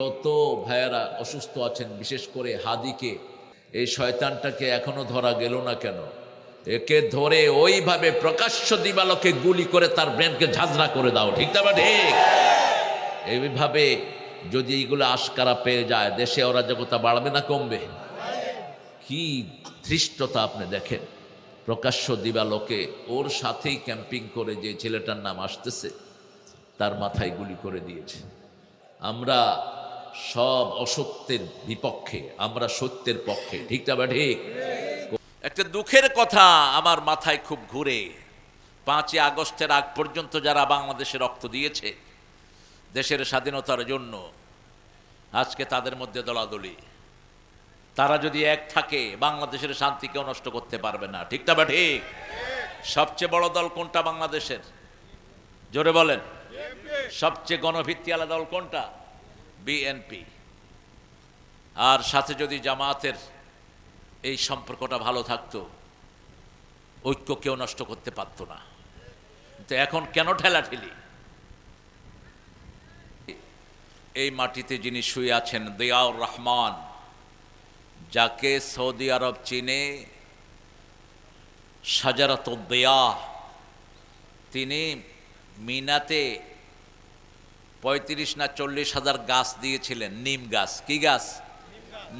যত ভাইয়েরা অসুস্থ আছেন, বিশেষ করে হাদিকে, এই শয়তানটাকে এখনো ধরা গেল না কেন? একে ধরে ওইভাবে প্রকাশ্য দিবালোকে গুলি করে তার ব্রেনকে ঝাঁঝরা করে দাও, ঠিক না? ঠিক এইভাবে যদি এইগুলো আশকারা পেয়ে যায়, দেশে অরাজকতা বাড়বে না কমবে? কি ধৃষ্টতা আপনি দেখেন, প্রকাশ্য দিবালোকে ওর সাথেই ক্যাম্পিং করে যে ছেলেটার নাম আসতেছে তার মাথায় গুলি করে দিয়েছে। আমরা সব অসত্যের বিপক্ষে, আমরা সত্যের পক্ষে, ঠিক না? ঠিক। একটা দুঃখের কথা আমার মাথায় খুব ঘুরে, 5ই আগস্টের আগ পর্যন্ত যারা বাংলাদেশে রক্ত দিয়েছে দেশের স্বাধীনতার জন্য, আজকে তাদের মধ্যে দলাদলি। তারা যদি এক থাকে বাংলাদেশের শান্তিকেও নষ্ট করতে পারবে না, ঠিক না? ঠিক। সবচেয়ে বড় দল কোনটা বাংলাদেশের? জোরে বলেন। সবচেয়ে গণভিত্তিওয়ালা দল কোনটা? বিএনপি। আর সাথে যদি জামায়াতের এই সম্পর্কটা ভালো থাকতো, ঐক্য কেউ নষ্ট করতে পারতো না। তো এখন কেন ঠেলাঠেলি? এই মাটিতে যিনি শুয়ে আছেন, দিয়াউর রহমান, যাকে সৌদি আরব চিনে শাজারাতুদ দিয়া, তিনি মিনাতে 35 না 40 হাজার গাছ দিয়েছিলেন। নিম গাছ। কি গাছ?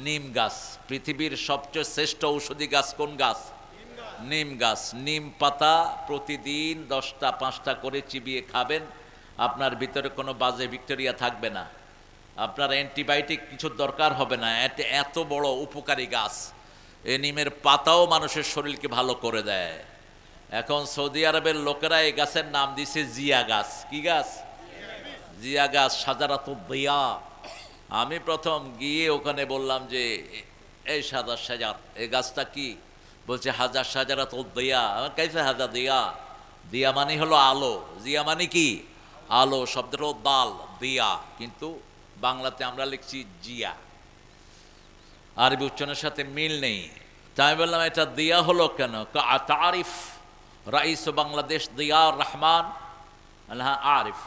নিম গাছ। পৃথিবীর সবচেয়ে শ্রেষ্ঠ ঔষধি গাছ কোন গাছ? নিম গাছ। নিম পাতা প্রতিদিন 10টা 5টা করে চিবিয়ে খাবেন, আপনার ভিতরে কোনো বাজে ব্যাকটেরিয়া থাকবে না, আপনার অ্যান্টিবায়োটিক কিছু দরকার হবে না। এত বড় উপকারী গাছ। এই নিমের পাতাও মানুষের শরীরকে ভালো করে দেয়। এখন সৌদি আরবের লোকেরা এই গাছের নাম দিছে জিয়া গাছ। কি গাছ? জিয়া গাছ, শাজারাতুদ দিয়া। আমি প্রথম গিয়ে ওখানে বললাম যে এই সাজার এই গাছটা কি? বলছে হাজার শাজারাতুদ দিয়া। কাইফে হাজা দিয়া? দিয়া মানে হলো আলো, জিয়া মানে কি? আলো। শব্দের দাল, দিয়া, কিন্তু বাংলাতে আমরা লিখছি জিয়া, আরবি উচ্চারণের সাথে মিল নেই। তাই বললাম এটা দিয়া হলো কেন? তারিফ রাইস বাংলাদেশ দিয়াউর রহমান? আল্লাহ আরিফ।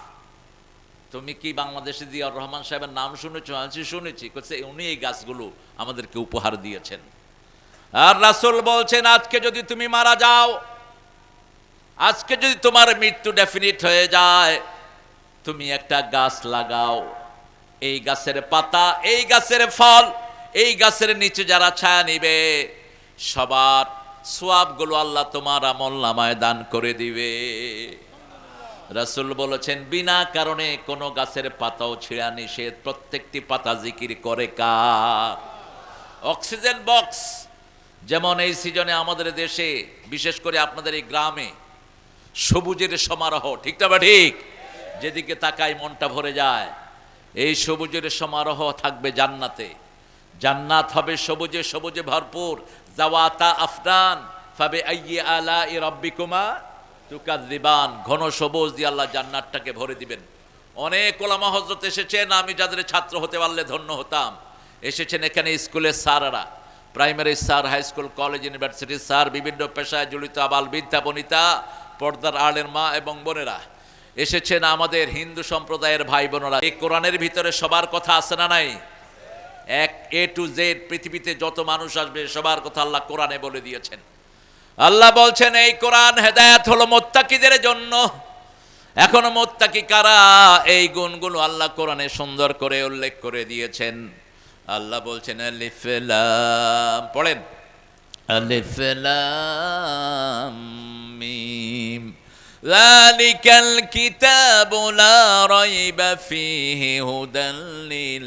তুমি কি বাংলাদেশে দিয়াউর রহমান সাহেবের নাম শুনেছো? শুনেছি। উনি এই গাছগুলো আমাদেরকে উপহার দিয়েছেন। আর রাসূল বলছেন, আজকে যদি তুমি মারা যাও, আজকে যদি তোমার মৃত্যু ডেফিনিট হয়ে যায়, তুমি একটা গাছ লাগাও। এই গাছের পাতা, এই গাছের ফল, এই গাছের নিচে যারা ছায়া নিবে, সবার সওয়াবগুলো আল্লাহ তোমার আমলনামায় দান করে দিবে। রাসূল বলেছেন, বিনা কারণে কোনো গাছের পাতাও ছিঁড়া নিষেধ। প্রত্যেকটি পাতা জিকির করে কার? Oxygen box. যেমন এই সিজনে আমাদের দেশে, বিশেষ করে আপনাদের এই গ্রামে, সবুজের সমারোহ, ঠিক না? ঠিক। যেদিকে তাকাই মনটা ভরে যায়। এই সবুজের সমারোহ থাকবে জান্নাতে। জান্নাত হবে সবুজে সবুজে ভরপুর। জাওয়াতা আফনান ফাবে আইয়ি আলাই রাব্বিকুমা তুকাযযিবান। ঘন সবুজ দিয়ে আল্লাহ জান্নাতটাকে ভরে দিবেন। অনেক ওলামা হযরত এসেছেন, আমি যাদের ছাত্র হতে পারলে ধন্য হতাম। এসেছেন এখানে স্কুলের স্যাররা, primary sir, high school, college, ইউনিভার্সিটির স্যার, বিভিন্ন পেশায় জড়িত আবাল বৃদ্ধা বনিতা, পর্দার আড়ের মা এবং বোনেরা এসেছেন, আমাদের হিন্দু সম্প্রদায়ের ভাই বোনেরা। এই কোরআনের ভিতরে সবার কথা আছে না নাই? এক A to Z পৃথিবীতে যত মানুষ আসবে সবার কথা আল্লাহ কোরআনে বলে দিয়েছেন। আল্লাহ বলছেন, এই কোরআন হেদায়েত হলো মুত্তাকিদের জন্য। এখন মুত্তাকি কারা? এই গুণগুলো আল্লাহ কোরআনে সুন্দর করে উল্লেখ করে দিয়েছেন। আল্লাহ বলছেন, আলিফ লাম, পড়েন, আলিফ লাম মিম, যালিকাল কিতাবু লা রাইবা ফীহি হুদাল লিল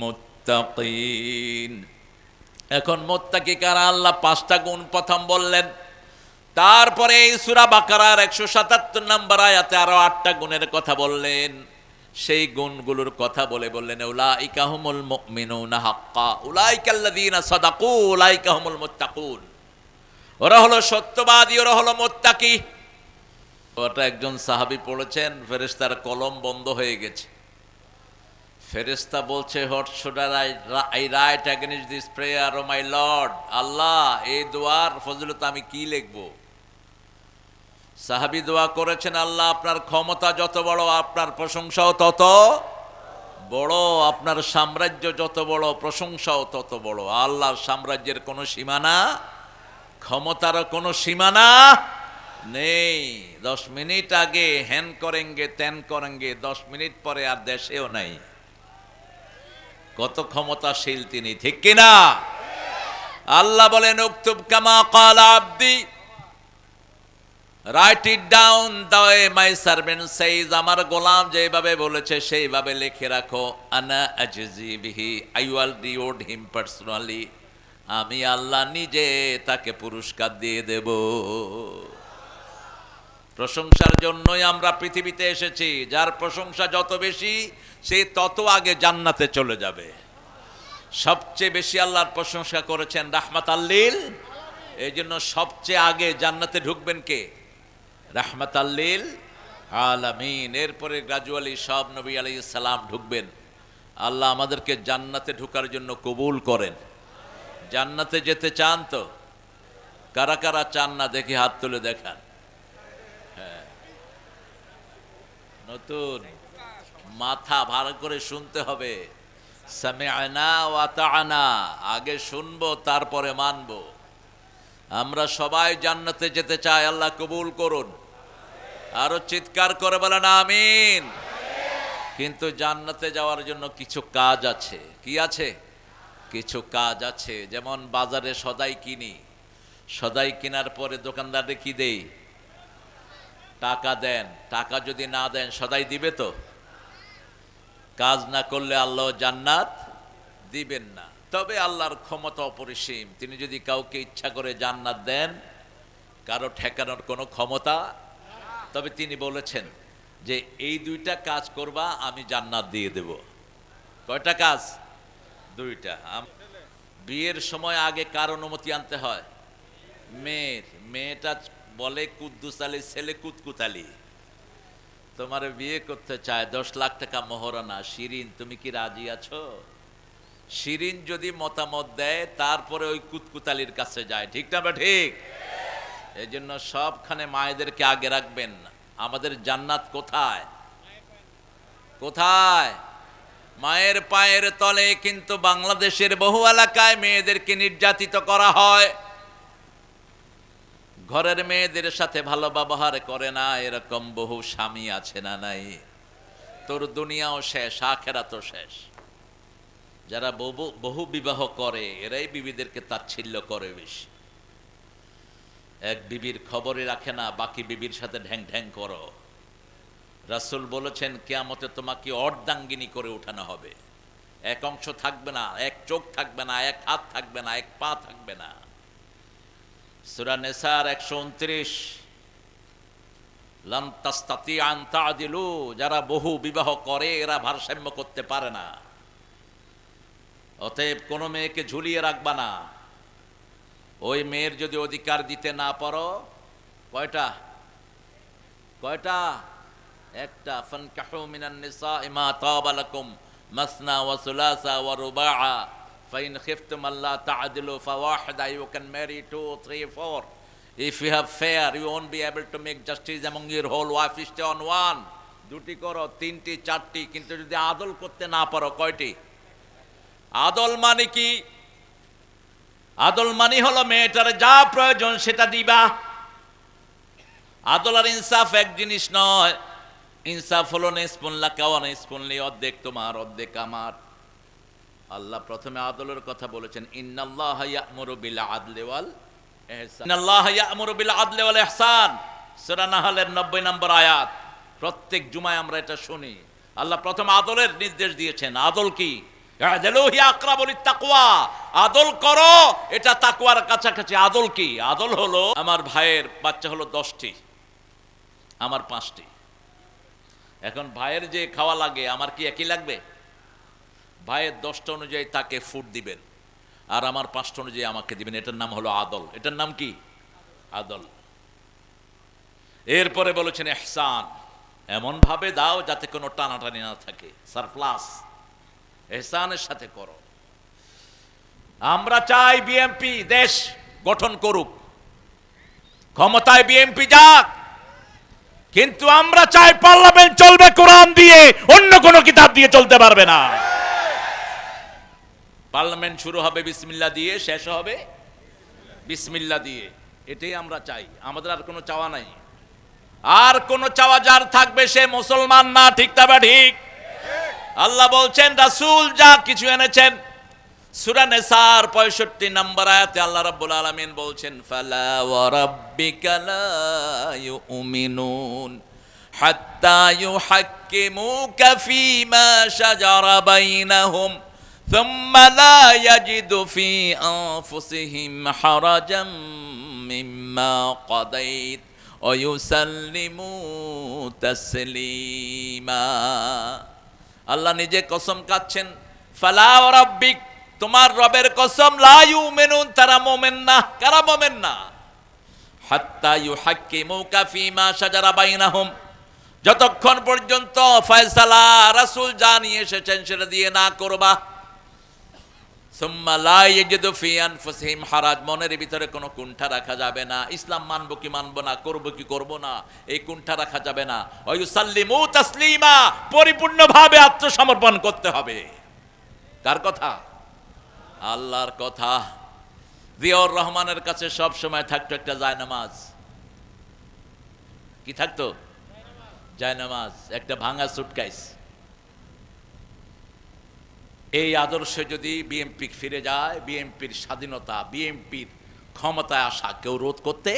মুত্তাকিন। এখন মুত্তাকি কারা? আল্লাহ 5টা গুণ প্রথম বললেন, তারপরে এই সূরা বাকারার 177 নম্বর আয়াতে আরো 8টা গুণের কথা বললেন। সেই গুণগুলোর কথা বলে বললেন, উলাইকা হুমুল মুমিনুনা হাক্কা, উলাইকাল্লাযীনা সাদাকু, উলাইকা হুমুল মুত্তাকুন। ওরা হলো সত্যবাদী, ওরা হলো মুত্তাকি। ওটা একজন সাহাবী পড়েছেন, ফেরেশতার কলম বন্ধ হয়ে গেছে। ফেরেশতা বলছে, what should I write against this prayer ও মাই লর্ড? আল্লাহ, এই দোয়ার ফজিলত আমি কি লিখব? সাহাবী দোয়া করেছেন, আল্লাহ আপনার ক্ষমতা যত বড়, আপনার প্রশংসাও তত বড়, আপনার সাম্রাজ্য যত বড়, প্রশংসাও তত বড়। আল্লাহর সাম্রাজ্যের কোনো সীমানা, ক্ষমতারও কোনো সীমানা নেই। 10 মিনিট আগে হ্যান করেঙ্গে ত্যান করেঙ্গে, 10 মিনিট পরে আর দেশেও নাই। কত ক্ষমতাশীল তিনি, ঠিক কিনা? আল্লাহ বলেন উকতুব কামা ক্বালা আবদি, write it down the way my servant says, আমার গোলাম যেভাবে বলেছে সেইভাবে লিখে রাখো। আনা আজজি বিহি, I will reward him personally, আমি আল্লাহ নিজে তাকে পুরস্কার দিয়ে দেব। প্রশংসার জন্যই আমরা পৃথিবীতে এসেছি। যার প্রশংসা যত বেশি, সে তত আগে জান্নাতে চলে যাবে। সবচেয়ে বেশি আল্লাহর প্রশংসা করেছেন রাহমাতাল লিল, এই জন্য সবচেয়ে আগে জান্নাতে ঢুকবেন কে? রাহমাতাল লিল আলামিন। এরপরে গ্রাজুয়ালি সব নবী আলাইহিস সালাম ঢুকবেন। আল্লাহ আমাদেরকে জান্নাতে ঢোকার জন্য কবুল করেন। জান্নাতে যেতে চান তো? কারা কারা চান না দেখি হাত তুলে দেখান। হ্যাঁ, নতুন মাথা ভালো করে শুনতে হবে। সামি'না ওয়া আতা'না, আগে শুনবো তারপরে মানবো। আমরা সবাই জান্নাতে যেতে চাই, আল্লাহ কবুল করুন। আরো চিৎকার করে বলেন আমিন। কিন্তু জান্নাতে যাওয়ার জন্য কিছু কাজ আছে। কি আছে? কিছু কাজ আছে। যেমন বাজারে সদাই কিনি, সদাই কেনার পরে দোকানদারে কি দেই? টাকা দেন। টাকা যদি না দেন সদাই দিবে তো? কাজ না করলে আল্লাহ জান্নাত দিবেন না। তবে আল্লাহর ক্ষমতা অপরিসীম, তিনি যদি কাউকে ইচ্ছা করে জান্নাত দেন, কারো ঠেকানোর কোনো ক্ষমতা। তবে তিনি বলেছেন যে এই 2টা কাজ করবা, আমি জান্নাত দিয়ে দেব। কয়টা কাজ? 2টা। বিয়ের সময় আগে কার অনুমতি আনতে হয়? মেয়ের। মেয়েটা বলে কুদ্দুস আলী, ছেলে কুতকুতালি। তোমার বিয়ে করতে চায়, 10 লাখ টাকা মোহরানা। শিরিন, তুমি কি রাজি আছো? শিরিন যদি মতামত দেয়, তারপরে ওই কুতকুতালির কাছে যায়। ঠিক না বা ঠিক? এই জন্য সবখানে মায়েদেরকে আগে রাখবেন। আমাদের জান্নাত কোথায়? কোথায়? মায়ের পায়ের তলে। কিন্তু বাংলাদেশের বহু এলাকায় মেয়েদেরকে নির্যাতিত করা হয়। ঘরের মেয়েদের সাথে ভালো ব্যবহার করে না, এরকম বহু স্বামী আছে না নাই? তোর দুনিয়াও শেষ, আখেরাতও শেষ। যারা বহু বিবাহ করে, এরাই বিবিদেরকে তাচ্ছিল্য করে বেশি। এক বিবির খবরই রাখে না, বাকি বিবির সাথে ঢ্যাং ঢ্যাং করো। রাসূল বলেছেন কিয়ামতে তোমাকে অর্ধাঙ্গিনী করে উঠানো হবে। এক অংশ থাকবে না, এক চোখ থাকবে না, এক হাত থাকবে না, এক পা থাকবে না। সূরা নিসার 129, লান তাস্তাতি'উ আন তা'দিলু, যারা বহু বিবাহ করে এরা ভারসাম্য করতে পারে না। অতএব কোনো মেয়েকে ঝুলিয়ে রাখবা না। ওই মেয়ের যদি অধিকার দিতে না পারো, কয়টা? কয়টা? একটা। ফানকাহু মিনান নিসা'i মা তাবা লাকুম মাসনা ওয়া সুলাসা ওয়া রুবা'a ফাইন খিফতুম আল্লা তা'দিলু ফাওয়াহিদা, you can marry 2, 3, 4. If you have fear, you won't be able to make justice among your whole wife. Stay on one. 2টি করো, 3টি, 4টি। কিন্তু যদি আদল করতে না পারো, কয়টি? আদল মানে কি? আদল মানে হলো মেয়েটার যা প্রয়োজন সেটা দিবা। আদল আর ইনসাফ এক জিনিস নয়। ইনসাফ হলো নিসফুন লাকা ওয়া নিসফুন লি, অর্ধেক তোমার অর্ধেক আমার। আল্লাহ প্রথমে আদলের কথা বলেছেন, ইন্নাল্লাহা ইয়া'মুরু বিল আদলি ওয়াল ইহসান। ইন্নাল্লাহা ইয়া'মুরু বিল আদলি ওয়াল ইহসান, সূরা নাহলের 90 নম্বর আয়াত। প্রত্যেক জুমায় আমরা এটা শুনি। আল্লাহ প্রথম আদলের নির্দেশ দিয়েছেন। আদল কি? ইয়া'দিলু হিয়া আকরাবু লিত-তাকওয়া, আদল করো, এটা তাকওয়ার কাছাকাছি। আদল কি? আদল হলো, আমার ভাইয়ের বাচ্চা হলো 10টি, আমার 5টি। এখন ভাইয়ের যে খাওয়া লাগে, আমার কি একই লাগবে? ভাইয়ের 10টা অনুযায়ী তাকে ফুড দিবেন, আর আমার 5টা অনুযায়ী আমাকে দিবেন। এটার নাম হলো আদল। এটার নাম কি? আদল। এরপরে বলেছেন ইহসান, এমন ভাবে দাও যাতে কোনো টানাটানি না থাকে, সারপ্লাস। ইহসানের সাথে করো। আমরা চাই বিএনপি দেশ গঠন করুক, ক্ষমতায় বিএনপি যাক, কিন্তু আমরা চাই পার্লামেন্ট চলবে কোরআন দিয়ে, অন্য কোন কিতাব দিয়ে চলতে পারবে না। পার্লামেন্ট শুরু হবে বিসমিল্লাহ দিয়ে, শেষ হবে বিসমিল্লাহ দিয়ে, এটাই আমরা চাই। আমাদের আর কোনো চাওয়া নাই। আর কোন চাওয়া যার থাকবে সে মুসলমান না, ঠিক তবে ঠিক। আল্লাহ বলছেন রাসূল যা কিছু এনেছেন, সূরা নিসার 65 নম্বর আয়াতে আল্লাহ রাব্বুল আলামিন বলছেন ফালা ওয়া রাব্বিকা লা ইউমিনুন হাত্তা ইউহাক্কিমুকা ফীমা শাজারা বাইনাহুম সুম্মা লা ইয়াজিদু ফী আনফুসিহিম হারাজাম মিম্মা কাদাইত ওয়া ইউসাল্লিমু তাসলিমা। আল্লাহ নিজে কসম খাচ্ছেন, ফালা ওয়া রাব্বিক, তোমার রবের কসম, লা ইউমিনুন, তারা মুমিন না। কারা মুমিন না? হাত্তা ইউহাক্কিমুকা ফীমা শাজারা বাইনাহুম, যতক্ষণ পর্যন্ত ফয়সালা রাসূল যা নিয়ে এসেছেন সেটা দিয়ে না করবা। সুম্মা লা ইয়াজিদু ফী আনফুসিহিম হারাজ, মনের ভিতরে কোনো কুণ্ঠা রাখা যাবে না। ইসলাম মানবো কি মানবো না, করবো কি করবো না, এই কুণ্ঠা রাখা যাবে না। ওয়া ইউসাল্লিমু তাসলিমা, পরিপূর্ণভাবে আত্মসমর্পণ করতে হবে। কার কথা? আল্লাহর কথা। জিয়াউর রহমানের কাছে সব সময় থাকতো একটা জায়নামাজ। কি থাকতো? জায়নামাজ, একটা ভাঙা সুটকেস। এই আদর্শে যদি বিএনপি ফিরে যায়, বিএনপির স্বাধীনতা, বিএনপির ক্ষমতায় আসা কেউ রোধ করতে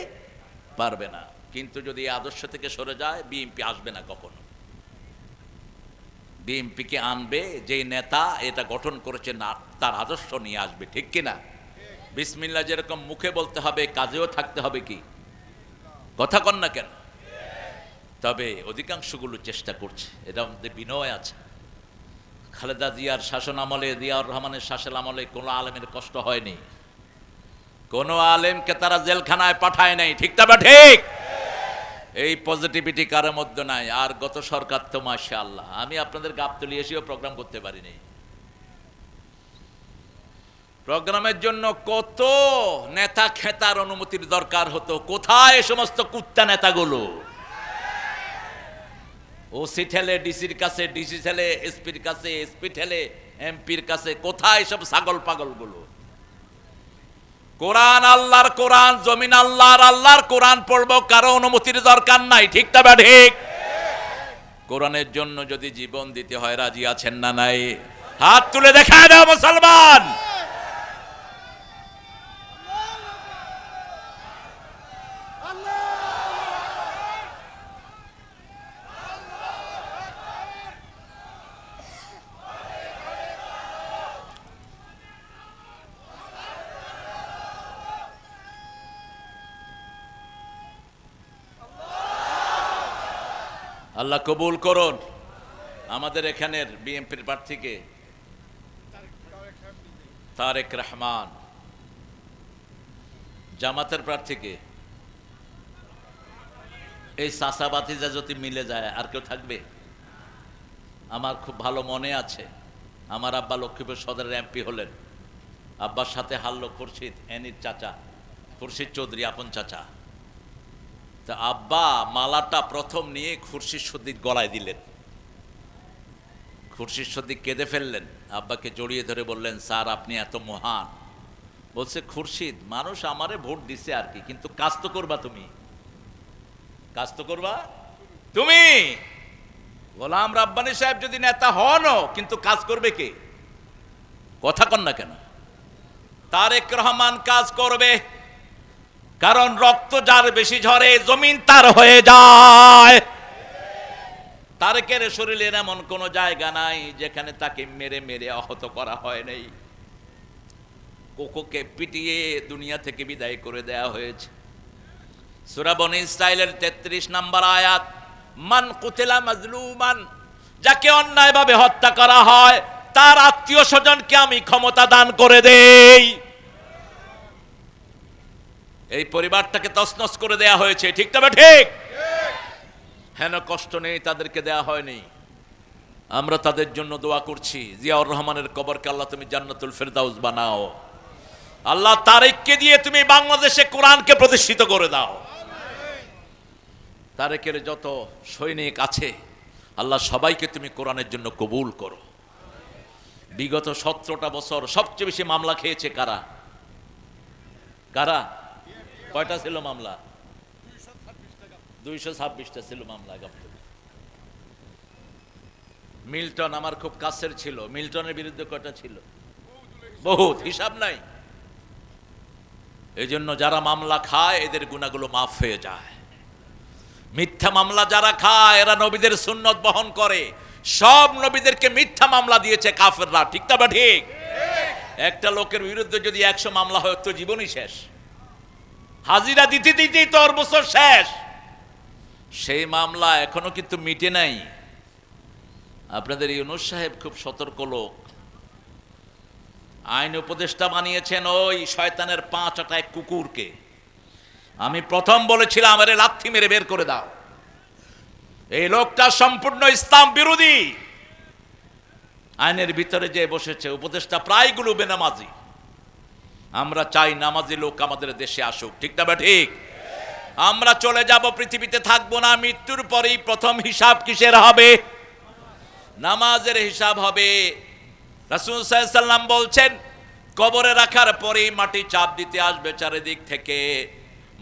পারবে না। কিন্তু যদি এই আদর্শ থেকে সরে যায়, বিএনপি আসবে না কখনো। বিএনপিকে আনবে যেই নেতা এটা গঠন করেছে, না তার আদর্শ নিয়ে আসবে, ঠিক কিনা? বিসমিল্লাহ যেরকম মুখে বলতে হবে, কাজেও থাকতে হবে। কি কথা কন না কেন? তবে অধিকাংশগুলো চেষ্টা করছে, এটা আমাদের বিনয় আছে। খালেদা জিয়ার শাসন আমলে, জিয়াউর রহমানের শাসন আমলে কোনো আলেমের কষ্ট হয়নি, কোনো আলেমকে তারা জেলখানায় পাঠায় নাই, ঠিক তবে ঠিক। এই পজিটিভিটি কারোর মধ্যে নাই। আর গত সরকার তো মাশাআল্লাহ, আমি আপনাদের গাবতলী এসেও প্রোগ্রাম করতে পারিনি। প্রোগ্রামের জন্য কত নেতা খেতার অনুমতির দরকার হতো। কোথায় এই সমস্ত কুত্তা নেতাগুলো? ওসি ঠেলে ডিসির কাছে, ডিসি ঠেলে এসপির কাছে, এসপি ঠেলে এমপির কাছে। কোথায় সব ছাগল পাগলগুলো? কোরআন আল্লাহর কোরআন, জমিন আল্লাহর, আল্লাহর কোরআন পড়বো, কারো অনুমতির দরকার নাই, ঠিক তবে ঠিক। কোরআনের জন্য যদি জীবন দিতে হয়, রাজি আছেন না নাই? হাত তুলে দেখা দাও মুসলমান। আল্লাহ কবুল করুন। আমাদের এখানের বিএনপির প্রার্থীকে তারেক রহমান, জামাতের প্রার্থীকে এই চাষাবাতিজা যদি মিলে যায়, আর কেউ থাকবে? আমার খুব ভালো মনে আছে, আমার আব্বা লক্ষ্মীপুর সদরের এমপি হলেন, আব্বার সাথে হারলো খুরশিদ, এনির চাচা খুরশিদ চৌধুরী, আপন চাচা। তা আব্বা মালাটা প্রথম নিয়ে খুরশিদ সদ্দিক গলায় দিলেন। খুরশিদ সদ্দিক কেঁদে ফেললেন, আব্বাকে জড়িয়ে ধরে বললেন, স্যার আপনি এত মহান। বলছে, খুরশিদ মানুষ আমারে ভোট দিছে আর কি, কিন্তু কাজ তো করবা তুমি, কাজ তো করবা তুমি। গোলাম রাব্বানী সাহেব যদি নেতা হনও, কিন্তু কাজ করবে কে? কথা কন না কেন? তারেক রহমান কাজ করবে, কারণ রক্ত যার বেশি ঝরে জমিন তার হয়ে যায়। তারেকের শরীরের এমন কোন জায়গা নাই যেখানে তাকে মেরে মেরে আহত করা হয় নাই। কোকোকে পিটিয়ে দুনিয়া থেকে বিদায় করে দেয়া হয়েছে। সূরা বনী ইসরাঈলের 33 নম্বর আয়াত, মান কুতিলা মাজলুমান, যাকে অন্যায়ভাবে হত্যা করা হয় তার আত্মীয় স্বজনকে আমি ক্ষমতা দান করে দেই। এই পরিবারটাকে তছনছ করে দেয়া হয়েছে, ঠিক তবে ঠিক। হেন কষ্ট নেই, তাদেরকে দেয়া হয়নি। আমরা তাদের জন্য দোয়া করছি, জিয়াউর রহমানের কবরকে আল্লাহ তুমি জান্নাতুল ফেরদাউস বানাও। আল্লাহ তারেককে দিয়ে তুমি বাংলাদেশে কোরআনকে প্রতিষ্ঠিত করে দাও। তারেকের যত সৈনিক আছে আল্লাহ সবাইকে তুমি কোরআনের জন্য কবুল করো। বিগত 17টা বছর সবচেয়ে বেশি মামলা খেয়েছে কারা কারা? কয়টা ছিল মামলা? 226টা ছিল মামলা। মিল্টন আমার খুব কাছের ছিল, মিল্টনের বিরুদ্ধে কয়টা ছিল? বহুত, হিসাব নাই। এই জন্য যারা মামলা খায় এদের গুনাহগুলো মাফ হয়ে যায়। মিথ্যা মামলা যারা খায় এরা নবীদের সুন্নত বহন করে। সব নবীদেরকে মিথ্যা মামলা দিয়েছে কাফেররা, ঠিক না? ঠিক। একটা লোকের বিরুদ্ধে যদি 100 মামলা হয় তো জীবনই শেষ, হাজিরা দিতে দিতেই তো ওর বছর শেষ। সেই মামলা এখনো কিন্তু মিটে নাই। আপনাদের ইউনূস সাহেব খুব সতর্ক লোক, আইন উপদেষ্টা বানিয়েছেন ওই শয়তানের 5 আটায় কুকুরকে। আমি প্রথম বলেছিলাম আরে লাথি মেরে বের করে দাও, এই লোকটা সম্পূর্ণ ইসলাম বিরোধী। আইনের ভিতরে যে বসেছে উপদেষ্টা প্রায়গুলো বেনামাজি। আমরা চাই নামাজি লোক আমাদের দেশে আসুক, ঠিক না? ঠিক। আমরা চলে যাব, পৃথিবীতে থাকবো না, মৃত্যুর পরেই প্রথম হিসাব কিসের হবে? নামাজের হিসাব হবে। রাসূল সাল্লাল্লাহু আলাইহি ওয়াসাল্লাম বলছেন কবরে রাখার পরেই মাটি চাপ দিতে আসবে চারিদিক থেকে,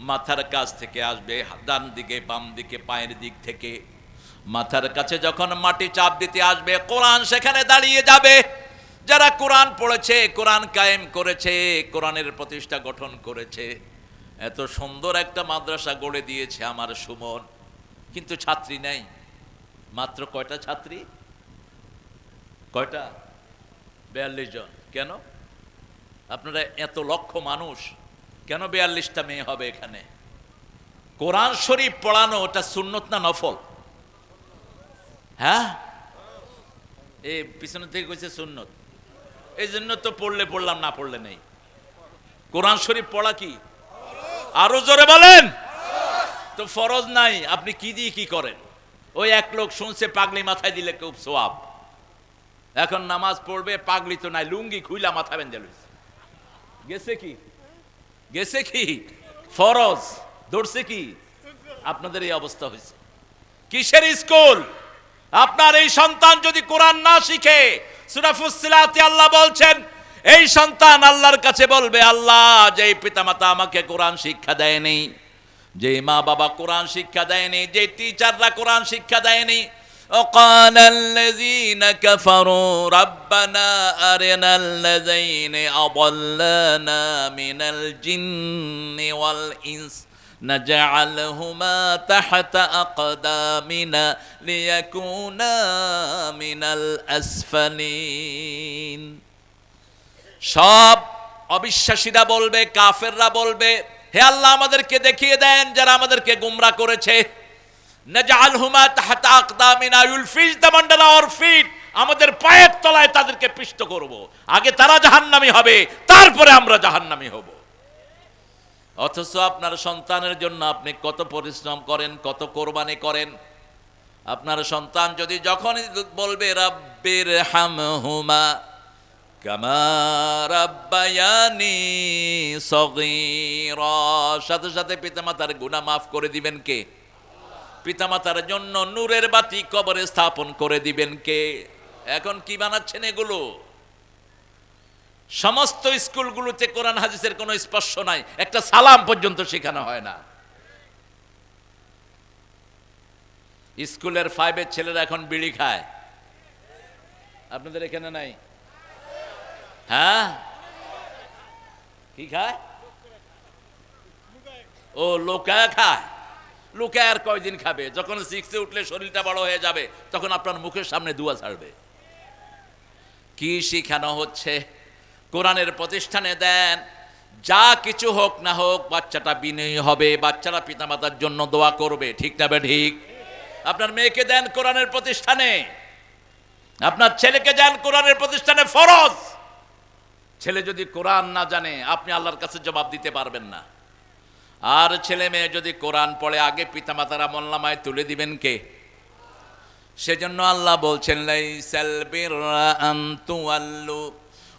মাথার কাছ থেকে আসবে, ডান দিকে বাম দিকে পায়ের দিক থেকে। মাথার কাছে যখন মাটি চাপ দিতে আসবে কোরআন সেখানে দাঁড়িয়ে যাবে। যারা কোরআন পড়েছে, কোরআন কায়েম করেছে, কোরআনের প্রতিষ্ঠা গঠন করেছে। এত সুন্দর একটা মাদ্রাসা গড়ে দিয়েছে আমার সুমন, কিন্তু ছাত্রী নেই। মাত্র কয়টা ছাত্রী? কয়টা? 42 জন। কেন? আপনারা এত লক্ষ মানুষ, কেন 42টা মেয়ে হবে এখানে? কোরআন শরীফ পড়ানো ওটা সুন্নত না নফল? হ্যাঁ, এই পিছনে থেকে কইছে সুন্নত, এই জন্য তো পড়লে পড়লাম, না পড়লে নেই। কোরআন শরীফ পড়া কি? আরো জোরে বলেন। তো ফরজ নাই, আপনি কি দিয়ে কি করেন? ওই এক লোক শুনছে পাগলি মাথায় দিলে খুব সওয়াব। এখন নামাজ পড়বে, পাগলি তো নাই, লুঙ্গি খুইলা মাথা বেঁধে লইছে। গেছে কি? গেছে কি? ফরজ ধরছে কি? আপনাদের এই অবস্থা হয়েছে। কিসের স্কুল? আপনার এই সন্তান যদি কোরআন না শিখে, সূরা ফুসসিলাতে আল্লাহ বলছেন এই সন্তান আল্লাহর কাছে বলবে, আল্লাহ যেই পিতামাতা আমাকে কোরআন শিক্ষা দেয়নি, যে মা বাবা কোরআন শিক্ষা দেয়নি, যে টিচাররা কোরআন শিক্ষা দেয়নি, وقال الذين كفروا ربنا أرنا الذين أضلانا من الجن والإنس نجعلهما تحت أقدامنا ليكونا من الأسفلين। সব অবিশ্বাসীরা বলবে, কাফেররা বলবে, হে আল্লাহ আমাদেরকে দেখিয়ে দেন যারা আমাদেরকে গোমরাহ করেছে। নাজআলহুমা তাহতা আকদামিনা, you'll fish them under our feet, আমাদের পায়ের তলায় তাদেরকে পিষ্ট করব। আগে তারা জাহান্নামী হবে, তারপরে আমরা জাহান্নামী হব। অথচ আপনার সন্তানের জন্য আপনি কত পরিশ্রম করেন, কত কোরবানি করেন। আপনার সন্তান যদি যখনই বলবে রাব্বির হামহুমা কামা রাব্বায়ানি সগীরা, সাথে সাথে পিতামাতার গুনাহ মাফ করে দিবেন কে? পিতামাতার জন্য নূরের বাতি কবরে স্থাপন করে দিবেন কে? এখন কি বানাচ্ছেন এগুলো? সমস্ত স্কুলগুলোতে কোরআন হাদিসের কোনো স্পর্শ নাই, একটা সালাম পর্যন্ত শেখানো হয় না। স্কুলের 5-এর ছেলেরা এখন বিড়ি খায়, আপনাদের এখানে নাই? হ্যাঁ, কি খায়? ও লোকায় খায়। লোকায় আর কয়দিন খাবে? যখন 6-এ উঠলে শরীরটা বড় হয়ে যাবে তখন আপনার মুখের সামনে দুয়া ছাড়বে। কি শিখানো হচ্ছে? কোরআনের প্রতিষ্ঠানে দেন, যা কিছু হোক না হোক বাচ্চাটা বিনয়ী হবে, বাচ্চারা পিতামাতার জন্য দোয়া করবে, ঠিক না? ঠিক। আপনার মেয়েকে দেন কোরআনের প্রতিষ্ঠানে, আপনার ছেলেকে দেন কোরআনের প্রতিষ্ঠানে, ফরজ। ছেলে যদি কোরআন না জানে আপনি আল্লাহর কাছে জবাব দিতে পারবেন না। আর ছেলে মেয়ে যদি কোরআন পড়ে আগে পিতামাতার আমলনামায় তুলে দিবেন কে? সেজন্য আল্লাহ বলছেন লাইসাল বিররা আন তুওয়াল্লু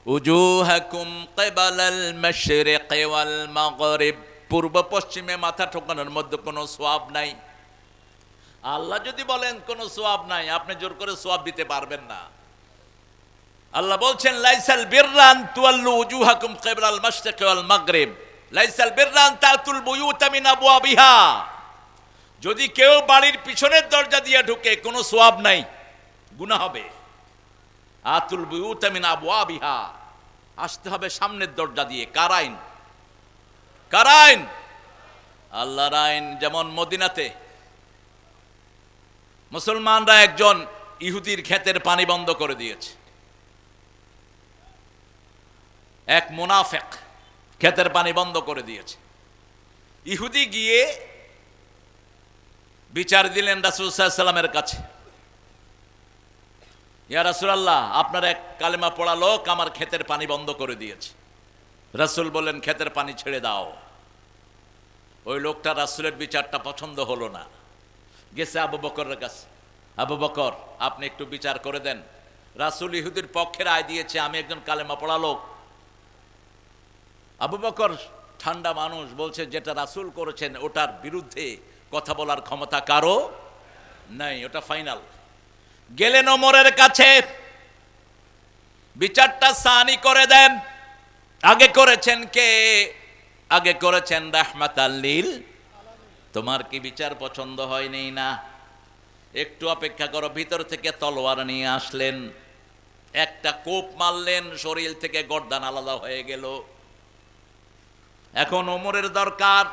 উজুহাকুম কিবালাল মাশরিকি ওয়াল মাগরিব, পূর্ব পশ্চিমে মাথা ঠোকানোর মধ্যে কোনো সওয়াব নাই। আল্লাহ যদি বলেন কোনো সোয়াব নাই, আপনি জোর করে সোয়াব দিতে পারবেন না। আল্লাহ বলছেন লাইসাল বিররান তুয়াল্লু উজুহাকুম কিবলাল মাশরিক ওয়াল মাগরিব, লাইসাল বিররান তাতুল বুয়ুতা মিন আবওয়াবিহা। যদি কেউ বাড়ির পিছনের দরজা দিয়ে ঢুকে কোনো সোয়াব নাই, গুনাহ হবে। আতুল বুয়ুতা মিন আবওয়াবিহা, আসতে হবে সামনের দরজা দিয়ে। কার আইন? কার আইন? আল্লাহর আইন। যেমন মদিনাতে মুসলমানরা একজন ইহুদির ক্ষেতের পানি বন্ধ করে দিয়েছে। এক মুনাফিক ক্ষেতের পানি বন্ধ করে দিয়েছে। ইহুদি গিয়ে বিচার দিলেন রাসূল সাল্লাল্লাহু আলাইহি ওয়াসাল্লামের কাছে, ইয়া রাসূলুল্লাহ, আপনার এক কালেমা পড়া লোক আমার ক্ষেতের পানি বন্ধ করে দিয়েছে। রাসূল বললেন ক্ষেতের পানি ছেড়ে দাও। ওই লোকটা রাসূলের বিচারটা পছন্দ হলো না, গেছে আবু বকরের কাছে, আবু বকর আপনি একটু বিচার করে দেন। রাসূল ইহুদির পক্ষে রায় দিয়েছে, আমি একজন কালেমা পড়া লোক। আবু বকর ঠান্ডা মানুষ, বলছে যেটা রাসূল করেছেন ওটার বিরুদ্ধে কথা বলার ক্ষমতা কারো নাই, ওটা ফাইনাল। গেলেন ওমরের কাছে, বিচারটা সানি করে দেন। আগে করেছেন কে? আগে করেছেন রাহমাতাল লিল। তোমার কি বিচার পছন্দ হয়নি? না, একটু অপেক্ষা করো। ভিতর থেকে তলোয়ার নিয়ে আসলেন, একটা কোপ মারলেন, শরীর থেকে গর্দান আলাদা হয়ে গেল। এখন ওমরের দরকার,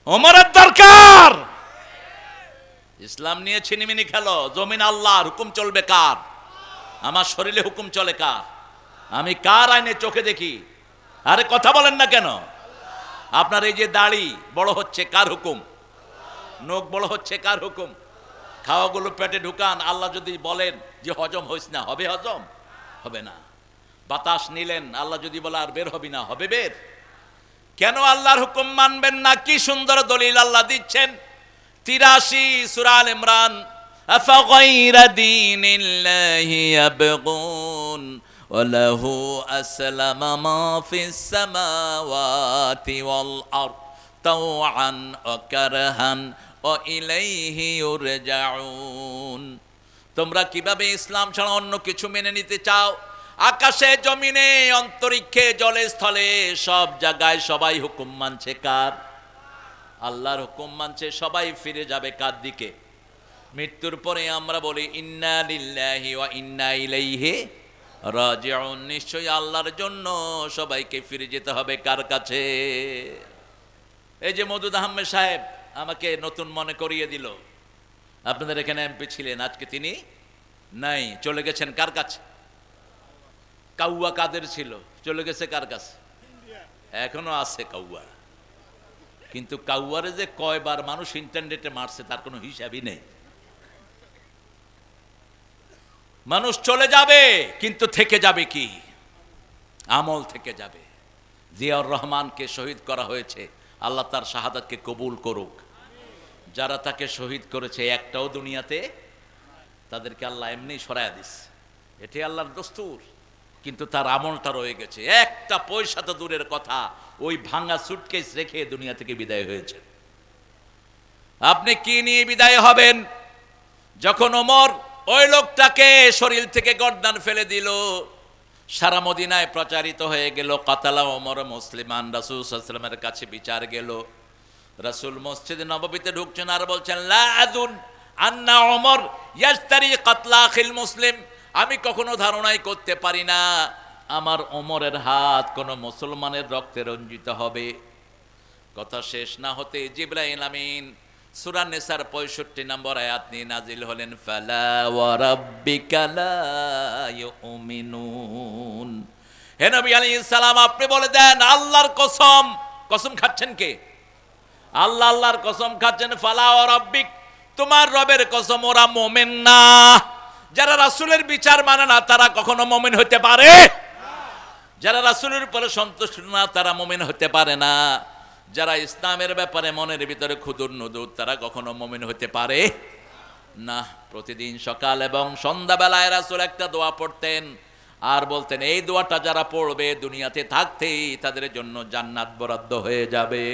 ওমরের দরকার। ইসলাম নিয়ে ছিনিমিনি খেলো, জমিন আল্লাহর, হুকুম চলবে কার? আমার শরীরে হুকুম চলে কার? আমি কার আইনে চোখে দেখি? আরে কথা বলেন না কেন? আপনার এই যে দাড়ি বড় হচ্ছে কার হুকুম? নখ বড় হচ্ছে কার হুকুম? খাওয়াগুলো পেটে ঢুকান, আল্লাহ যদি বলেন যে হজম হইস না, হবে হজম? হবে না। বাতাস নিলেন, আল্লাহ যদি বলে আর বের হবি না, হবে বের? কেন আল্লাহর হুকুম মানবেন না? কি সুন্দর দলিল আল্লাহ দিচ্ছেন। 83 সূরা আল ইমরান, আফাগাইরা দীনিল্লাহি ইয়াবগুন ওয়ালাহু আসলামা মা ফিস সামাওয়াতি ওয়াল আরদ তাওআন ওয়া কারহান ওয়া ইলাইহি ইউরজাউন। তোমরা কিভাবে ইসলাম ছাড়া অন্য কিছু মেনে নিতে চাও? আকাশে, জমিনে, অন্তরিক্ষে, জলে, স্থলে, সব জায়গায় সবাই হুকুম মানছে কার? আল্লাহর হুকুম মানছে। সবাই ফিরে যাবে কার দিকে? মৃত্যুর পরে আমরা বলি ইন্না লিল্লাহি ওয়া ইন্না ইলাইহি রাজিউন। নিশ্চয়ই আল্লাহর জন্য সবাইকে ফিরে যেতে হবে কার কাছে? এই যে মওদুদ আহমেদ সাহেব আমাকে নতুন মনে করিয়ে দিল, আপনাদের এখানে এমপি ছিলেন, আজকে তিনি নাই, চলে গেছেন কার কাছে? কাউয়া কাদের ছিল, চলে গেছে কার কাছে? এখনো আছে কাউয়া, কিন্তু কাউয়ারে যে কয়বার মানুষ ইন্টারনেটে মারছে তার কোনো হিসাবই নেই। মানুষ চলে যাবে, কিন্তু থেকে যাবে কি? আমল থেকে যাবে। জিয়াউর রহমানকে শহীদ করা হয়েছে, আল্লাহ তার শাহাদাতকে কবুল করুক। যারা তাকে শহীদ করেছে একটাও দুনিয়াতে, তাদেরকে আল্লাহ এমনি সরায়া দিস, এটাই আল্লাহর দস্তুর। কিন্তু তার আমলটা রয়ে গেছে। একটা পয়সা তো দূরের কথা, ওই ভাঙা সুটকেস রেখে দুনিয়া থেকে বিদায় হয়েছে। আপনি কি নিয়ে বিদায় হবেন? যখন ওমর ওই লোকটাকে শরীর থেকে গর্দান ফেলে দিল, সারা মদিনায় প্রচারিত হয়ে গেল, কাতালা ওমর মুসলিমান। রাসূল সাল্লাল্লাহু আলাইহি ওয়াসাল্লামের কাছে বিচার গেল। রাসূল মসজিদে নববীতে ঢুকছেন আর বলছেন লা আযুন আন্না ওমর ইয়াশতারি কাতলা আখিল মুসলিম। আমি কখনো ধারণাই করতে পারি না আমার ওমরের হাত কোনো মুসলমানের রক্তে রঞ্জিত হবে। কথা শেষ না হতে জিবরাইল আমিন সূরা নিসার 65 নম্বর আয়াত নিয়ে নাজিল হলেন, ফালা ওয়া রাব্বিকা লা ইউমিনুন। হে নবী আলাইহিস সালাম, আপনি বলে দেন আল্লাহর কসম। কসম খাচ্ছেন কে? আল্লাহ আল্লাহর কসম খাচ্ছেন। ফালা ওয়া রাব্বিক, তোমার রবের কসম, ওরা মুমিন না। যারা রাসূলের বিচার মানে না তারা কখনো মুমিন হতে পারে না। যারা রাসূলের উপরে সন্তুষ্ট না তারা মুমিন হতে পারে না। যারা ইসলামের ব্যাপারে মনের ভিতরে খুদুর নুদুর তারা কখনো মুমিন হতে পারে না। প্রতিদিন সকাল এবং সন্ধ্যাবেলায় রাসূল একটা দোয়া পড়তেন আর বলতেন, এই দোয়াটা যারা পড়বে দুনিয়াতে থাকতেই তাদের জন্য জান্নাত বরাদ্দ হয়ে যাবে।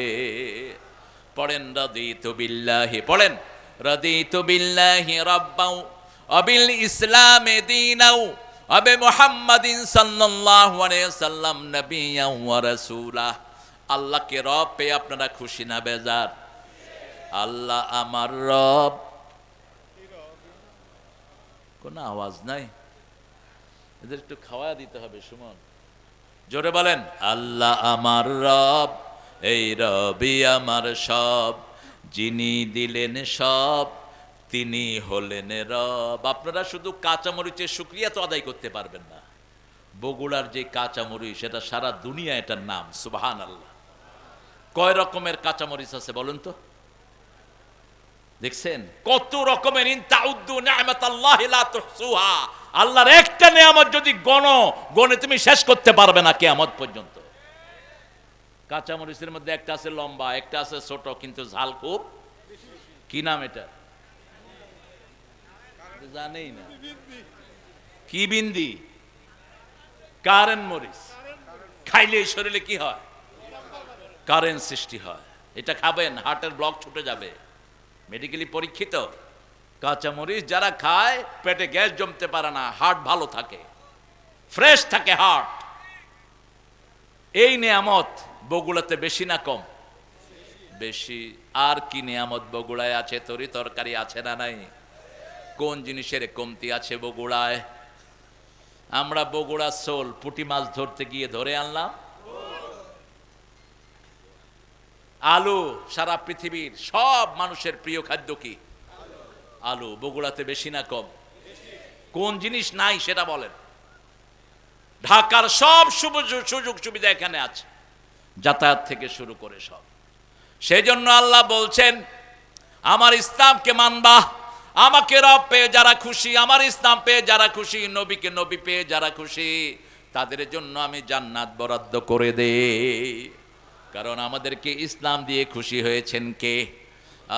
পড়েন রাদিতু বিল্লাহি, পড়েন রাদিতু বিল্লাহি রাব্বাও আবিল ইসলামে দীনাও আবে মুহাম্মাদিন সাল্লাল্লাহু আলাইহি সাল্লাম নবিয়্যাও ওয়া রাসূলা। আল্লাহকে রব পেয়ে আপনারা খুশি না বেজার? আল্লাহ আমার রব। কোনো আওয়াজ নাই, এদের একটু খাওয়া দিতে হবে। সুমন, জোরে বলেন আল্লাহ আমার রব, এই রবি আমার সব, যিনি দিলেন সব তিনি হলেন রব। আপনারা শুধু কাঁচামরিচের শুকরিয়া তো আদায় করতে পারবেন না। বগুড়ার যে কাঁচামরিচ সেটা সারা দুনিয়া এটার নাম। সুবহানাল্লাহ। কয় রকমের কাঁচামরিচ আছে বলুন তো? দেখছেন কত রকমের। ইন তাউদ্দু নি'মাতাল্লাহি লা তুহসুহা। আল্লাহর একটা নিয়ামত যদি গনে তুমি শেষ করতে পারবে না কিয়ামত পর্যন্ত। কাঁচামরিচের মধ্যে একটা আছে লম্বা, একটা আছে ছোট, কিন্তু ঝাল খুব। কি নাম এটা? জানেই না। কি বিন্দি? কারেন্ট মরিচ। খাইলে শরীরে কি হয়? কারেন্ট সৃষ্টি হয়। এটা খাবেন, হার্টের ব্লক ছুটে যাবে। মেডিকেলি পরীক্ষিত। কাঁচামরিচ যারা খায় পেটে গ্যাস জমতে পারে না, হার্ট ভালো থাকে, ফ্রেশ থাকে হার্ট। এই নিয়ামত বগুড়াতে বেশি না কম? বেশি। আর কি নিয়ামত বগুড়ায় আছে? তরি তরকারি আছে না নাই? কোন জিনিসের কমতি আছে বগুড়ায়? আমরা বগুড়া সোল পুঁটি মাছ ধরতে গিয়ে ধরে আনলাম। আলু সারা পৃথিবীর সব মানুষের প্রিয় খাদ্য কি? আলু। বগুড়াতে বেশি না কম? কোন জিনিস নাই সেটা বলেন। ঢাকার সব সুযোগ সুবিধা এখানে আছে, যাতায়াত থেকে শুরু করে সব। সেই জন্য আল্লাহ বলছেন আমার ইসলামকে মানবা, আমাকে রব পেয়ে যারা খুশি, আমার ইসলাম পেয়ে যারা খুশি, নবীকে নবী পেয়ে যারা খুশি, তাদের জন্য আমি জান্নাত বরাদ্দ করে দেই। কারণ আমাদেরকে ইসলাম দিয়ে খুশি হয়েছেন কে?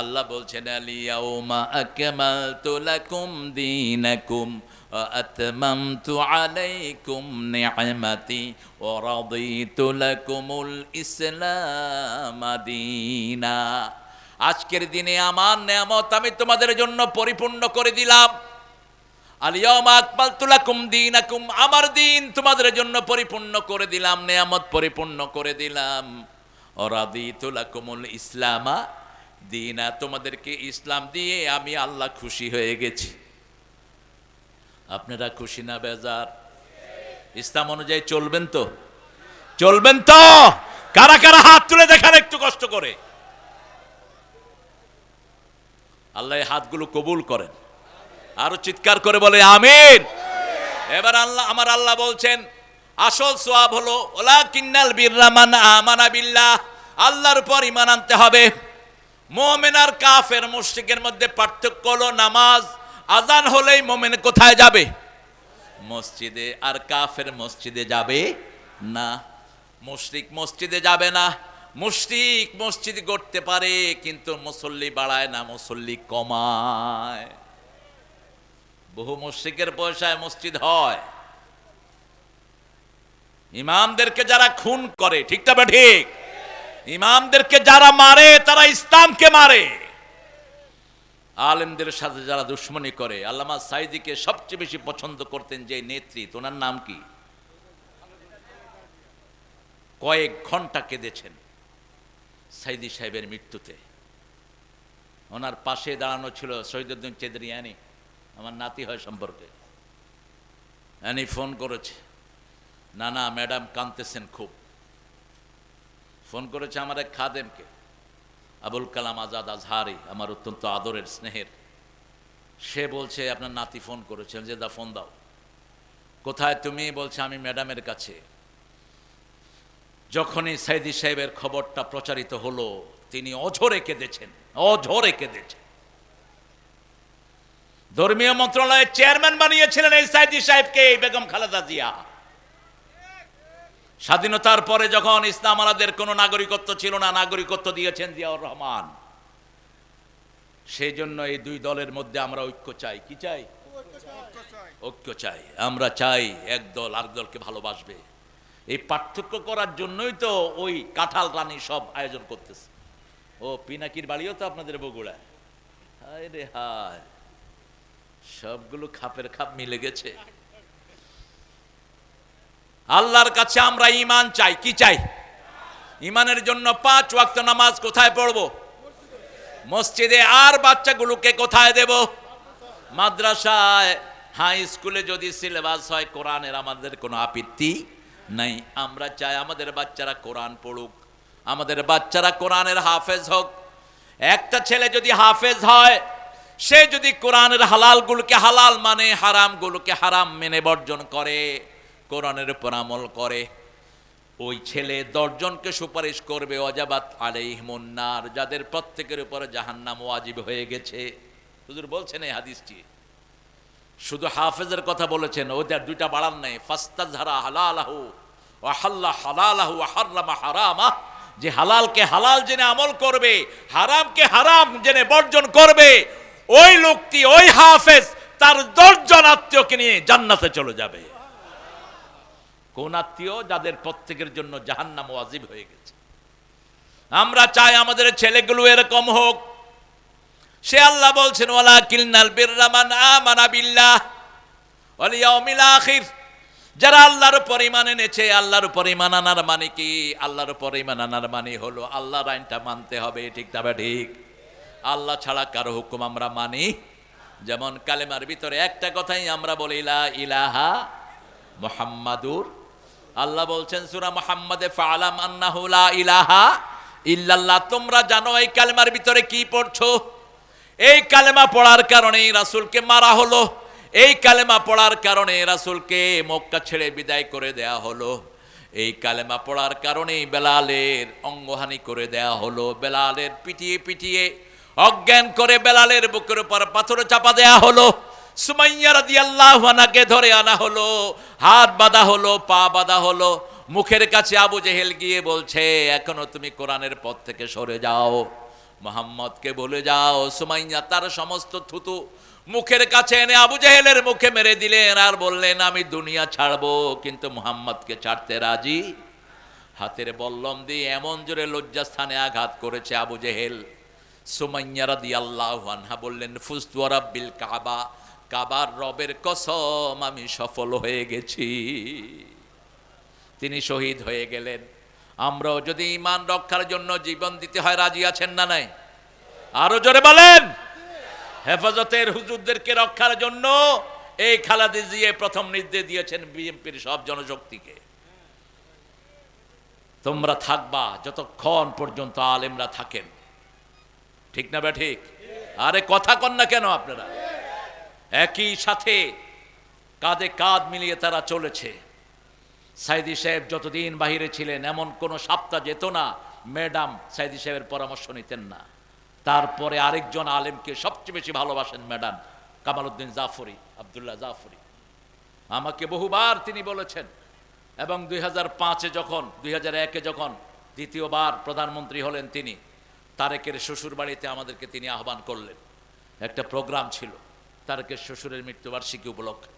আল্লাহ বলছেন আলিয়াউমা আকমালতু লাকুম দীনাকুম ওয়া আতমামতু আলাইকুম নি'মাতি ওয়া রাদিতু লাকুমুল ইসলাম দীনা। আজকের দিনে আমার নিয়ামত আমি তোমাদের জন্য পরিপূর্ণ করে দিলাম। আলিয়াউমা আকমালতু লাকুম দীনাকুম, আমার দিন তোমাদের জন্য পরিপূর্ণ করে দিলাম, নিয়ামত পরিপূর্ণ করে দিলাম। ওয়া রাদিতু লাকুমুল ইসলাম দীনা, তোমাদেরকে ইসলাম দিয়ে আমি আল্লাহ খুশি হয়ে গেছি। আপনারা খুশি না বেজার? ইসলাম অনুযায়ী চলবেন তো? চলবেন তো? কারা কারা হাত তুলে দেখান একটু কষ্ট করে। আল্লাহ হাতগুলো কবুল করেন। আরো চিৎকার করে বলে আমিন। এবার আল্লাহ আমার আল্লাহ বলছেন আসল সওয়াব হলো ওয়ালাকিন্নাল বিররা মান আমানা বিল্লাহ, আল্লাহর উপর ঈমান আনতে হবে। মুমিন আর কাফের মুশরিকের মধ্যে পার্থক্য হলো নামাজ আজান হলেই মুমিন কোথায় যাবে? মসজিদে। আর কাফের মসজিদে যাবে না। মুশরিক মসজিদে যাবে না। মুশরিক মসজিদ গড়তে পারে কিন্তু মুসল্লি বাড়ায় না, মুসল্লি কমায়। বহু মুশরিকের পয়সায় মসজিদ হয়। ইমামদেরকে যারা খুন করে, ঠিক না ঠিক? ইমামদেরকে যারা মারে তারা ইসলামকে মারে। আলেমদের সাথে যারা দুশ্মনী করে, আল্লামা সাইদিকে সবচেয়ে বেশি পছন্দ করতেন যে নেত্রী, ওনার নাম কি? কয়েক ঘন্টা কেঁদেছেন সাইদি সাহেবের মৃত্যুতে। ওনার পাশে দাঁড়ানো ছিল শহীদুদ্দিন চেদরিয়ানি, আমার নাতি হয় সম্পর্কে। উনি ফোন করেছে, না ম্যাডাম কাঁদতেছেন খুব। ফোন করেছে আমার এক খাদেমকে, আবুল কালাম আজাদ আজহারি, আমার অত্যন্ত আদরের স্নেহের। সে বলছে আপনার নাতি ফোন করেছেন, যে দা ফোন দাও। কোথায় তুমি? বলছে আমি ম্যাডামের কাছে। যখনই সাইদি সাহেবের খবরটা প্রচারিত হলো তিনি অঝরে কেঁদেছেন, অঝরে কেঁদেছেন। ধর্মীয় মন্ত্রণালয়ের চেয়ারম্যান বানিয়েছিলেন এই সাইদি সাহেবকে বেগম খালেদা জিয়া। স্বাধীনতার পরে যখন ইসলাম আলাদের কোনো নাগরিকত্ব ছিল না, নাগরিকত্ব দিয়েছেন জিয়াউর রহমান। সেই জন্য এই দুই দলের মধ্যে আমরা ঐক্য চাই। কি চাই? ঐক্য চাই। আমরা চাই এক দল আরেক দলকে ভালোবাসবে। এই পার্থক্য করার জন্যই তো ওই কাঁঠাল রানী সব আয়োজন করতেছে। ও পিনাকির বাড়িও তো আপনাদের বগুড়ায়। হায় রে হায়, সবগুলো খাপের খাপ মিলে গেছে। আল্লাহর কাছে আমরা ঈমান চাই। কি চাই? ঈমানের জন্য 5 ওয়াক্ত নামাজ কোথায় পড়বো? মসজিদে। আর বাচ্চাগুলোকে কোথায় দেব? মাদ্রাসায়। হাই স্কুলে যদি সিলেবাস হয় কোরআনের, আমাদের কোনো আপত্তি নাই। আমরা চাই আমাদের বাচ্চারা কোরআন পড়ুক, আমাদের বাচ্চারা কোরআনের হাফেজ হোক। একটা ছেলে যদি হাফেজ হয়, সে যদি কোরআনের হালালগুলোকে হালাল মানে, হারামগুলোকে হারাম মেনে বর্জন করে, কোরআনের উপর আমল করে, ওই ছেলে 10 জনকে সুপারিশ করবে ওয়াজাবাত আলাইহিমুন নার, যাদের প্রত্যেকের উপরে জাহান্নাম ওয়াজিব হয়ে গেছে। হুজুর বলছেন এই হাদিসটি, শুধু হাফেজের কথা বলেছেন, ওদের দুইটা বাড়ান নাই। ফাস্তাযহারা হালালাহু ওয়া হাল্লা হালালাহু ওয়া হাররামা হারামাহ, যে হালালকে হালাল জেনে আমল করবে, হারামকে হারাম জেনে বর্জন করবে, ওই লোকটি, ওই হাফেজ তার 10 জন আত্মীয়কে নিয়ে জান্নাতে চলে যাবে। কোন আত্মীয়? যাদের প্রত্যেকের জন্য জাহান্নাম ওয়াজিব হয়ে গেছে। আমরা চাই আমাদের ছেলেগুলো এরকম হোক। সে আল্লাহ বলছেন ওয়ালাকিন্নাল বিররা মান আমানা বিল্লাহ ওয়াল ইয়াউমিল আখির, যারা আল্লাহর উপর ঈমান এনেছে। আল্লাহর উপর ঈমান আনার মানে কি? আল্লাহর উপর ঈমান আনার মানে হলো আল্লাহর আইনটা মানতে হবে। ঠিক তবে ঠিক, আল্লাহ ছাড়া কারো হুকুম আমরা মানি। যেমন কালেমার ভিতরে একটা কথাই আমরা বলি, লা ইলাহা মুহাম্মাদুর। আল্লাহ বলছেন সূরা মুহাম্মাদে, ফাআলাম আন্নাহু লা ইলাহা ইল্লাল্লাহ। তোমরা জানো এই কালেমার ভিতরে কি পড়ছো? এই কালেমা পড়ার কারণেই রাসূলকে মারা হলো, এই কালেমা পড়ার কারণে রাসূলকে মক্কা ছেড়ে বিদায় করে দেয়া হলো, এই কালেমা পড়ার কারণেই বেলালের অঙ্গহানি করে দেয়া হলো, বেলালের পিটিয়ে পিটিয়ে অজ্ঞান করে বেলালের বুকের উপর পাথর চাপা দেয়া হলো, সুমাইয়া রাদিয়াল্লাহু আনহাকে ধরে আনা হলো, হাত বাঁধা হলো, পা বাঁধা হলো। মুখের কাছে আবু জেহেল গিয়ে বলছে, এখনো তুমি কোরআনের পথ থেকে সরে যাও, মুহাম্মদকে বলে যাও। সুমাইয়া তার সমস্ত থুতু মুখের কাছে এনে আবু জেহেলের মুখে মেরে দিলেন, আর বললেন, আমি দুনিয়া ছাড়বো কিন্তু মুহাম্মদকে ছাড়তে রাজি। হাতের বল্লম দিয়ে এমন জোরে লজ্জাস্থানে আঘাত করেছে আবু জেহেল। সুমাইয়া রাদিয়াল্লাহু আনহা বললেন, ফুজতু ওয়া রাব্বিল কাবা, কাবার রবের কসম আমি সফল হয়ে গেছি। তিনি শহীদ হয়ে গেলেন। আমরাও যদি ঈমান রক্ষার জন্য জীবন দিতে হয় রাজি আছেন না নাই? আরো জোরে বলেন। হেফাজতের হুজুরদেরকে রক্ষার জন্য এই খালেদা জিয়া প্রথম নির্দেশ দিয়েছেন বিএনপির সব জনশক্তিকে, তোমরা থাকবা যতক্ষণ পর্যন্ত আলেমরা থাকেন। ঠিক না বে ঠিক? আরে কথা কন না কেন আপনারা? একই সাথে কাঁধে কাঁধ মিলিয়ে তারা চলেছে। সাইদি সাহেব যতদিন বাহিরে ছিলেন, এমন কোন সপ্তাহ যেত না ম্যাডাম সাইদি সাহেবের পরামর্শ নিতেন না। তারপরে আরেকজন আলেমকে সবচেয়ে বেশি ভালোবাসেন ম্যাডাম কামালউদ্দিন জাফরি, আব্দুল্লাহ জাফরি। আমাকে বহুবার তিনি বলেছেন, এবং 2005-এ যখন 2001-এ যখন দ্বিতীয়বার প্রধানমন্ত্রী হলেন তিনি, তারেকের শ্বশুর বাড়িতে আমাদেরকে তিনি আহ্বান করলেন। একটা প্রোগ্রাম ছিল তারেকের শ্বশুরের মৃত্যুবার্ষিকী উপলক্ষে।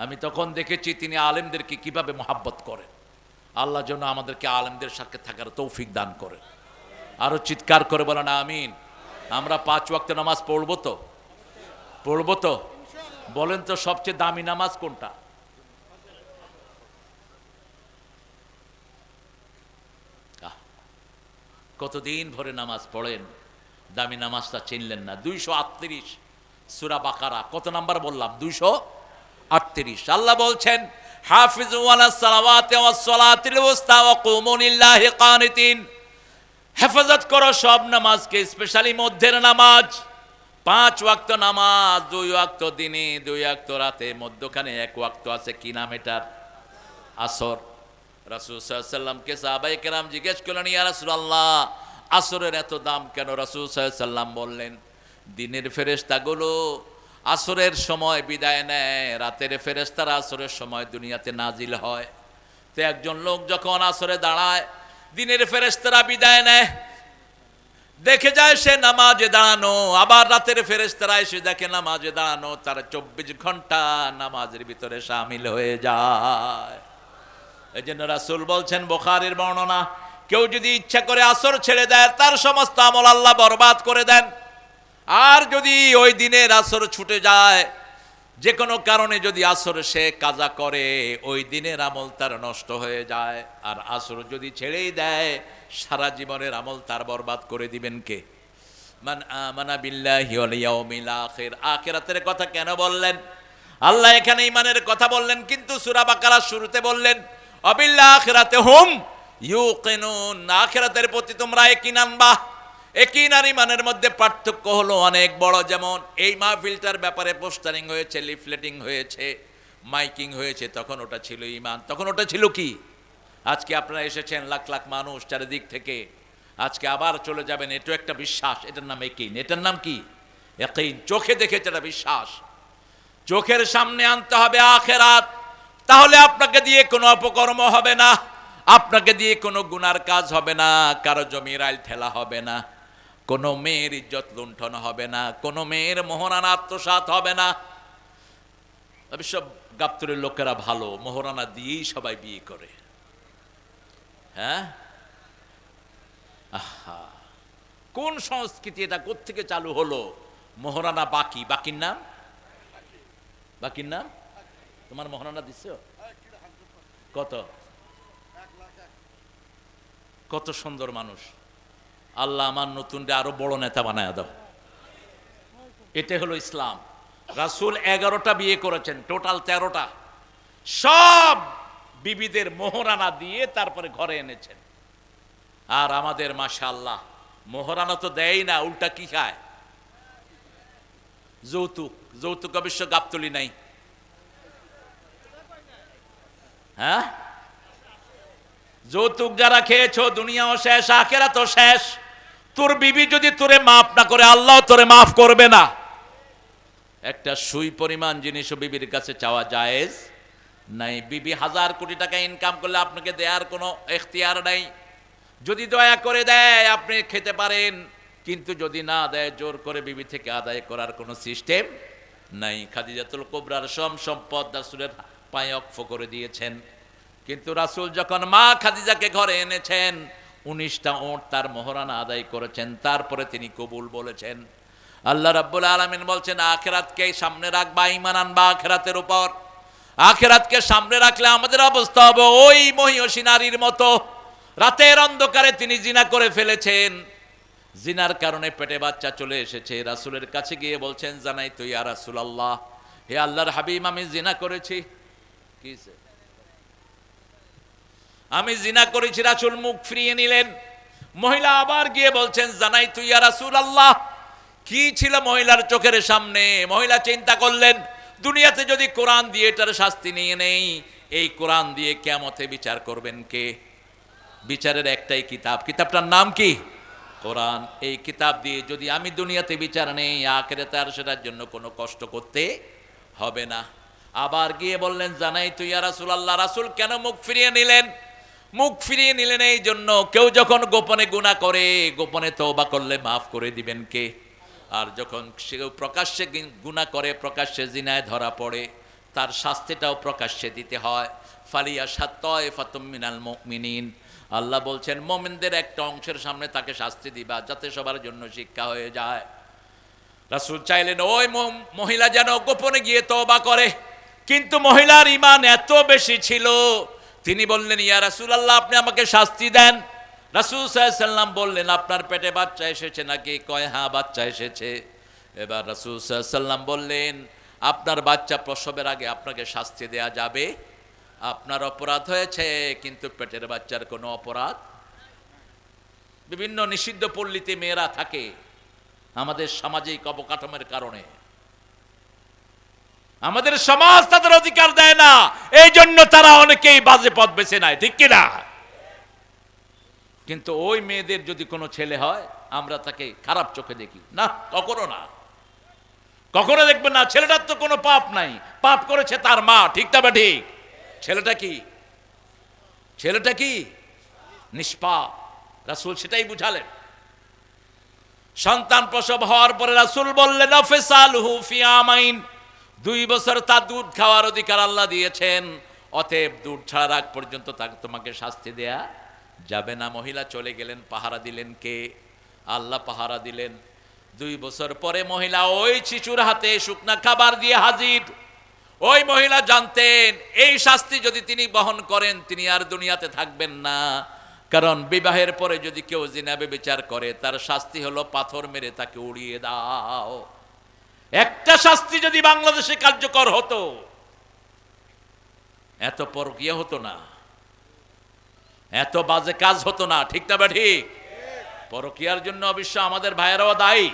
আমি তখন দেখেছি তিনি আলেমদেরকে কিভাবে মহাব্বত করেন। আল্লাহ যেন আমাদেরকে আলেমদের সাথে থাকার তৌফিক দান করেন। আরো চিৎকার করে বলেন আমিন। আমরা 5 ওয়াক্ত নামাজ পড়বো তো? পড়বো তো? বলেন তো সবচেয়ে দামি নামাজ কোনটা? কতদিন ভরে নামাজ পড়েন, দামি নামাজটা চিনলেন না। 238 সূরা বাকারা, কত নাম্বার বললাম? 238। আল্লাহ বলছেন, হাফিজু আলাস সালাওয়াতি ওয়াস সালাতিল উস্তা ওয়া কুমু লিল্লাহি কানিতিন। হেফাজত করো সব নামাজকে, স্পেশালি মধ্যের নামাজ। 5 ওয়াক্ত নামাজ, 2 ওয়াক্ত দিনে, 2 ওয়াক্ত রাতে, মধ্যখানে 1 ওয়াক্ত আছে। কি নাম এটার? আসর। রাসূল সাল্লাল্লাহু আলাইহি সাল্লামকে সাহাবায়ে কেরাম জিজ্ঞেস করলেন, ইয়া রাসূলুল্লাহ, আসরের এত দাম কেন? রাসূল সাল্লাল্লাহু আলাইহি সাল্লাম বললেন, দিনের ফেরেশতাগুলো আসরের সময় বিদায় নেয়, রাতের ফেরেশতারা আসরের সময় দুনিয়াতে নাজিল হয়। তো একজন লোক যখন আসরে দাঁড়ায়, দিনের ফেরেশতারা বিদায় নেয়, দেখে যায় সে নামাজে দাঁড়ানো, আবার রাতের ফেরেশতারা এসে দেখে নামাজে দাঁড়ানো, তার 24 ঘন্টা নামাজের ভিতরে শামিল হয়ে যায়। এই জন্য রাসূল বলছেন, বুখারীর বর্ণনা, কেউ যদি ইচ্ছা করে আসর ছেড়ে দেয় তার সমস্ত আমল আল্লাহ বরবাদ করে দেন। আর যদি ওই দিনের আসর ছুটে যায়, যে কোনো কারণে যদি আসর সে কাজা করে, ওই দিনের আমল তার নষ্ট হয়ে যায়। আর আসর যদি ছেড়েই দেয়, সারা জীবনের আমল তার বরবাদ করে দিবেন কে? মান আমানা বিল্লাহি ওয়াল ইয়াউমিল আখির। আখিরাতের কথা কেন বললেন? আল্লাহ এখানে ঈমানের কথা বললেন, কিন্তু সূরা বাকারার শুরুতে বললেন অবিল আখিরাতে হুম ইউকিনুন। আখিরাতের প্রতি তোমরা ইয়াকিন আনবা। ইয়াকিন আর ঈমানের মধ্যে পার্থক্য হলো অনেক বড়। যেমন এই মাহফিলটার ব্যাপারে পোস্টারিং হয়েছে, লিফলেটিং হয়েছে, মাইকিং হয়েছে, তখন ওটা ছিল ঈমান। তখন ওটা ছিল কি? আজকে আপনারা এসেছেন লাখ লাখ মানুষ চারিদিক থেকে, আজকে আবার চলে যাবেন, এটাও একটা বিশ্বাস। এটার নাম ইয়াকিন। এটার নাম কি? ইয়াকিন। চোখে দেখেছে এটা বিশ্বাস। চোখের সামনে আনতে হবে আখিরাত। তাহলে আপনাকে দিয়ে কোনো অপকর্ম হবে না, আপনাকে দিয়ে কোনো গুনার কাজ হবে না, কারো জমির আইল ঠেলা হবে না, কোনো মেয়ের ইজ্জত লুণ্ঠন হবে না, কোনো মেয়ের মোহরানা আত্মসাৎ হবে না। সব গাবতলীর লোকেরা ভালো, মোহরানা দিয়েই সবাই বিয়ে করে। হ্যাঁ, আহা, কোন সংস্কৃতি এটা? কোত্থেকে চালু হলো? মোহরানা বাকি। বাকির নাম? বাকির নাম? তোমার মোহরানা দিচ্ছ কত? কত সুন্দর মানুষ। আল্লাহ আমার নতুনটা আরো বড় নেতা বানায় দাও। এটা হলো ইসলাম। রাসূল 11টা বিয়ে করেছেন, টোটাল 13টা। সব বিবিদের মোহরানা দিয়ে তারপরে ঘরে এনেছেন। আর আমাদের মাশাআল্লাহ মোহরানা তো দেয় না, উল্টা কি খায়? যৌতুক। যৌতুক অবশ্য গাবতলী নাই। হ্যাঁ, যৌতুক যারা খেয়েছো দুনিয়াও শেষ, আখিরাতও শেষ। তোর বিবি যদি তোরে মাফ না করে, আল্লাহ তোরে মাফ করবে না। একটা সুই পরিমাণ জিনিসও বিবির কাছে চাওয়া জায়েজ নাই। বিবি 1000 কোটি টাকা ইনকাম করলে আপনাকে দেওয়ার কোনো এখতিয়ার নাই। যদি দয়া করে দেয় আপনি খেতে পারেন, কিন্তু যদি না দেয় জোর করে বিবি থেকে আদায় করার কোনো সিস্টেম নাই। খাদিজাতুল কুবরার সম্পদ রাসূলের পায়ে ওয়াকফ করে দিয়েছেন। কিন্তু রাসূল যখন মা খাদিজাকে ঘরে এনেছেন, 19টা ওট তার মোহরানা আদায় করেছেন, তারপরে তিনি কবুল বলেছেন। আল্লাহ রাব্বুল আলামিন বলছেন আখিরাতকে সামনে রাখবা, ঈমান আনবা আখিরাতের উপর। আখিরাতকে সামনে রাখলে আমাদের অবস্থা হবে ওই মহিয়সী নারীর মতো। রাতের অন্ধকারে তিনি জিনা করে ফেলেছেন, জিনার কারণে পেটে বাচ্চা চলে এসেছে। রাসূলের কাছে গিয়ে বলছেন জানাই তো ইয়া রাসূলুল্লাহ, হে আল্লাহর হাবিব, আমি জিনা করেছি। কিসে? আমি জিনা করেছি। রাসূল মুখ ফিরিয়ে নিলেন। মহিলা আবার গিয়ে বলছেন জানাই তো ইয়া রাসূলুল্লাহ। কি ছিল মহিলার চোখের সামনে? মহিলা চিন্তা করলেন দুনিয়াতে যদি কোরআন দিয়ে এটার শাস্তি নিয়ে নেই, এই কোরআন দিয়ে কিয়ামতে বিচার করবেন কে? বিচারের একটাই কিতাব, কিতাবটার নাম কি? কোরআন। এই কিতাব দিয়ে যদি আমি দুনিয়াতে বিচার নেই, আখিরাতে আর সেটার জন্য কোনো কষ্ট করতে হবে না। আবার গিয়ে বললেন জানাই তো ইয়া রাসূলুল্লাহ। রাসূল কেন মুখ ফিরিয়ে নিলেন? মুখ ফিরিয়ে নিলেন এই জন্য, কেউ যখন গোপনে গুনাহ করে, গোপনে তওবা করলে মাফ করে দিবেন কে? আর যখন সে প্রকাশ্যে গুনাহ করে, প্রকাশ্যে জিনায় ধরা পড়ে, তার শাস্তিটাও প্রকাশ্যে দিতে হয়। ফালিয়াশহাদ তায়ফাতুম মিনাল মুমিনিন। আল্লাহ বলছেন মুমিনদের একটা অংশের সামনে তাকে শাস্তি দিবা, যাতে সবার জন্য শিক্ষা হয়ে যায়। রাসূল চাইলেন ওই মহিলা যেন গোপনে গিয়ে তওবা করে, কিন্তু মহিলার ঈমান এত বেশি ছিল, তিনি বললেন ইয়া রাসূলুল্লাহ, আপনি আমাকে শাস্তি দেন। রাসূল সাল্লাল্লাহু আলাইহি ওয়াসাল্লাম বললেন আপনার পেটে বাচ্চা এসেছে নাকি? কয় হ্যাঁ বাচ্চা এসেছে। এবার রাসূল সাল্লাল্লাহু আলাইহি ওয়াসাল্লাম বললেন আপনার বাচ্চা প্রসবের আগে আপনাকে শাস্তি দেয়া যাবে, আপনার অপরাধ হয়েছে, কিন্তু পেটের বাচ্চার কোনো অপরাধ। বিভিন্ন নিষিদ্ধ পল্লীতে মেয়েরা থাকে আমাদের সামাজিক অবকাঠামোর কারণে। আমাদের সমাজ তাদের অধিকার দেয় না, এই জন্য তারা অনেকেই বাজে পথ বেছে নেয়, ঠিক কিনা? কিন্তু ওই মেয়েদের যদি কোনো ছেলে হয়, আমরা তাকে খারাপ চোখে দেখি না, কখনো না, কখনো দেখবেন না। ছেলেটার তো কোনো পাপ নাই, পাপ করেছে তার মা, ঠিক তবে ঠিক। ছেলেটা কি? ছেলেটা কি? নিষ্পাপ। রাসূল সেটাই বুঝালেন। সন্তান প্রসব হওয়ার পরে রাসূল বললেন আফসালহু ফি আমাইন, 2 বছর তার দুধ খাওয়ার অধিকার আল্লাহ দিয়েছেন, অতএব দুধ ছাড়ার আগ পর্যন্ত তাকে তোমাকে শাস্তি দেয়া যাবে না। মহিলা চলে গেলেন, পাহারা দিলেন কে? আল্লাহ পাহারা দিলেন। 2 বছর পরে মহিলা ওই শিশুর হাতে শুকনা খাবার দিয়ে হাজির। ওই মহিলা জানতেন এই শাস্তি যদি তিনি বহন করেন তিনি আর দুনিয়াতে থাকবেন না, কারণ বিবাহের পরে যদি কেউ জিনা ব্যভিচার করে তার শাস্তি হলো পাথর মেরে তাকে উড়িয়ে দাও। একটা শাস্তি যদি বাংলাদেশে কার্যকর হতো এত পরকীয়া হতো না, এত বাজে কাজ হতো না। ঠিক না বা ঠিক? পরকীয়ার জন্য অবশ্য আমাদের ভাইয়েরাও দায়ী।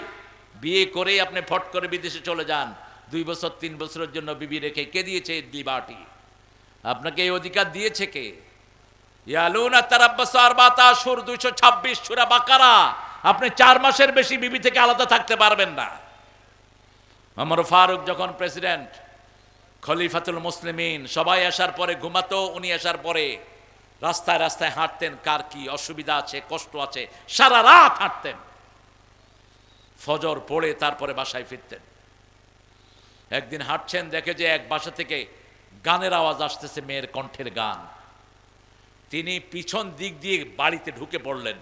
বিয়ে করেই আপনি ফট করে বিদেশে চলে যান, 2 বছর 3 বছরের জন্য বিবি রেখে, কে দিয়েছে লিবার্টি? আপনাকে এই অধিকার দিয়েছে কে? ইয়ালুনা তারাব্বাসু আরবাতা আশহুর 226 সূরা বাকারা। আপনি 4 মাসের বেশি বিবি থেকে আলাদা থাকতে পারবেন না। ওমর ফারুক যখন প্রেসিডেন্ট, খলিফাতুল মুসলিমিন, সবাই আসার পরে ঘুমাতো, উনি আসার পরে রাস্তায় রাস্তায় হাঁটতেন, কার কি অসুবিধা আছে, কষ্ট আছে, সারা রাত হাঁটতেন। ফজর পড়ে তারপরে বাসায় ফিরতেন। একদিন হাঁটছেন, দেখে যে এক বাসা থেকে গানের আওয়াজ আসতেছে, মেয়ের কণ্ঠের গান। তিনি পিছন দিক দিয়ে বাড়িতে ঢুকে পড়লেন।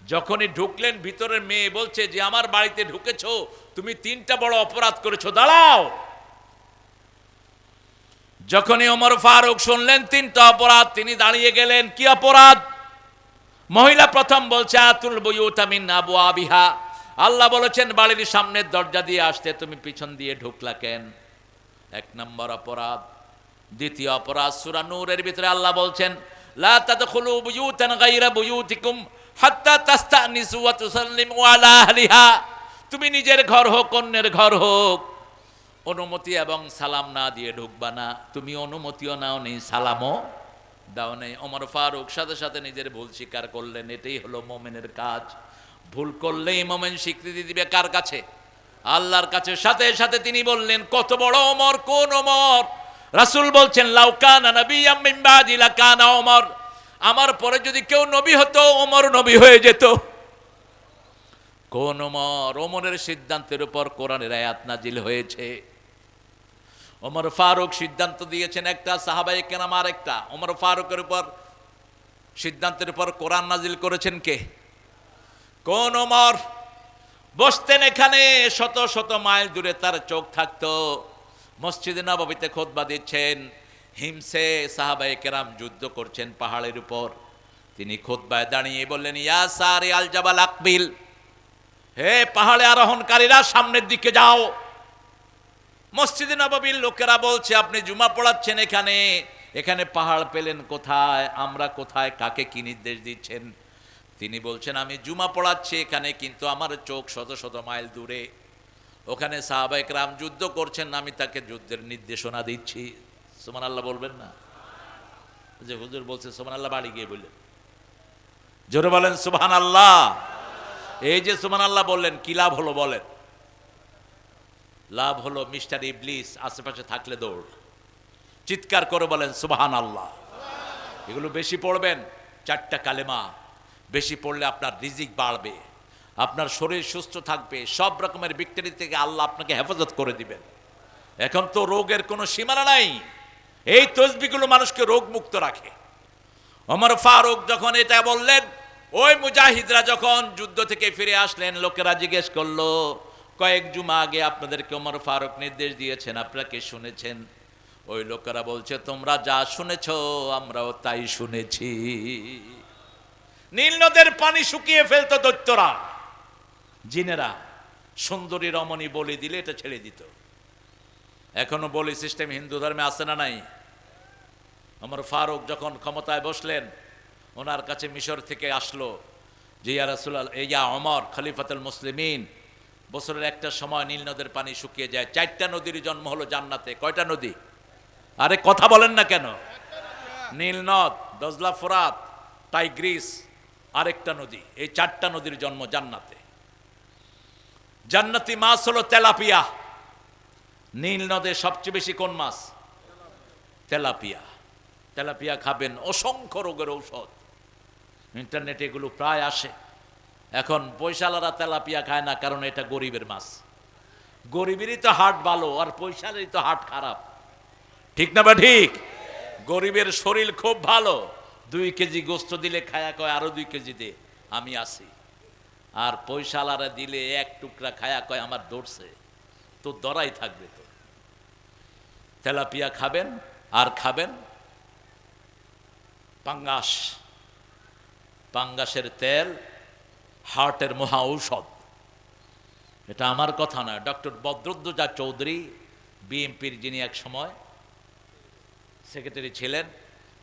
যখনই ঢুকলেন ভিতরের মেয়ে বলছে যে আমার বাড়িতে ঢুকেছো, তুমি 3টা বড় অপরাধ করেছো, দাঁড়াও। যখনই ওমর ফারুক শুনলেন 3টা অপরাধ, তিনি দাঁড়িয়ে গেলেন। কি অপরাধ? মহিলা প্রথম বলছে আতুল বুয়ুতা মিন আবওয়াবিহা, আল্লাহ বলেছেন বাড়ির সামনের দরজা দিয়ে আসতে, তুমি পিছন দিয়ে ঢুকলা কেন? 1 নম্বর অপরাধ। দ্বিতীয় অপরাধ, সূরা নূরের ভিতরে আল্লাহ বলছেন লা তাদখুলু বুয়ুতান গায়রা বুয়ুতিকুম হাত্তা তাস্তানিসু ওয়া তুসাল্লিমু আলা আহলিহা, তুমি নিজের ঘর হোক অন্যের ঘর হোক অনুমতি এবং সালাম না দিয়ে ঢুকবা না। তুমি অনুমতিও নাও নেই, সালামও দাও নেই। ওমর ফারুক সাথে সাথে নিজের ভুল স্বীকার করলেন। এটাই হলো মুমিনের কাজ। ভুল করলেই মুমিন স্বীকৃতি দিবে কার কাছে? আল্লাহর কাছে। সাথে সাথে তিনি বললেন, কত বড় ওমর! কোন ওমর? রাসূল বলছেন লাউ কানা নাবিয়্যাম মিন বাদি লাকানা ওমর, আমার পরে যদি কেউ নবী হতো ওমর নবী হয়ে যেত। কোন ওমর? ওমরের সিদ্ধান্তের উপর কোরআনের আয়াত নাজিল হয়েছে। ওমর ফারুক সিদ্ধান্ত দিয়েছেন একটা, সাহাবায়ে কেরাম আরেকটা। ওমর ফারুকের উপর সিদ্ধান্তের উপর কোরআন নাজিল করেছেন কে? কোন ওমর? বসতেন এখানে, শত শত মাইল দূরে তার চোখ থাকতো। মসজিদে নববীতে খুতবা দিচ্ছেন, হিমসে সাহাবায়ে কেরাম যুদ্ধ করছেন পাহাড়ের উপর। তিনি খুতবায় দাঁড়িয়ে বললেন, ইয়া সারি আল জাবাল আকবিল, হে পাহাড়ে আরোহণকারীরা সামনের দিকে যাও। মসজিদে নববীর লোকেরা বলছে আপনি জুমা পড়াচ্ছেন এখানে, এখানে পাহাড় পেলেন কোথায়? আমরা কোথায়? কাকে কি নির্দেশ দিচ্ছেন? তিনি বলছেন আমি জুমা পড়াচ্ছি এখানে, কিন্তু আমার চোখ শত শত মাইল দূরে, ওখানে সাহাবায়ে কেরাম যুদ্ধ করছেন, আমি তাকে যুদ্ধের নির্দেশনা দিচ্ছি। সুবহানাল্লাহ বলবেন না? যে হুজুর বলছে সুবহানাল্লাহ, বাড়ি গিয়ে বললেন, জোরে বলেন সুবহানাল্লাহ। এই যে সুবহানাল্লাহ বললেন, কি লাভ হলো বলেন? লাভ হলো মিস্টার ইবলিস আশেপাশে থাকলে দৌড়। চিৎকার করে বলেন সুবহানাল্লাহ। এগুলো বেশি পড়বেন, 4টা কালেমা বেশি পড়লে আপনার রিজিক বাড়বে, আপনার শরীর সুস্থ থাকবে, সব রকমের ব্যাকটেরিয়া থেকে আল্লাহ আপনাকে হেফাজত করে দিবেন। এখন তো রোগের কোনো সীমানা নাই, এই তসবিহগুলো মানুষকে রোগ মুক্ত রাখে। ওমর ফারুক যখন এটা বললেন, ওই মুজাহিদরা যখন যুদ্ধ থেকে ফিরে আসলেন, লোকেরা জিজ্ঞেস করলো কয়েক জুমা আগে আপনাদেরকে ওমর ফারুক নির্দেশ দিয়েছেন, আপনারা কি শুনেছেন? ওই লোকেরা বলছে তোমরা যা শুনেছ আমরাও তাই শুনেছি। নীল নদের পানি শুকিয়ে ফেলতো দৈত্যরা, জিনেরা। সুন্দরী রমণী বলি দিলে এটা ছেড়ে দিত। এখনো বলি সিস্টেম হিন্দু ধর্মে আছে না নাই? ওমর ফারুক যখন ক্ষমতায় বসলেন, ওনার কাছে মিশর থেকে আসলো যে ইয়া রাসূলুল্লাহ, ইয়া ওমর খলিফাতুল মুসলিমিন, বছরের একটা সময় নীল নদের পানি শুকিয়ে যায়, 4টা নদীর জন্ম হলো জান্নাতে। কয়টা নদী? আরে কথা বলেন না কেন? নীল নদ, দজলা, ফোরাত, টাইগ্রিস, আরেকটা নদী, এই 4টা নদীর জন্ম জান্নাতে। জান্নাতি মাছ হলো তেলাপিয়া। নীল নদে সবচেয়ে বেশি কোন মাছ? তেলাপিয়া। তেলাপিয়া খাবেন, অসংখ্য রোগের ঔষধ। ইন্টারনেটে এগুলো প্রায় আসে। এখন পয়সালারা তেলাপিয়া খায় না, কারণ এটা গরিবের মাছ। গরিবেরই তো হার্ট ভালো, আর পয়সালেরই তো হার্ট খারাপ। ঠিক না বা ঠিক? গরিবের শরীর খুব ভালো, 2 কেজি গোস্ত দিলে খায়া কয় আরো 2 কেজি দে, আমি আসি। আর পয়সালারা দিলে 1 টুকরা খায়া কয় আমার দৌড়ছে, তো দরাই থাকবে। তো তেলাপিয়া খাবেন আর খাবেন পাঙ্গাস। পাঙ্গাসের তেল হার্টের মহা ঔষধ। এটা আমার কথা নয়, ডক্টর বদরুদ্দোজা চৌধুরী, বিএনপির যিনি এক সময় সেক্রেটারি ছিলেন,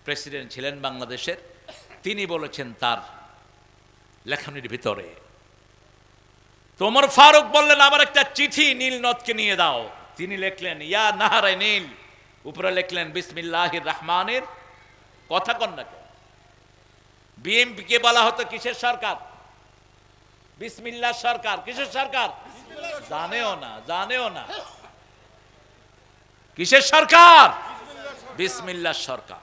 প্রেসিডেন্ট ছিলেন বাংলাদেশের, তিনি বলেছেন তার লেখনীর ভিতরে। তো ওমর ফারুক বললেন আমার একটা চিঠি নীল নদকে নিয়ে দাও। তিনি লিখলেন ইয়া নাহারে নীল, উপরে লিখলেন বিসমিল্লাহির রহমানির। কথা কন না কেন? বিএনপি কে বলা হতো কিসের সরকার? বিসমিল্লাহ সরকার। কিসের সরকার? জানেও না, জানেও না কিসের সরকার? বিসমিল্লাহ সরকার।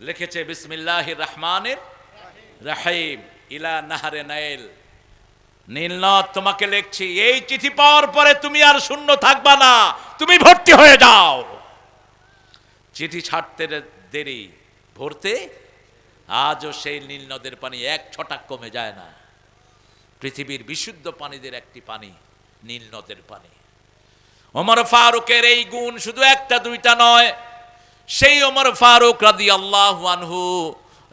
লিখেছে বিসমিল্লাহির রহমানির রহিম ইলা নাহারে নাইল। নীলনদ তোমাকে লিখছি, এই চিঠি পাওয়ার পরে তুমি আর শূন্য থাকবা না, তুমি ভর্তি হয়ে যাও। চিঠি ছাড়তে দেরি, ভরতে আজও সেই নীল নদের পানি 1 ছটাক কমে যায় না। পৃথিবীর বিশুদ্ধ পানিদের একটি পানি নীল নদের পানি। ওমর ফারুকের এই গুণ শুধু 1টা 2টা নয়। সেই ওমর ফারুক রাদিয়াল্লাহু আনহু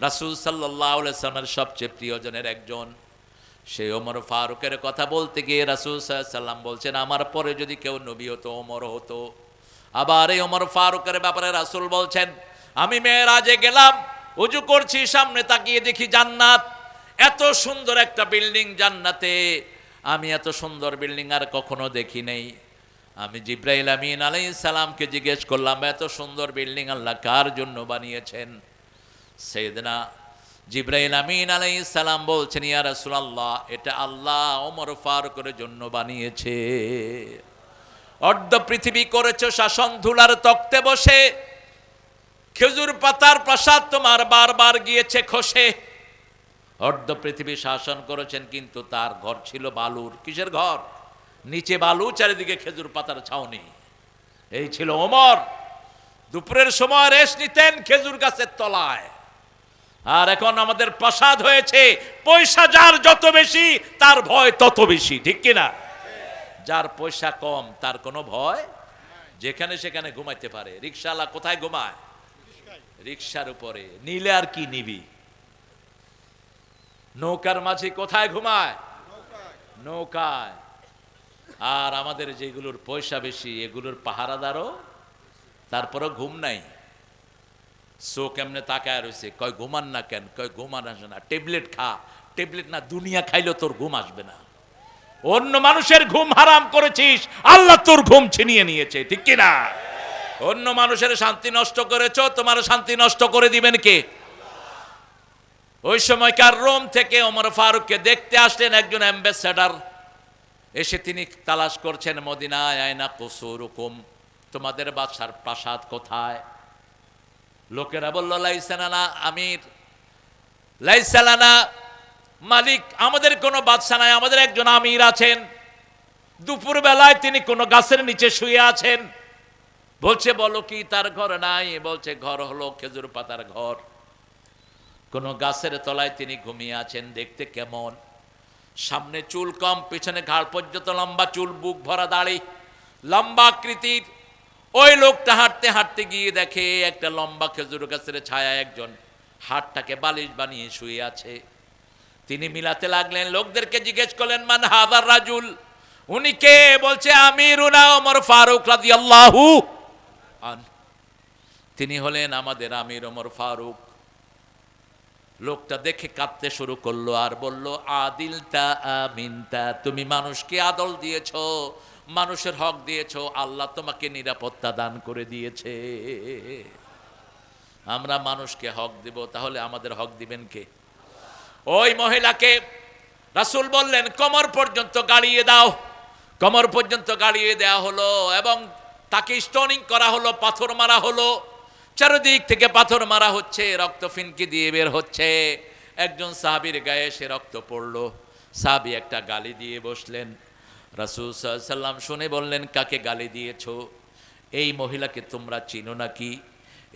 রাসূল সাল্লাল্লাহু আলাইহি ওয়াসাল্লামের সবচেয়ে প্রিয়জনের একজন। সেই ওমর ফারুকের কথা বলতে গিয়ে রাসূল সাল্লাল্লাহু আলাইহি ওয়াসাল্লাম বলছেন আমার পরে যদি কেউ নবী হতো ওমর হতো। আবার এই ওমর ফারুকের ব্যাপারে রাসূল বলছেন আমি মেরাজে গেলাম, ওযু করছি, সামনে তাকিয়ে দেখি জান্নাত। এত সুন্দর একটা বিল্ডিং জান্নাতে, আমি এত সুন্দর বিল্ডিং আর কখনো দেখি নাই। আমি জিবরাইল আমিন আলাইহিস সালামকে জিজ্ঞেস করলাম এত সুন্দর বিল্ডিং আল্লাহ কার জন্য বানিয়েছেন? সাইয়েদনা জিবরাইল আমিন আলাইহিস সালাম বলছেন ইয়া রাসূলুল্লাহ, এটা আল্লাহ ওমর ফারুকের জন্য বানিয়েছে। অর্ধ পৃথিবী করেছো শাসন ধুলার তক্তে বসে, খেজুর পাতার প্রাসাদ তোমার বারবার গিয়েছে খসে। অর্ধ পৃথিবী শাসন করেছেন কিন্তু তার ঘর ছিল বালুর। কিসের ঘর? নিচে বালু, চারিদিকে খেজুর পাতার ছাউনি। এই ছিল ওমর। দুপুরের সময় রেস্ট নিতেন খেজুর গাছের তলায়। আর এখন আমাদের প্রাসাদ হয়েছে, পয়সা যার যত বেশি তার ভয় তত বেশি, ঠিক কিনা? যার পয়সা কম তার কোনো ভয়, যেখানে সেখানে ঘুমাইতে পারে। রিকশাওয়ালা কোথায় ঘুমায়? রিকশার উপরে। নিলে আর কি নিবি? নৌকার মাঝি কোথায় ঘুমায়? নৌকায়। আর আমাদের যেগুলোর পয়সা বেশি এগুলোর পাহারাদারও তারপরও ঘুম নাই। চোখ এমনি তাকায় রয়েছে, কয় ঘুমান না কেন? কয় ঘুমান আসে না, ট্যাবলেট খা। ট্যাবলেট না, দুনিয়া খাইলেও তোর ঘুম আসবে না। অন্য মানুষের ঘুম হারাম করেছিস, আল্লাহ তোর ঘুম ছিনিয়ে নিয়েছে, ঠিক কিনা? অন্য মানুষের শান্তি নষ্ট করেছ, তোমার শান্তি নষ্ট করে দিবেন কে? ওই সময়কার রোম থেকে ওমর ফারুককে দেখতে আসলেন একজন অ্যাম্বাসেডর। এসে তিনি তালাশ করছেন মদিনায়, আয়না কুসুরুকুম, তোমাদের বাদশার প্রাসাদ কোথায়? লোকেরা বলল লাইসালানা আমির, লাইসালানা মালিক, আমাদের কোনো বাদশা নাই, আমাদের একজন আমির আছেন। দুপুর বেলায় তিনি কোনো গাছের নিচে শুয়ে আছেন। বলছে বলো কি তার ঘর নাই? বলছে ঘর হলো খেজুর পাতার ঘর। কোনো গাছের তলায় তিনি ঘুমিয়ে আছেন। দেখতে কেমন? সামনে চুল কম, পিছনে ঘাড় পর্যন্ত লম্বা চুল, বুক ভরা দাড়ি, লম্বা আকৃতির। ওই লোকটা হাঁটতে হাঁটতে গিয়ে দেখে একটা লম্বা খেজুর গাছের ছায়ায় একজন হাতটাকে বালিশ বানিয়ে শুয়ে আছে। তিনি মিলাতে লাগলেন, লোকদেরকে জিজ্ঞেস করলেন মান হাযার রাজুল, উনি কে? বলছে আমিরুনা ওমর ফারুক রাদিয়াল্লাহু আনহু, তিনি হলেন আমাদের আমির ওমর ফারুক। লোকটা দেখে কাঁদতে শুরু করলো আর বলল আদিলতা আমিনতা, তুমি মানুষকে আদল দিয়েছো, মানুষের হক দিয়েছো, আল্লাহ তোমাকে নিরাপত্তা দান করে দিয়েছে। আমরা মানুষকে হক দিব, তাহলে আমাদের হক দিবেন কে? ওই মহিলাকে রাসূল বললেন কোমর পর্যন্ত গাড়িয়ে দাও। কোমর পর্যন্ত গাড়িয়ে দেওয়া হলো এবং তাকে স্টোনিং করা হলো, পাথর মারা হলো। চারিদিক থেকে পাথর মারা হচ্ছে, রক্ত ফিনকি দিয়ে বের হচ্ছে। একজন সাহাবীর গায়ে সে রক্ত পড়লো। সাহাবী একটা গালি দিয়ে বসলেন। রাসূল সাল্লাল্লাহু আলাইহি সাল্লাম শুনে বললেন কাকে গালি দিয়েছো? এই মহিলাকে তোমরা চিনো নাকি?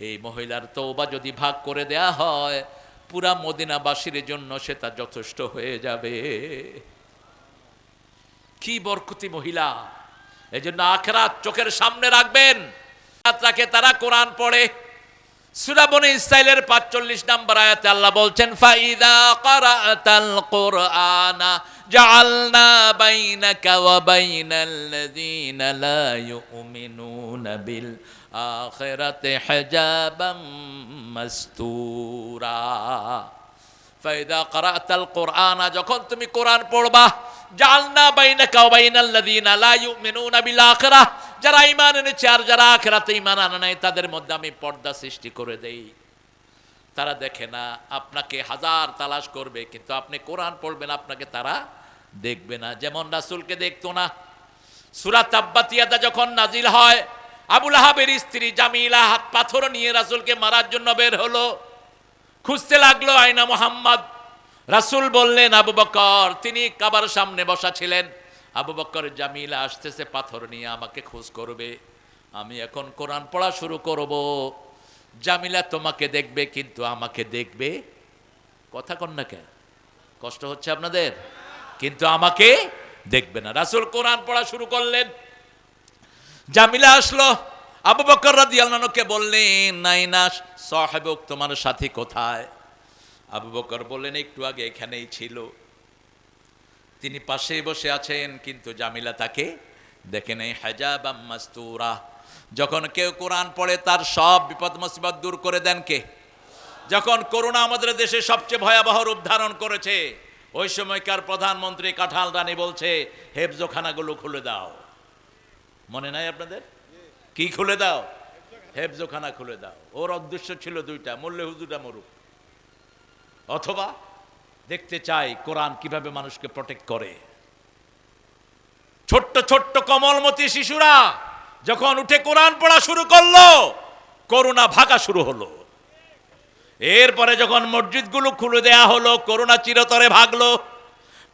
এই মহিলার তওবা যদি ভাগ করে দেয়া হয় পুরা মদিনাবাসীর জন্য সেটা যথেষ্ট হয়ে যাবে। কি বরকতি মহিলা! এই জন্য আখিরাত চোখের সামনে রাখবেন। রাখে তারা কোরআন পড়ে। সূরা বনী ইসরাঈলের ৪৫ নম্বর আয়াতে আল্লাহ বলছেন, ফাইদা ক্বারাতাল কুরআনা জাআলনা বাইনাকা ওয়া বাইনাল্লাযীনা লা ইউমিনুনা বিল আখিরাতি হিজাবাম মাসতুরা। ফাইদা ক্বারাতাল কুরআনা, যখন তুমি কোরআন পড়বা, জাআলনা বাইনাকা ওয়া বাইনাল্লাযীনা লা ইউমিনুনা বিল আখিরাহ, যারা ঈমান এনেছে আর যারা আখিরাতে ঈমান আনে নাই তাদের মধ্যে আমি পর্দা সৃষ্টি করে দেই। তারা দেখে না, আপনাকে হাজার তালাশ করবে, কিন্তু আপনি কোরআন পড়বেন আপনাকে তারা দেখবে না। যেমন রাসূলকে দেখতো না। সূরা তাব্বাত ইয়াদা যখন নাজিল হয়, আবু লাহাবের স্ত্রী জামিলা হাত পাথর নিয়ে রাসূলকে মারার জন্য বের হলো, খুঁজতে লাগলো আয়না মুহাম্মদ। রাসূল বললেন আবু বকর, তিনি কাবার সামনে বসা ছিলেন। আবু বকর, জামিলা আসতেছে পাথর নিয়ে, আমাকে খোঁজ করবে, আমি এখন কোরআন পড়া শুরু করব। জামিলা তোমাকে দেখবে কিন্তু আমাকে দেখবে, কথা কন না কেন? কষ্ট হচ্ছে আপনাদের? কিন্তু আমাকে দেখবে না। রাসূল কোরআন পড়া শুরু করলেন। জামিলা আসলো, আবু বকর রাদিয়াল্লাহু আনহুকে বললেন, নাইনা সাহেবক, তোমার সাথী কোথায়? আবু বকর বললেন, একটু আগে এখানেই ছিল। তিনি পাশেই বসে আছেন, কিন্তু জামিলা তাকে দেখে নেই। হিজাবাম মাসতুরা। যখন কেউ কোরআন পড়ে তার সব বিপদ মুসিবত দূর করে দেন কে? যখন করোনা আমাদের দেশে সবচেয়ে ভয়াবহ রূপ ধারণ করেছে, ওই সময়কার প্রধানমন্ত্রী কাঁঠাল রানী বলছে, হেফজোখানাগুলো খুলে দাও। মনে নাই আপনাদের? কি খুলে দাও? হেফজোখানা খুলে দাও। ওর উদ্দেশ্য ছিল দুইটা, মরলে হুজুরা মরুক, অথবা দেখতে চাই কোরআন কিভাবে মানুষকে প্রটেক্ট করে। ছোট্ট ছোট্ট কমলমতি শিশুরা যখন উঠে কোরআন পড়া শুরু করলো, করোনা ভাগা শুরু হলো। এরপরে যখন মসজিদগুলো খুলে দেয়া হলো, করোনা চিরতরে ভাগলো।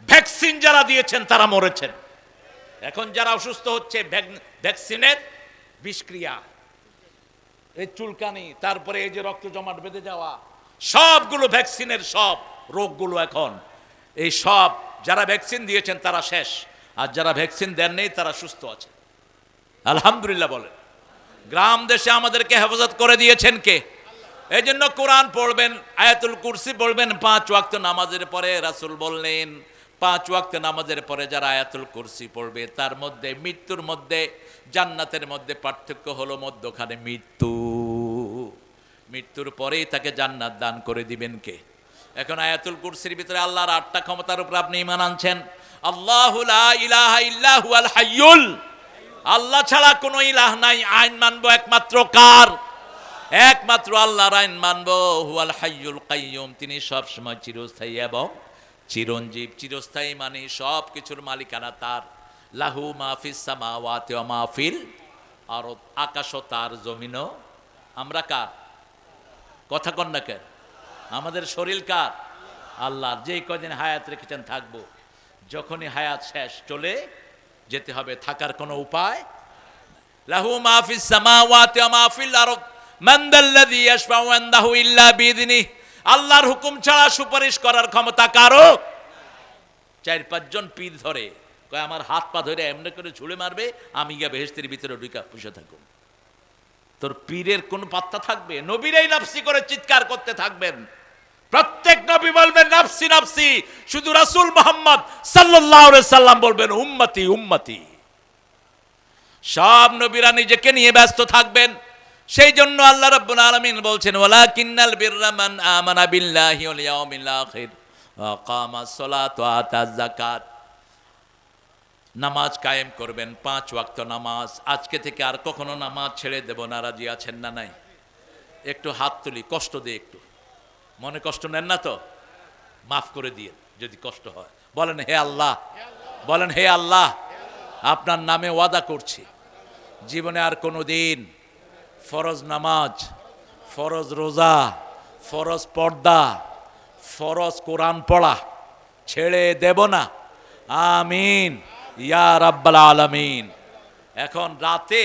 ভ্যাকসিন যারা দিয়েছেন তারা মরেছেন। এখন যারা অসুস্থ হচ্ছে, ভ্যাকসিনের বিষক্রিয়া, এই চুলকানি, তারপরে এই যে রক্ত জমাট বেঁধে যাওয়া, সবগুলো ভ্যাকসিনের সব রোগগুলো এখন এই সব যারা ভ্যাকসিন দিয়েছেন তারা শেষ, আর যারা ভ্যাকসিন দেন নেই তারা সুস্থ আছে। আলহামদুলিল্লাহ বলেন। গ্রাম দেশে আমাদেরকে হেফাজত করে দিয়েছেন কে? এই জন্য কোরআন পড়বেন, আয়াতুল কুরসি পড়বেন 5 ওয়াক্ত নামাজের পরে। রাসূল বললেন 5 ওয়াক্ত নামাজের পরে যারা আয়াতুল কুরসি পড়বে, তার মধ্যে মৃত্যুর মধ্যে জান্নাতের মধ্যে পার্থক্য হলো মধ্যখানে মৃত্যু। মৃত্যুর পরেই তাকে জান্নাত দান করে দিবেন কে? এখন আয়াতুল কুরসির ভিতরে আল্লাহর 8টা ক্ষমতার উপর আপনি ঈমান আনছেন। আল্লাহু লা ইলাহা ইল্লা হুয়াল হাইয়ুল, আল্লাহ ছাড়া কোনো ইলাহ নাই। আইন মানবো একমাত্র কার? একমাত্র আল্লাহর আইন মানবো। হুয়াল হাইয়ুল কাইয়ুম, তিনি সব সময় চিরস্থায়ী এবং চিরঞ্জীব। চিরস্থায়ী মানে সব কিছুর মালিকানা তার। লাহু মাহফিস সামাওয়াতি ওয়া মাহফিল আরদ, আকাশও তার, জমিনও। আমরা কার? কথা কন না কেন? আমাদের শরীর কার? আল্লাহর। যেই কদিন হায়াত রেখেছেন থাকবো, যখনই হায়াত শেষ চলে যেতে হবে, থাকার কোনো উপায়। লাহু মাহফিস সামাওয়াতি ওয়া মাহফিল আরদ মান যাল্লাযী ইয়াশফাউ ইনদাহু ইল্লা বিইذনিহি, আল্লাহর হুকুম ছাড়া সুপারিশ করার ক্ষমতা কারো। 4-5 জন পীর ধরে কয় আমার হাত পা ধরে এমনি করে ঝুলে মারবে, আমি গিয়ে বেহেশতের ভিতরে ঢুকে বসে থাকব। তোর পীরের কোন পাত্তা থাকবে? নবীরাই নাফসি করে চিৎকার করতে থাকবেন। প্রত্যেক নবী বলবেন নাফসি নাফসি, শুধু রাসূল মুহাম্মদ সাল্লাল্লাহু আলাইহি সাল্লাম বলবেন উম্মতি উম্মতি। সব নবীরা নিজেকে নিয়ে ব্যস্ত থাকবেন। সেই জন্য আল্লাহ রাব্বুল আলামিন বলছেন, ওয়ালাকিন্নাল বিররা মান আমানা বিল্লাহি ওয়াল ইয়াউমিল আখির ওয়া আকামাস সালাত ওয়া আতাজ যাকাত। নামাজ কায়েম করবেন, 5 ওয়াক্ত নামাজ। আজকে থেকে আর কখনো নামাজ ছেড়ে দেব না। রাজি আছেন না নাই? একটু হাত তুলি, কষ্ট দিয়ে একটু। মনে কষ্ট নেন না তো? মাফ করে দিয়ে যদি কষ্ট হয়। বলেন হে আল্লাহ, বলেন হে আল্লাহ, আপনার নামে ওয়াদা করছি জীবনে আর কোনো দিন ফরজ নামাজ, ফরজ রোজা, ফরজ পর্দা, ফরজ কোরআন পড়া ছেড়ে দেব না। আমিন ইয়া রাব্বাল আলামিন। এখন রাতে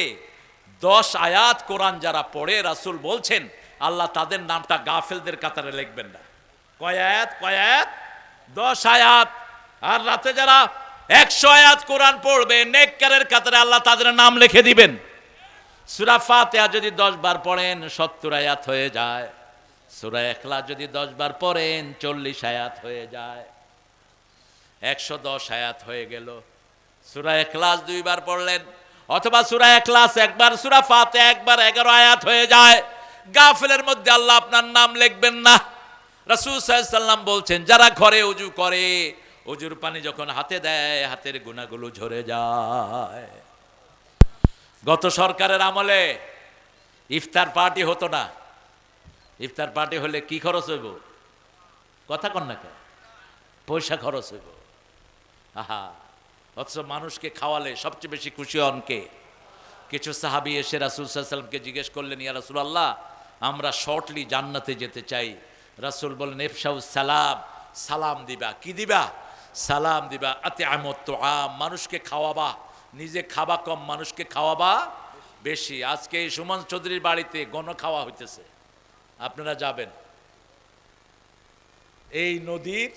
10 আয়াত কোরআন যারা পড়ে, রাসূল বলছেন আল্লাহ তাদের নামটা গাফেলদের কাতারে লিখবেন না। কয় আয়াত? কয় আয়াত? 10 আয়াত। আর রাতে যারা 100 আয়াত কোরআন পড়বে, নেককারের কাতারে আল্লাহ তাদের নাম লিখে দিবেন। সূরা ফাতিহা যদি 10 বার পড়েন 70 আয়াত হয়ে যায়। সূরা ইখলাস যদি 10 বার পড়েন 40 আয়াত হয়ে যায়। 110 আয়াত হয়ে গেল। সূরা ইখলাস 2 বার পড়লেন, অথবা সূরা ইখলাস একবার, সূরা ফাতিহা একবার, 11 আয়াত হয়ে যায়। গাফিলের মধ্যে আল্লাহ আপনার নাম লিখবেন না। রাসূল সাল্লাল্লাহু আলাইহি সাল্লাম বলছেন, যারা ঘরে ওযু করে, ওযুর পানি যখন হাতে দেয় হাতের গুনাহগুলো ঝরে যায়। গত সরকারের আমলে ইফতার পার্টি হতো না। ইফতার পার্টি হলে কি খরচ হইব? কথা কন না কেন? পয়সা খরচ হইব। আহা, অথচ মানুষকে খাওয়ালে সবচেয়ে বেশি খুশি হন কে? কিছু সাহাবী এসে রাসূল সাল্লাল্লাহু আলাইহি সাল্লামকে জিজ্ঞেস করলেন, ইয়া রাসূলুল্লাহ, আমরা শর্টলি জান্নাতে যেতে চাই। রাসূল বলেন, ইফশাউস সালাম, সালাম দিবা। কি দিবা? সালাম দিবা। আতিআমুত তুআম, মানুষকে খাওয়াবা। নিজে খাবা কম, মানুষকে খাওয়াবা বেশি। আজকে এই সুমন চৌধুরীর বাড়িতে গণ খাওয়া হইতেছে, আপনারা যাবেন। এই নদীর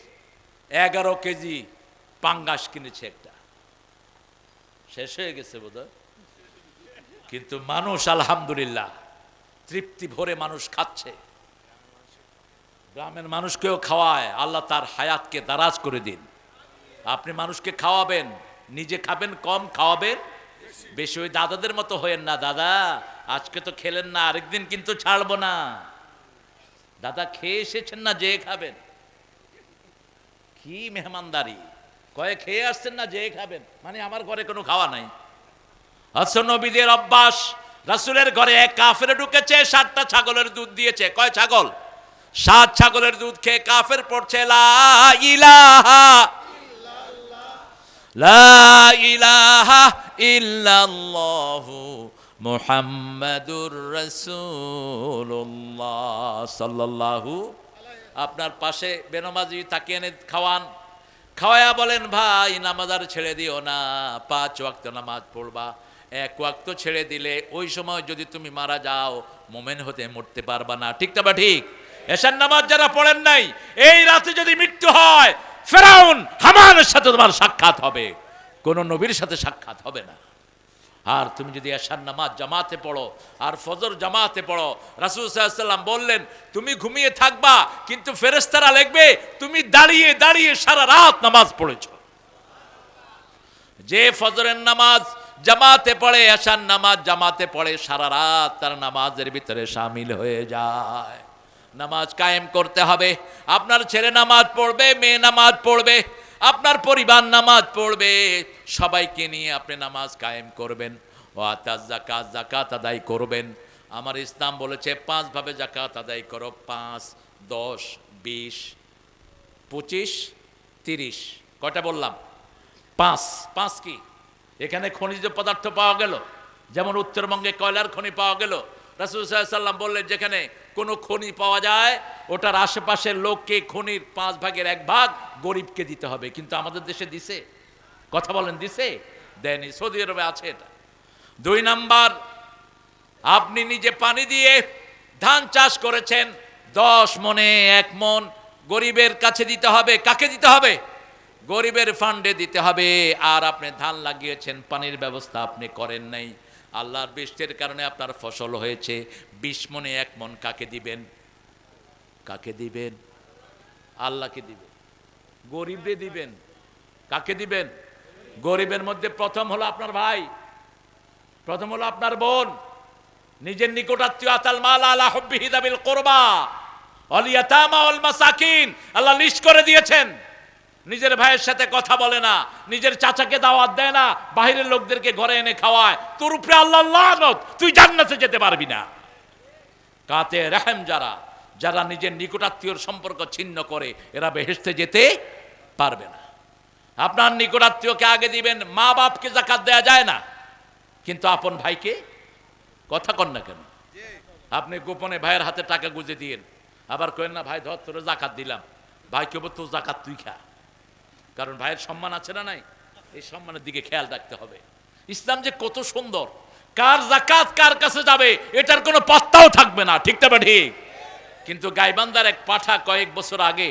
11 কেজি পাঙ্গাস কিনেছে একটা, শেষ হয়ে গেছে বোধহয়, কিন্তু মানুষ আলহামদুলিল্লাহ তৃপ্তি ভরে মানুষ খাচ্ছে। গ্রামের মানুষকেও খাওয়ায়। আল্লাহ তার হায়াতকে দারাজ করে দিন। আপনি মানুষকে খাওয়াবেন, নিজে খাবেন কম, খাওয়াবেন বেশি। ওই দাদাদের মতো হয়েন না, দাদা আজকে তো খেলেন না, আরেকদিন কিন্তু ছাড়বো না। দাদা খেয়ে এসেছেন না, যে খাবেন। কি মেহমানদারি! কয়ে খেয়ে আসছেন না, যে খাবেন, মানে আমার ঘরে কোনো খাওয়া নাই। আচ্ছা, নবীদের অভ্যাস, রাসূলের ঘরে এক কাফের ঢুকেছে, 7টা ছাগলের দুধ দিয়েছে। কয় ছাগল? 7 ছাগলের দুধ খেয়ে কাফের পড়ছে লা ইলাহা ইল্লাল্লাহ, লা ইলাহা ইল্লাল্লাহু মুহাম্মাদুর রাসূলুল্লাহ সাল্লাল্লাহু। আপনার পাশে বেনমাজি তাকিয়ে এনে খাওয়ান, খাওয়ায়া বলেন, ভাই নামাজ আর ছেড়ে দিও না, 5 ওয়াক্ত নামাজ পড়বা। 1 ওয়াক্ত ছেড়ে দিলে ওই সময় যদি তুমি মারা যাও, মোমেন হতে মরতে পারবা না। ঠিক না বা ঠিক? এশার নামাজ যারা পড়েন নাই, এই রাতে যদি মৃত্যু হয়, ফেরাউন হামানের সাথে তোমার সাক্ষাৎ হবে, কোন নবীর সাথে সাক্ষাৎ হবে না। আর তুমি যদি এশার নামাজ জামাতে পড়ো আর ফজর জামাতে পড়ো, রাসূল সাল্লাল্লাহু আলাইহি সাল্লাম বললেন, তুমি ঘুমিয়ে থাকবা কিন্তু ফেরেশতারা লিখবে তুমি দাঁড়িয়ে দাঁড়িয়ে সারা রাত নামাজ পড়েছো। যে ফজরের নামাজ জামাতে পড়ে, এশার নামাজ জামাতে পড়ে, সারা রাত তার নামাজের ভিতরে শামিল হয়ে যায়। নামাজ কায়েম করতে হবে। আপনার ছেলে নামাজ পড়বে, মেয়ে নামাজ পড়বে, আপনার পরিবার নামাজ পড়বে, সবাইকে নিয়ে আপনি নামাজ কায়েম করবেন। ও আতা যাকাত, যাকাত আদায় করবেন। আমার ইসলাম বলেছে 5 ভাবে যাকাত আদায় করো। 5, 10, 20, 25, 30। কয়টা বললাম? 5। 5 কি? এখানে খনিজ পদার্থ পাওয়া গেল, যেমন উত্তরবঙ্গে কয়লার খনি পাওয়া গেল। রাসূল সাল্লাল্লাহু আলাইহি সাল্লাম বললেন, যেখানে কোনো খনি পাওয়া যায় ওটার আশেপাশের লোককে খনির 5 ভাগের 1 ভাগ গরিবকে দিতে হবে। কিন্তু আমাদের দেশে দিছে? কথা বলেন, দিছে? দেয়নি। সৌদি আরবে আছে এটা। 2 নাম্বার, আপনি নিজে পানি দিয়ে ধান চাষ করেছেন, 10 মনে 1 মন গরিবের কাছে দিতে হবে। কাকে দিতে হবে? গরিবের ফান্ডে দিতে হবে। আর আপনি ধান লাগিয়েছেন, পানির ব্যবস্থা আপনি করেন নাই, আল্লাহর বৃষ্টির কারণে আপনার ফসল হয়েছে, 20 মনে 1 মন কাকে দিবেন? কাকে দিবেন? আল্লাহকে দিবেন, গরিবরে দিবেন। কাকে দিবেন? গরিবের মধ্যে প্রথম হলো আপনার ভাই, প্রথম হলো আপনার বোন, নিজের নিকটাত্মীয়। আতাল মাল আলা হুব্বিহি যাবিল কুরবা ওয়াল ইয়াতামা ওয়াল মাসাকিন, আল্লাহ লিস্ট করে দিয়েছেন। নিজের ভাইয়ের সাথে কথা বলে না, নিজের চাচাকে দাওয়াত দেয় না, বাহিরের লোকদেরকে ঘরে এনে খাওয়ায়, তোর উপরে আল্লাহর লানত, তুই জান্নাতে যেতে পারবি না। কাতে রহম যারা, যারা নিজের নিকটাত্মীয়র সম্পর্ক ছিন্ন করে, এরা বেহেশতে যেতে পারবে না। আপনার নিকটাত্মীয়কে আগে দিবেন। মা বাপকে যাকাত দেয়া যায় না, কিন্তু আপন ভাইকে, কথা কন না কেন? আপনি গোপনে ভাইয়ের হাতে টাকা গুঁজে দিয়েন, আবার কেন না ভাই ধর তোর জাকাত দিলাম, ভাই কেবল তোর জাকাত তুই খা। কারণ ভাইয়ের সম্মান আছে না নাই? এই সম্মানের দিকে খেয়াল রাখতে হবে। ইসলাম যে কত সুন্দর, কার জাকাত কার কাছে যাবে এটার কোনো পাত্তাও থাকবে না। ঠিক না ঠিক? কিন্তু গাইবান্ধার এক পাঠা কয়েক বছর আগে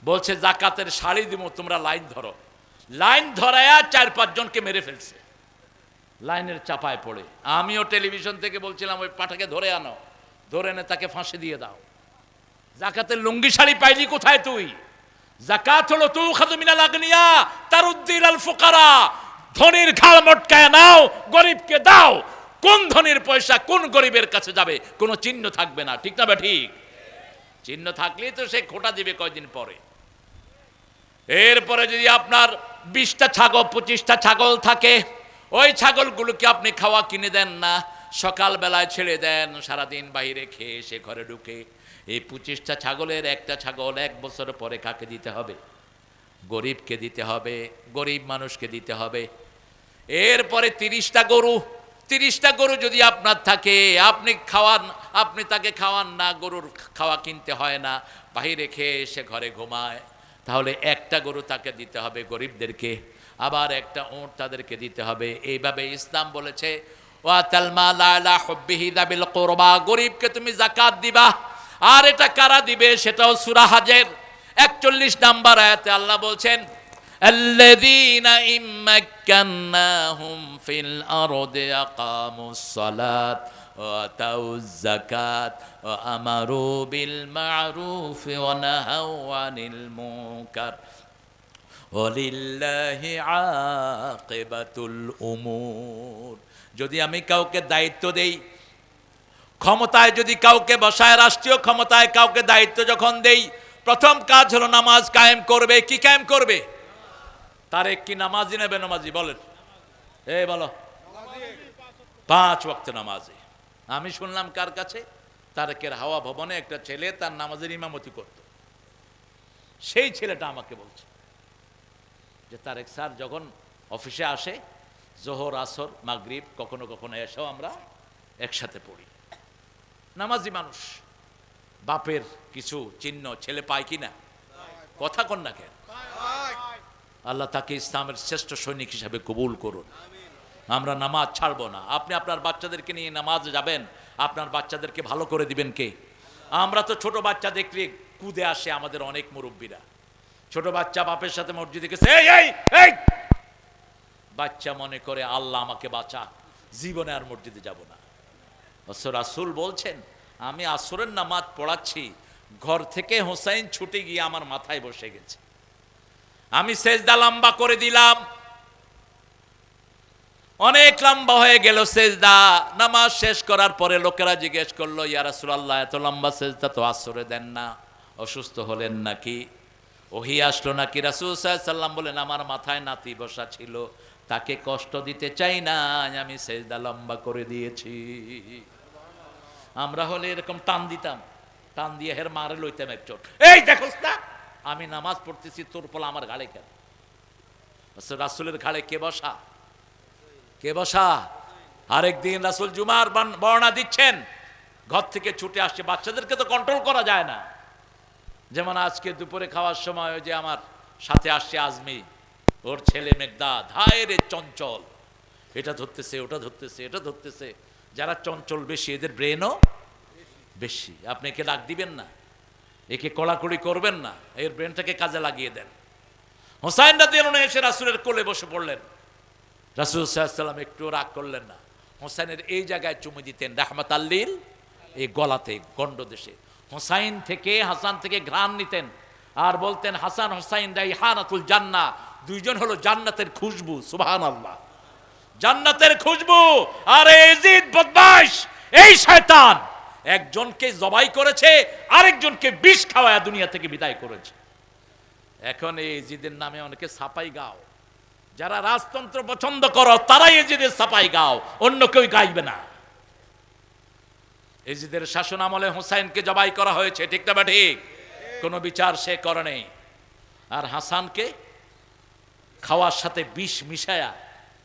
বলছে জাকাতের শাড়ি দিব, তোমরা লাইন ধরো। লাইন ধরায়া 4-5 জনকে মেরে ফেলছে লাইনের চাপায় পড়ে। আমিও টেলিভিশন থেকে বলছিলাম ওই পাঠাকে ধরে আনো, ধরে এনে তাকে ফাঁসি দিয়ে দাও। জাকাতের লুঙ্গি শাড়ি পাইলি কোথায় তুই? জাকাত হলো তুখাযু মিনাল আগনিয়া তারুদ্দিল আল ফুকারা, ধনীর ঘাড় মটকায় নাও, গরিবকে দাও। কোন ধনীর পয়সা কোন গরিবের কাছে যাবে কোনো চিহ্ন থাকবে না, ঠিক না বা ঠিক? চিহ্ন থাকলেই তো সে খোটা দিবে কয়দিন পরে। এরপরে যদি আপনার 20টা ছাগল 25টা ছাগল থাকে, ওই ছাগলগুলোকে আপনি খাওয়া কিনে দেন না, সকালবেলায় ছেড়ে দেন, সারাদিন বাইরে খেয়ে সে ঘরে ঢুকে। এই 25টা ছাগলের একটা ছাগল 1 বছর পরে কাকে দিতে হবে? গরিবকে দিতে হবে, গরিব মানুষকে দিতে হবে। এরপরে 30টা গরু যদি আপনার থাকে, আপনি খাওয়ান, আপনি তাকে খাওয়ান না, গরুর খাওয়া কিনতে হয় না, বাইরে খেয়ে এসে ঘরে ঘুমায়, তাহলে একটা গরু তাকে দিতে হবে গরিবদেরকে, আবার একটা উট তাদেরকে দিতে হবে। এইভাবে ইসলাম বলেছে ওয়াতাল মাল আলা হুব্বিহি যাবিল কুরবা, গরিবকে তুমি যাকাত দিবা। আর এটা কারা দিবে? সেটাও সূরা হজের 41 নম্বর আয়াতে আল্লাহ বলছেন الذين إن مكناهم في الأرض أقاموا الصلاة وآتوا الزكاة وأمروا بالمعروف ونهوا عن المنكر ولله عاقبة الأمور। যদি আমি কাউকে দায়িত্ব দেই, ক্ষমতায় যদি কাউকে বসায়, রাষ্ট্রীয় ক্ষমতায় কাউকে দায়িত্ব যখন দেই, প্রথম কাজ হলো নামাজ কায়েম করবে। কি কায়েম করবে? তার কি নামাজি না বেনামাজি? বলেন, বলো। 5 ওয়াক্ত নামাজি। আমি শুনলাম কার কাছে, তারেকের হাওয়া ভবনে একটা ছেলে তার নামাজের ইমামতি করত। সেই ছেলেটা আমাকে বলছে যে তারেক স্যার যখন অফিসে আসে, জোহর আসর মাগরিব কখনো কখনো এসেও আমরা একসাথে পড়ি। নামাজি মানুষ, বাপের কিছু চিহ্ন ছেলে পায় কিনা? কথা কন না কেন? আল্লাহ তাকে ইসলামের শ্রেষ্ঠ সৈনিক হিসাবে কবুল করুন। আমরা নামাজ ছাড়বো না। আপনি আপনার বাচ্চাদেরকে নিয়ে নামাজে যাবেন, আপনার বাচ্চাদেরকে ভালো করে দিবেন কে? আমরা তো ছোট বাচ্চা দেখলে কুদে আসে আমাদের অনেক মুরব্বীরা। ছোট বাচ্চা বাপের সাথে মসজিদে গেছে, এই বাচ্চা মনে করে আল্লাহ আমাকে বাঁচা, জীবনে আর মসজিদে যাব না। রাসূল বলছেন আমি আসরের নামাজ পড়াচ্ছি, ঘর থেকে হোসাইন ছুটে গিয়ে আমার মাথায় বসে গেছে, আমি সেজদা লম্বা করে দিলাম, অনেক লম্বা হয়ে গেল সেজদা। নামাজ শেষ করার পরে লোকেরা জিজ্ঞেস করলো, ইয়া রাসূলুল্লাহ এত লম্বা সেজদা তো আসরে দেন না, অসুস্থ হলেন নাকি, ওহী আসলো নাকি? রাসূল সাল্লাল্লাহু আলাইহি ওয়াসাল্লাম বলেন আমার মাথায় নাতি বসা ছিল, তাকে কষ্ট দিতে চাই না, আমি সেজদা লম্বা করে দিয়েছি। আমরা হলে এরকম টান দিতাম, টান দিয়ে হের মারে লইতাম একজন, এই দেখোস না আমি নামাজ পড়তেছি, তোর পোলা আমার ঘাড়ে কেন? রাসূলের ঘাড়ে কে বসা? কে বসা? আরেকদিন রাসূল জুমার বর্ণনা দিচ্ছেন, ঘর থেকে ছুটে আসছে, বাচ্চাদেরকে তো কন্ট্রোল করা যায় না। যেমন আজকে দুপুরে খাওয়ার সময় ওই যে আমার সাথে আসছে আজমি, ওর ছেলে মেঘদাদ, হায় রে চঞ্চল, এটা ধরতেছে ওটা ধরতেছে এটা ধরতেছে। যারা চঞ্চল বেশি এদের ব্রেনও বেশি। আপনি একে ডাক দিবেন না, একে কড়াকড়ি করবেন না, এর ব্রেনটাকে কাজে লাগিয়ে দেন। হোসাইন রাদিয়াল্লাহু আনহু এসে রাসূলের কোলে বসে পড়লেন। রাসূল সাল্লাল্লাহু আলাইহি ওয়াসাল্লাম একটু রাগ করলেন না, হোসাইনের এই জায়গায় চুমু দিতেন রাহমাতাল লিল, এই গলাতে গন্ডদেশে। হোসাইন থেকে হাসান থেকে ঘ্রাণ নিতেন আর বলতেন হাসান হোসাইন রাইহানাতুল জান্নাহ, দুইজন হলো জান্নাতের খুশবু। সুবহানাল্লাহ, জান্নাতের খুশবু। আর ইয়াজিদ বদমাশ, এই শয়তান একজনকে জবাই করেছে, আরেকজনকে বিষ খাওয়ায় দুনিয়া থেকে বিদায় করেছে। এখন এই ইয়াজিদের নামে অনেকে সাপাই গাও, যারা রাজতন্ত্র পছন্দ করো তারাই ইয়াজিদের সাপাই গাও, অন্য কেউ গাইবে না। ইয়াজিদের শাসন আমলে হুসাইনকে জবাই করা হয়েছে, ঠিক না ঠিক? কোনো বিচার সে করে নেই। আর হাসানকে খাওয়ার সাথে বিষ মিশায়া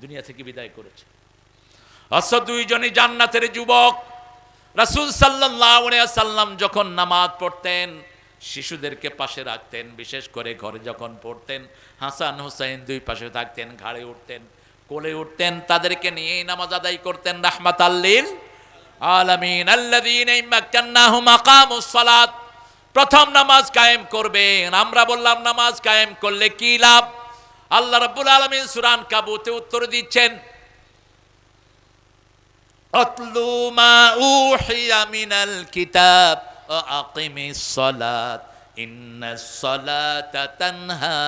দুনিয়া থেকে বিদায় করেছে। অথচ দুইজনই জান্নাতের যুবক। রাসূল সাল্লাল্লাহু আলাইহি ওয়াসাল্লাম যখন নামাজ পড়তেন শিশুদেরকে পাশে রাখতেন, বিশেষ করে ঘরে যখন পড়তেন হাসান হুসাইন দুই পাশে থাকতেন, ঘাড়ে উঠতেন, কোলে উঠতেন, তাদেরকে নিয়েই নামাজ আদায় করতেন রাহমাতাল লিল। আলামিন আল্লাযীনা ইম্মাক্কান্নাহুম আকামুস সালাত, প্রথম নামাজ কায়েম করবেন। আমরা বললাম নামাজ কায়েম করলে কি লাভ? আল্লাহ রাব্বুল আলামিন সূরা আনকাবুতে উত্তর দিচ্ছেন, আতলু মা উহিয়া মিনাল কিতাব ওয়া আকিমিস সালাত ইন্নাস সালাতা তানহা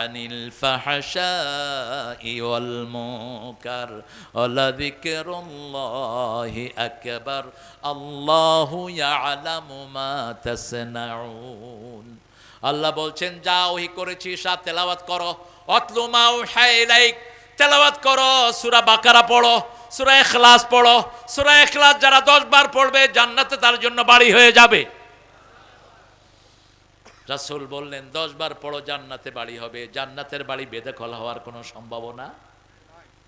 আনিল ফাহশাই ওয়াল মুনকার ওয়া লাযিকরুল্লাহি আকবার আল্লাহু ইয়ালামু মা তাসনাউন। আল্লাহ বলছেন, যা ওহী করেছি সা তেলাওয়াত করো। আতলু মা উহিয়া ইলাইক, তেলাওয়াত করো, সূরা বাকারা পড়ো, সূরা ইখলাস পড়ো। সূরা ইখলাস যারা 10 বার পড়বে জান্নাতে তার জন্য বাড়ি হয়ে যাবে। রাসূল বললেন 10 বার পড়ো জান্নাতে বাড়ি হবে। জান্নাতের বাড়ি বেদখল হওয়ার কোনো সম্ভাবনা।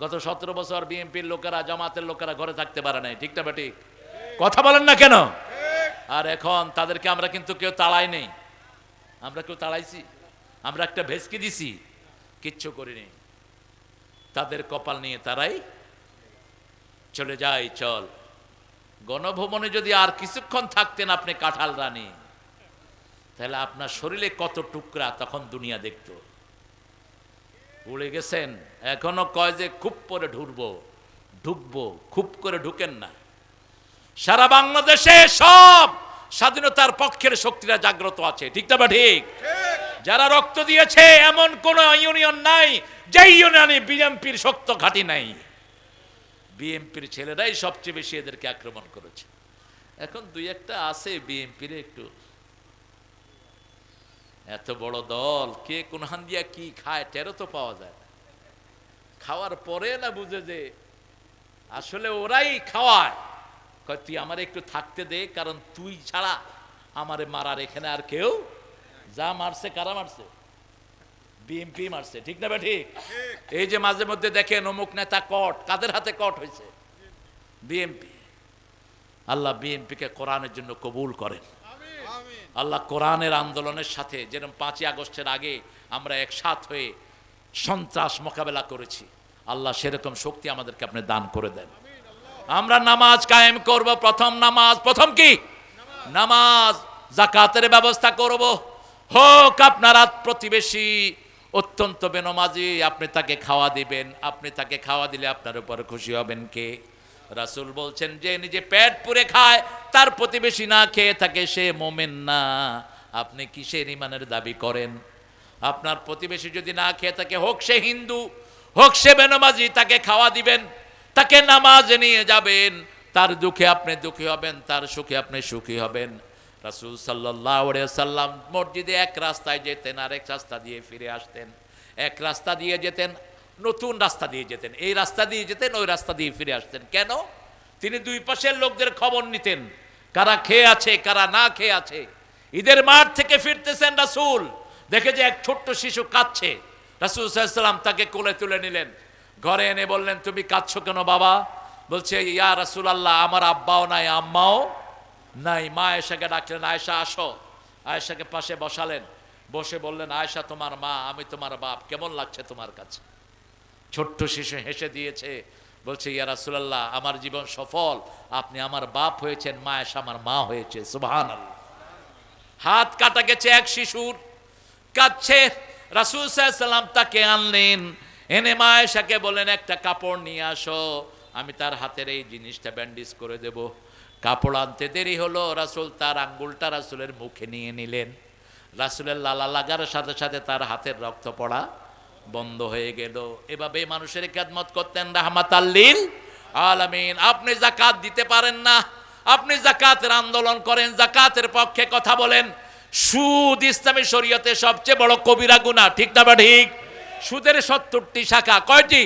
গত 17 বছর বিএনপির লোকেরা, জামাতের লোকেরা ঘরে থাকতে পারে নাই, ঠিক না ঠিক? কথা বলেন না কেন? আর এখন তাদেরকে আমরা কিন্তু কেউ তাড়াই নেই। আমরা কেউ তাড়াইছি? আমরা একটা ভেসকি দিছি? কিচ্ছু করিনি। তাদের কপাল নিয়ে তারাই চলে যায়। চল, গণভবনে যদি আর কিছুক্ষণ থাকতেন আপনি কাঁঠাল রানী, তাহলে আপনার শরীরে কত টুকরা তখন দুনিয়া দেখতো। উড়ে গেছেন, এখনো কয় যে খুব করে ঢুকবো, খুব করে ঢুকেন না। সারা বাংলাদেশে সব স্বাধীনতার পক্ষের শক্তিরা জাগ্রত আছে, ঠিক না ঠিক? যারা রক্ত দিয়েছে এমন কোন ইউনিয়ন নাই যে ইউনিয়নে বিএনপির শক্ত ঘাঁটি নাই। বিএনপির ছেলেরাই সবচেয়ে বেশি এদেরকে আক্রমণ করেছে। এখন দুই একটা আছে বিএনপির একটু, এত বড় দল কে কোন হান দিয়া কি খায় টেরও তো পাওয়া যায় না। খাওয়ার পরে না বুঝে যে আসলে ওরাই খাওয়ায়। কয় তুই আমার একটু থাকতে দে, কারণ তুই ছাড়া আমারে মারার এখানে আর কেউ। যা মারছে, কারা মারছে? বিএনপি মারছে, ঠিক না ঠিক? এই যে মাঝে মধ্যে দেখেন অমুক নেতা কট, কাদের হাতে কট হয়েছে? বিএনপি। আল্লাহ বিএনপিকে কোরআনের জন্য কবুল করেন। আল্লাহ কোরআনের আন্দোলনের সাথে, যেরকম 5ই আগস্টের আগে আমরা একসাথ হয়ে সন্ত্রাস মোকাবেলা করেছি, আল্লাহ সেরকম শক্তি আমাদেরকে আপনি দান করে দেন। আমরা নামাজ কায়েম করব। প্রথম নামাজ, প্রথম কি? নামাজ। যাকাতের ব্যবস্থা করব। হোক আপনার প্রতিবেশী অত্যন্ত বেনমাজি, আপনি তাকে খাওয়া দিবেন। আপনি তাকে খাওয়া দিলে আপনার উপর খুশি হবেন কে? রাসূল বলছেন, যে নিজে পেট পুরে খায় তার প্রতিবেশী না খেয়ে থাকে সে মুমিন না। আপনি কিসের ঈমানের দাবি করেন? আপনার প্রতিবেশী যদি না খেয়ে থাকে, হোক সে হিন্দু, হোক সে বেনমাজি, তাকে খাওয়া দিবেন, তাকে নামাজে নিয়ে যাবেন। তার দুঃখে আপনি দুঃখী হবেন, তার সুখে আপনি সুখী হবেন। রাসূল সাল্লাল্লাহু আলাইহি সাল্লাম মসজিদে এক রাস্তায় যেতেন, আরেক রাস্তা দিয়ে ফিরে আসতেন। এক রাস্তা দিয়ে যেতেন, নতুন রাস্তা দিয়ে যেতেন, এই রাস্তা দিয়ে যেতেন, ওই রাস্তা দিয়ে ফিরে আসতেন। কেন? তিনি দুই পাশের লোকদের খবর নিতেন, কারা খেয়ে আছে, কারা না খেয়ে আছে। ঈদের মাঠ থেকে ফিরতেছেন রাসূল, দেখে যে এক ছোট্ট শিশু কাঁদছে। রাসূল সাল্লাল্লাহু আলাইহি সাল্লাম তাকে কোলে তুলে নিলেন, ঘরে এনে বললেন, তুমি কাঁদছো কেন বাবা? বলছে, ইয়া রাসূলুল্লাহ, আমার আব্বাও নাই, আম্মাও নাই। মা আয়েশাকে ডাকলেন, আয়েশা আসো। আয়েশাকে পাশে বসালেন, বসে বললেন, আয়েশা তোমার মা, আমি তোমার বাপ, কেমন লাগছে তোমার কাছে? ছোট্ট শিশু হেসে দিয়েছে, বলছে, ইয়া রাসূলুল্লাহ, আমার জীবন সফল, আপনি আমার বাপ হয়েছেন, মা আয়েশা আমার মা হয়েছে। সুবহানাল্লাহ। হাত কাটা গেছে এক শিশুর, কাঁদছে। রাসূল সাল্লাল্লাহু আলাইহি সাল্লাম তাকে আনলেন, এনে মা আয়েশাকে বললেন, একটা কাপড় নিয়ে আসো, আমি তার হাতের এই জিনিসটা ব্যান্ডেজ করে দেব। কাপড় আনতে দেরি হলো, রাসূল তার আঙ্গুলটা রাসূলের মুখে নিয়ে নিলেন। রাসূলের লালা লাগার সাথে সাথে তার হাতের রক্ত পড়া বন্ধ হয়ে গেল। এভাবে মানুষের খেদমত করতেন রাহমাতাল লিল আলামিন। আপনি যাকাত দিতে পারেন না, আপনি যাকাতের আন্দোলন করেন, যাকাতের পক্ষে কথা বলেন। সুদ ইসলামী শরীয়তে সবচেয়ে বড় কবিরা গুনাহ, ঠিক না ঠিক? সুদের 70টি শাখা। কয়টি?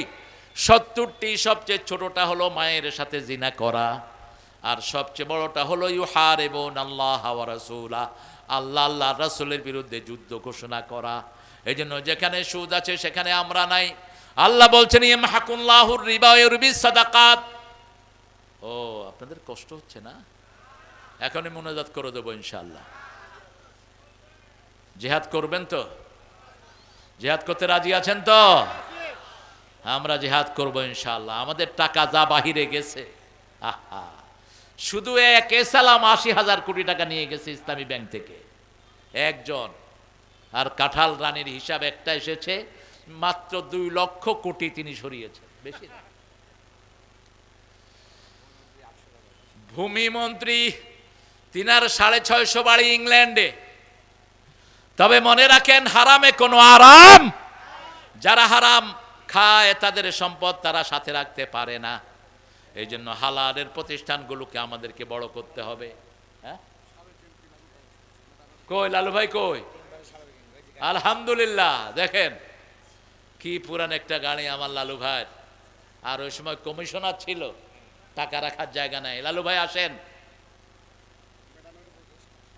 70টি। সবচেয়ে ছোটটা হলো মায়ের সাথে জিনা করা, আর সবচেয়ে বড়টা হলো ইউহারিবুনাল্লাহ ওয়া রাসূলা, আল্লাহ আল্লাহ রাসূলের বিরুদ্ধে যুদ্ধ ঘোষণা করা। এই জন্য যেখানে সুদ আছে সেখানে আমরা নাই। আল্লাহ বলছেন, ইয়ামহাকুল্লাহুর রিবা ওয়া ইউরবিস সাদাকাত। ও, আপনাদের কষ্ট হচ্ছে না? এখনই মুনাজাত করে দেবো ইনশাআল্লাহ। জিহাদ করবেন তো? জিহাদ করতে রাজি আছেন তো? আমরা জিহাদ করবো ইনশাআল্লাহ। আমাদের টাকা যা বাহিরে গেছে, আহা, শুধু এক এসালাম ৮০,০০০ কোটি টাকা নিয়ে গেছে ইসলামী ব্যাংক থেকে একজন। আর কাঁঠাল রানীর হিসাব একটা এসেছে, মাত্র ২ লক্ষ কোটি তিনি সরিয়েছেন, বেশি না। ভূমিমন্ত্রী তিনার ৬৫০ বাড়ি ইংল্যান্ডে। তবে মনে রাখেন, হারামে কোনো আরাম। যারা হারাম খায় তাদের সম্পদ তারা সাথে রাখতে পারে না। এই জন্য হালালের প্রতিষ্ঠানগুলোকে আমাদেরকে বড় করতে হবে। হ্যাঁ, কই লালু ভাই কই? আলহামদুলিল্লাহ, দেখেন কি পুরান একটা গাড়ি আমার লালু ভাই। আর ওই সময় কমিশনার ছিল, টাকা রাখার জায়গা নাই। লালু ভাই আসেন।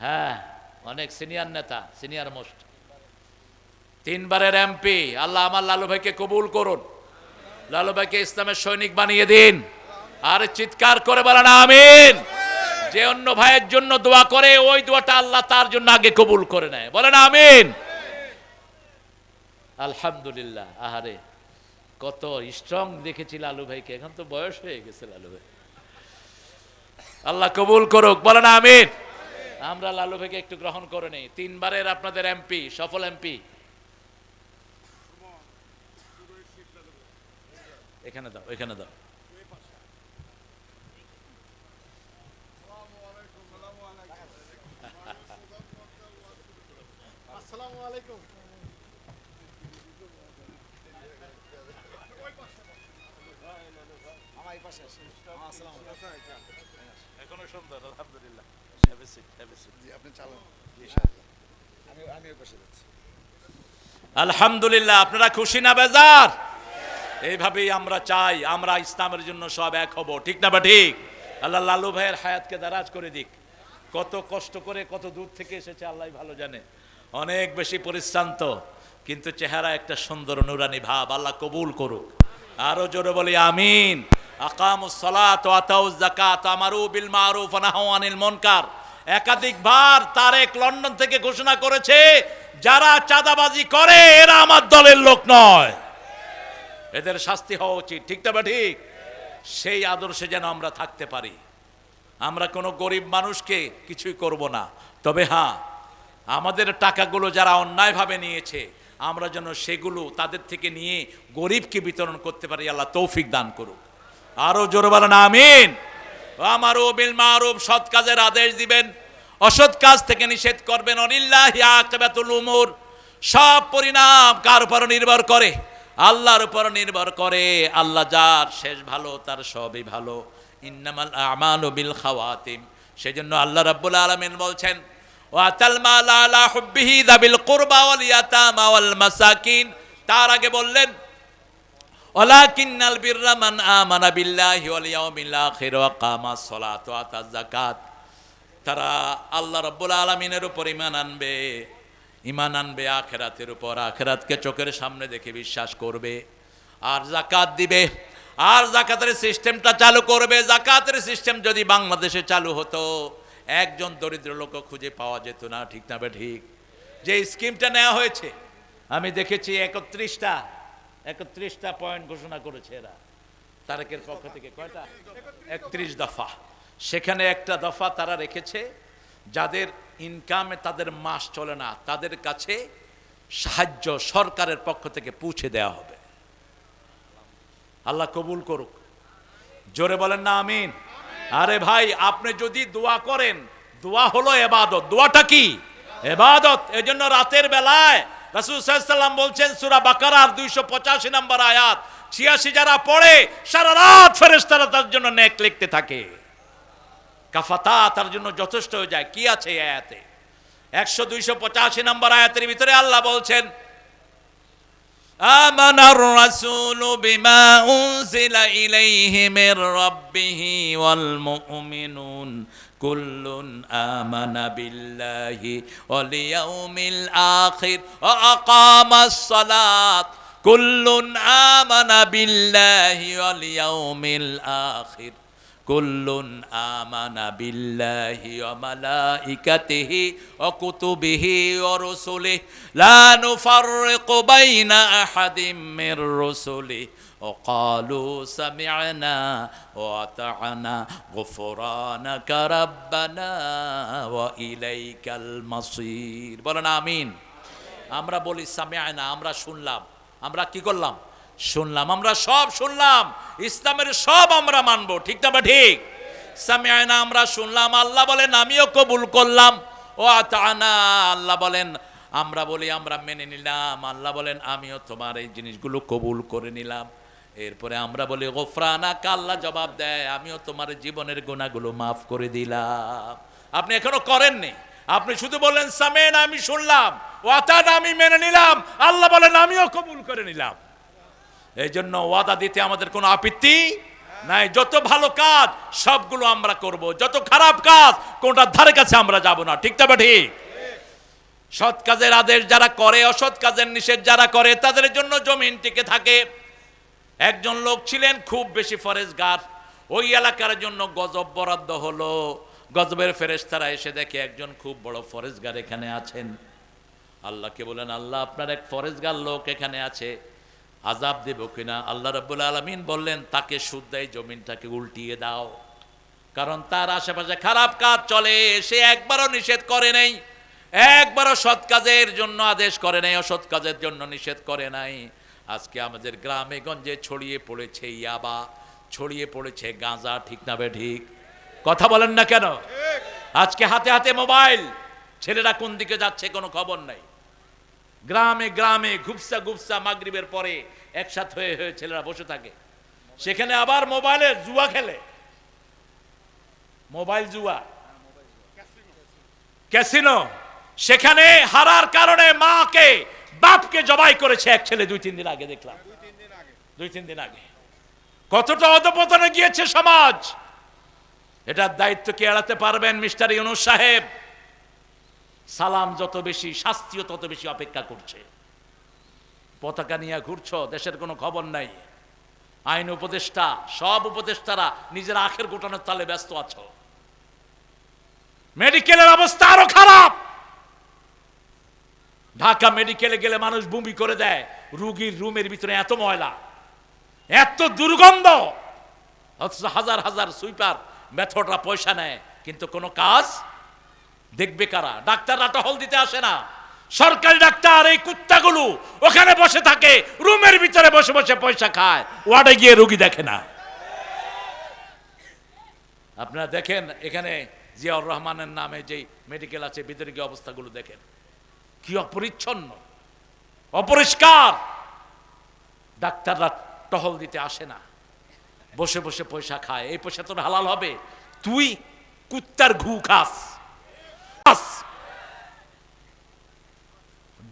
হ্যাঁ, অনেক সিনিয়র নেতা, সিনিয়র মোস্ট, 3 বারের এমপি। আল্লাহ আমার লালু ভাইকে কবুল করুন, লালু ভাইকে ইসলামের সৈনিক বানিয়ে দিন। আর চিৎকার করে বলেন আমিন। যে অন্য ভাইয়ের জন্য দোয়া করে, ওই দোয়াটা আল্লাহ তার জন্য আগে কবুল করে নেয়। বলেন আমিন। আলহামদুলিল্লাহ। আহারে কত স্ট্রং দেখেছি লালু ভাইকে, এখন তো বয়স হয়ে গেছে লালু ভাই। আল্লাহ কবুল করুক, বলেন আমিন। আমরা লালু ভাইকে একটু গ্রহণ করে নেই। 3 বারের আপনাদের এমপি, সফল এমপি। এখানে দাও, এখানে দাও। এখনো সুন্দর, আলহামদুলিল্লাহ। আলহামদুলিল্লাহ। আপনারা খুশি না বেজার? এইভাবেই আমরা চাই, আমরা ইসলামের জন্য সব এক হব, ঠিক না বা ঠিক? আল্লাহ লালু ভাইয়ের হায়াতকে দারাজ করে দিক। কত কষ্ট করে, কত দূর থেকে এসেছে আল্লাহ ভালো জানে। অনেক বেশি পরিশ্রান্ত, কিন্তু চেহারা একটা সুন্দর নুরানি ভাব। আল্লাহ কবুল করুক। আরো জোরে বলি আমিন। আকামুস সালাত ওয়া আতাউজ যাকাত আমারু বিল মারুফ ওয়া নাহাউ আনিল মুনকার। একাধিকবার তারেক লন্ডন থেকে ঘোষণা করেছে, যারা চাঁদাবাজি করে এরা আমার দলের লোক নয়, এদের শাস্তি হওয়া উচিত, ঠিক না বা ঠিক? সেই আদর্শে যেন আমরা থাকতে পারি। আমরা কোনো গরিব মানুষকে কিছুই করব না, তবে হ্যাঁ, আমাদের টাকাগুলো যারা অন্যায়ভাবে নিয়েছে, আমরা যেন সেগুলো তাদের থেকে নিয়ে গরিবকে বিতরণ করতে পারি। আল্লাহ তৌফিক দান করুক। আরো জোরে বলেন আমিন। আমারু বিল মারুফ, সৎ কাজের আদেশ দিবেন, অসৎ কাজ থেকে নিষেধ করবেন। অনিল্লাহি আকিবাতুল উমুর, সব পরিণাম কার উপর নির্ভর করে? আল্লাহর উপর নির্ভর করে। আল্লাহ যার শেষ ভালো, তার সবই ভালো। ইন্নামাল আমালু বিল খাওয়াতিম। সেজন্য আল্লাহ রাব্বুল আলামিন বলছেন, ওয়াতাল মাল আলা হুব্বিহি যাবিল কুরবা ওয়াল ইয়াতামা ওয়াল মাসাকিন। তার আগে বললেন, ওয়ালাকিন্নাল বিররা মান আমানা বিল্লাহি ওয়াল ইয়াউমিল আখির ওয়া আকামাস সালাত ওয়া আতাজ যাকাত। তারা আল্লাহ রাব্বুল আলামিনের উপর ঈমান আনবে, আখিরাতের উপর, আখিরাতকে চোখের সামনে দেখে বিশ্বাস করবে, আর যাকাত দিবে। আর যাকাতের সিস্টেমটা চালু করবে। যাকাতের সিস্টেম যদি বাংলাদেশে চালু হতো, একজন দরিদ্র লোক খুঁজে পাওয়া যেত না, ঠিক না বে ঠিক? যে স্কিমটা নেওয়া হয়েছে, আমি দেখেছি 31টা পয়েন্ট ঘোষণা করেছে এরা, তারেকের পক্ষ থেকে। কয়টা? 31 দফা। সেখানে একটা দফা তারা রেখেছে, যাদের ইনকামে তাদের মাস চলে না, তাদের কাছে সাহায্য সরকারের পক্ষ থেকে পৌঁছে দেওয়া হবে। আল্লাহ কবুল করুক। জোরে বলেন না আমিন। আরে ভাই, আপনি যদি দোয়া করেন, দোয়া হলো ইবাদত। দোয়াটা কি? ইবাদত। এজন্য রাতের বেলায় রাসূল সাল্লাল্লাহু আলাইহি ওয়াসাল্লাম বলছেন, সূরা বাকারার 285 নম্বর আয়াত, 86 যারা পড়ে সারা রাত ফেরেশতারা তার জন্য নেক লিখতে থাকে। কাফাতা, তার জন্য যথেষ্ট হয়ে যায়। কি আছে এই আয়াতে? 285 নম্বর আয়াতের ভিতরে আল্লাহ বলছেন, আমানার রাসূলু বিমা উনজিলা ইলাইহি মির রাব্বিহি ওয়াল মুমিনুন কুল্লুন আমানা বিল্লাহি ওয়াল ইয়াউমিল আখির ওয়া আকামাস সালাত। কুল্লুন আমানা বিল্লাহি ওয়াল ইয়াউমিল আখির কুল্লুন আমানা বিল্লাহি ওয়া মালাইকাতিহি ওয়া কুতুবিহি ওয়া রুসুলিহি লা নুফাররিকু বাইনা আহাদিম মির রুসুলিহি ওয়া ক্বালু সামি'না ওয়া আতা'না গুফরানাকা রাব্বানা ওয়া ইলাইকাল মাসির। বলেন আমিন। আমরা বলি সামি'না, আমরা শুনলাম। আমরা কি করলাম? শুনলাম। আমরা সব শুনলাম, ইসলামের সব আমরা মানব, ঠিক না? ঠিক। সামি'না, আমরা শুনলাম। আল্লাহ বলেন আমিও কবুল করলাম। ও আতা'না, আল্লাহ বলেন আমরা বলি আমরা মেনে নিলাম। আল্লাহ বলেন আমিও তোমার এই জিনিসগুলো কবুল করে নিলাম। এরপরে আমরা বলি গফরানাকা, আল্লাহ জবাব দেয় আমিও তোমার জীবনের গুনাহগুলো মাফ করে দিলাম। আপনি এখনো করেননি, আপনি শুধু বললেন সামি'না, আমি শুনলাম, ও আতা'না, আমি মেনে নিলাম। আল্লাহ বলেন আমিও কবুল করে নিলাম। এই জন্য ওয়াদা দিতে আমাদের কোনো আপত্তি নাই। যত ভালো কাজ সবগুলো আমরা করব, যত খারাপ কাজ কোনটার ধারে কাছে আমরা যাব না, ঠিক তবে ঠিক। সৎ কাজের আদেশ যারা করে, অসৎ কাজের নিষেধ যারা করে, তাদের জন্য জমিন টিকে থাকে। একজন লোক ছিলেন খুব বেশি ফরেজগার, ওই এলাকার জন্য গজব বরাদ্দ হলো। গজবের ফেরেশতারা এসে দেখে একজন খুব বড় ফরেজগার এখানে আছেন। আল্লাহকে বলেন আল্লাহ আপনার এক ফরেজগার লোক এখানে আছে, আযাব দেব কিনা? আল্লাহ রাব্বুল আলামিন বললেন তাকে শুদ্ধাই জমিনটাকে উল্টিয়ে দাও, কারণ তার আশেপাশে খারাপ কাজ চলে, সে একবারও নিষেধ করে নাই, একবারও সৎ কাজের জন্য আদেশ করে নাই, অসৎ কাজের জন্য নিষেধ করে নাই। আজকে আমাদের গ্রামে গঞ্জে ছড়িয়ে পড়েছে ইয়াবা, ছড়িয়ে পড়েছে গাঁজা, ঠিক না বে ঠিক? কথা বলেন না কেন? আজকে হাতে হাতে মোবাইল, ছেলেরা কোন দিকে যাচ্ছে কোনো খবর নাই। গ্রামে গ্রামে ঘুপসা ঘুপসা মাগরিবের পরে একসাথ হয়ে হয়ে ছেলেরা বসে থাকে, সেখানে আবার মোবাইলে জুয়া খেলে। মোবাইল জুয়া, ক্যাসিনো। সেখানে হারার কারণে মাকে বাপকে জবাই করেছে এক ছেলে, 2-3 দিন আগে দেখলাম। 2-3 দিন আগে। কতটা অধপতনে গিয়েছে সমাজ। এটার দায়িত্ব কি এড়াতে পারবেন মিস্টার ইউনূস সাহেব? সালাম যত বেশি, শাস্তিও তত বেশি অপেক্ষা করছে। পতাকা নিয়ে ঘুরছো, দেশের কোনো খবর নাই। আইন উপদেষ্টা, সব উপদেষ্টারা নিজের আখের গোটানোর তালে ব্যস্ত আছো। মেডিকেলের অবস্থা আরো খারাপ। ঢাকা মেডিকেলে গেলে মানুষ বমি করে দেয়, রোগীর রুমের ভিতরে এত ময়লা, এত দুর্গন্ধ, অথচ হাজার হাজার সুইপার মেথডরা পয়সা নেয়, কিন্তু কোনো কাজ দেখবে কারা? ডাক্তাররা টহল দিতে আসে না। সরকারি ডাক্তার এই কুত্তাগুলো ওখানে বসে থাকে, রুমের ভিতরে বসে বসে পয়সা খায়, ওয়ার্ডে গিয়ে রোগী দেখে না। আপনারা দেখেন এখানে জিয়াউর রহমানের নামে যে মেডিকেল আছে, ভিতরে গিয়ে অবস্থাগুলো দেখেন, কি অপরিচ্ছন্ন, অপরিষ্কার। ডাক্তাররা টহল দিতে আসে না, বসে বসে পয়সা খায়। এই পয়সা তোর হালাল হবে? তুই কুত্তার ঘু খাস।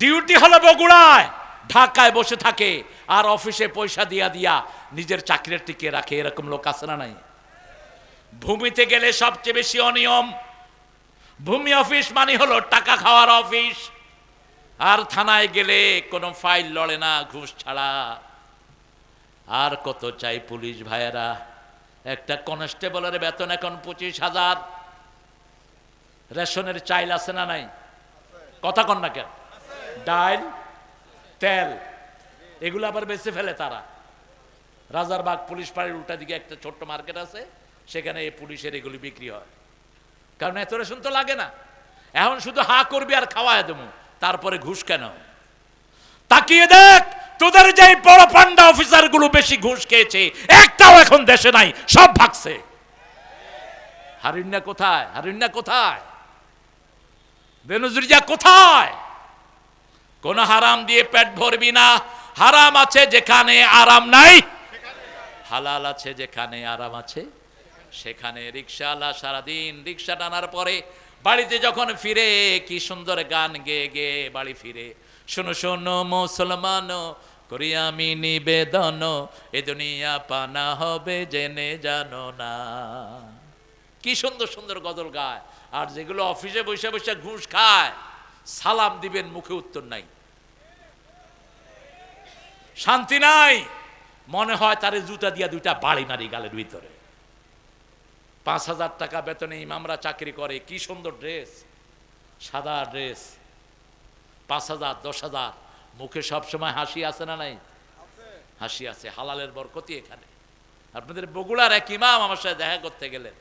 ডিউটি হলো বগুড়ায়, ঢাকায় বসে থাকে আর অফিসে পয়সা দিয়া দিয়া নিজের চাকরি টিকে রাখে। এরকম লোক আছে না নাই? ভূমিতে গেলে সবচেয়ে বেশি অনিয়ম। ভূমি অফিস মানে হলো টাকা খাওয়ার অফিস। আর থানায় গেলে কোনো ফাইল লড়ে না ঘুষ ছাড়া। আর কত চাই পুলিশ ভাইয়েরা? একটা কনস্টেবলের বেতন এখন 25,000। রেশনের চাইল আছে না নাই? কথা কন না কেন? ডাল, তেল, এগুলো আবার বেঁচে ফেলে তারা। রাজারবাগ পুলিশ পাড়ির উল্টা দিকে একটা ছোট্ট মার্কেট আছে, সেখানে এই পুলিশের এগুলি বিক্রি হয়। কারণ এত রেশন তো লাগে না। এখন শুধু হা করবি আর খাওয়ায় দেবো, তারপরে ঘুষ কেন? তাকিয়ে দেখ, তোদের যে বড় পান্ডা অফিসার গুলো বেশি ঘুষ খেয়েছে, একটাও এখন দেশে নাই, সব ভাগছে। হারিন্না কোথায়? হারিন্না কোথায়? বেনজিরিয়া কোথায়? কোন হারাম দিয়ে পেট ভরবি না। হারাম আছে যেখানে আরাম নাই, হালাল আছে যেখানে আরাম আছে সেখানে। রিকশাওয়ালা সারাদিন রিকশা টানার পরে বাড়িতে যখন ফিরে কি সুন্দর গান গেয়ে গেয়ে বাড়ি ফিরে। শোনো শোনো মুসলমান, করি আমি নিবেদন, এ দুনিয়া পানা হবে জেনে জানো না। কি সুন্দর সুন্দর গজল গায়। আর যেগুলো অফিসে বসে বসে ঘুষ খায়, সালাম দিবেন মুখে উত্তর নাই, শান্তি নাই। মনে হয় তারে জুতা দিয়া দুইটা বাড়ি মারি গালের ভিতরে। 5,000 টাকা বেতনে ইমামরা চাকরি করে, কি সুন্দর ড্রেস, সাদা ড্রেস, 5,000 10,000, মুখে সবসময় হাসি আছে না নাই? হাসি আছে, হালালের বরকতি এখানে। আপনাদের বগুড়ার এক ইমাম আমার সাথে দেখা করতে গেলেন,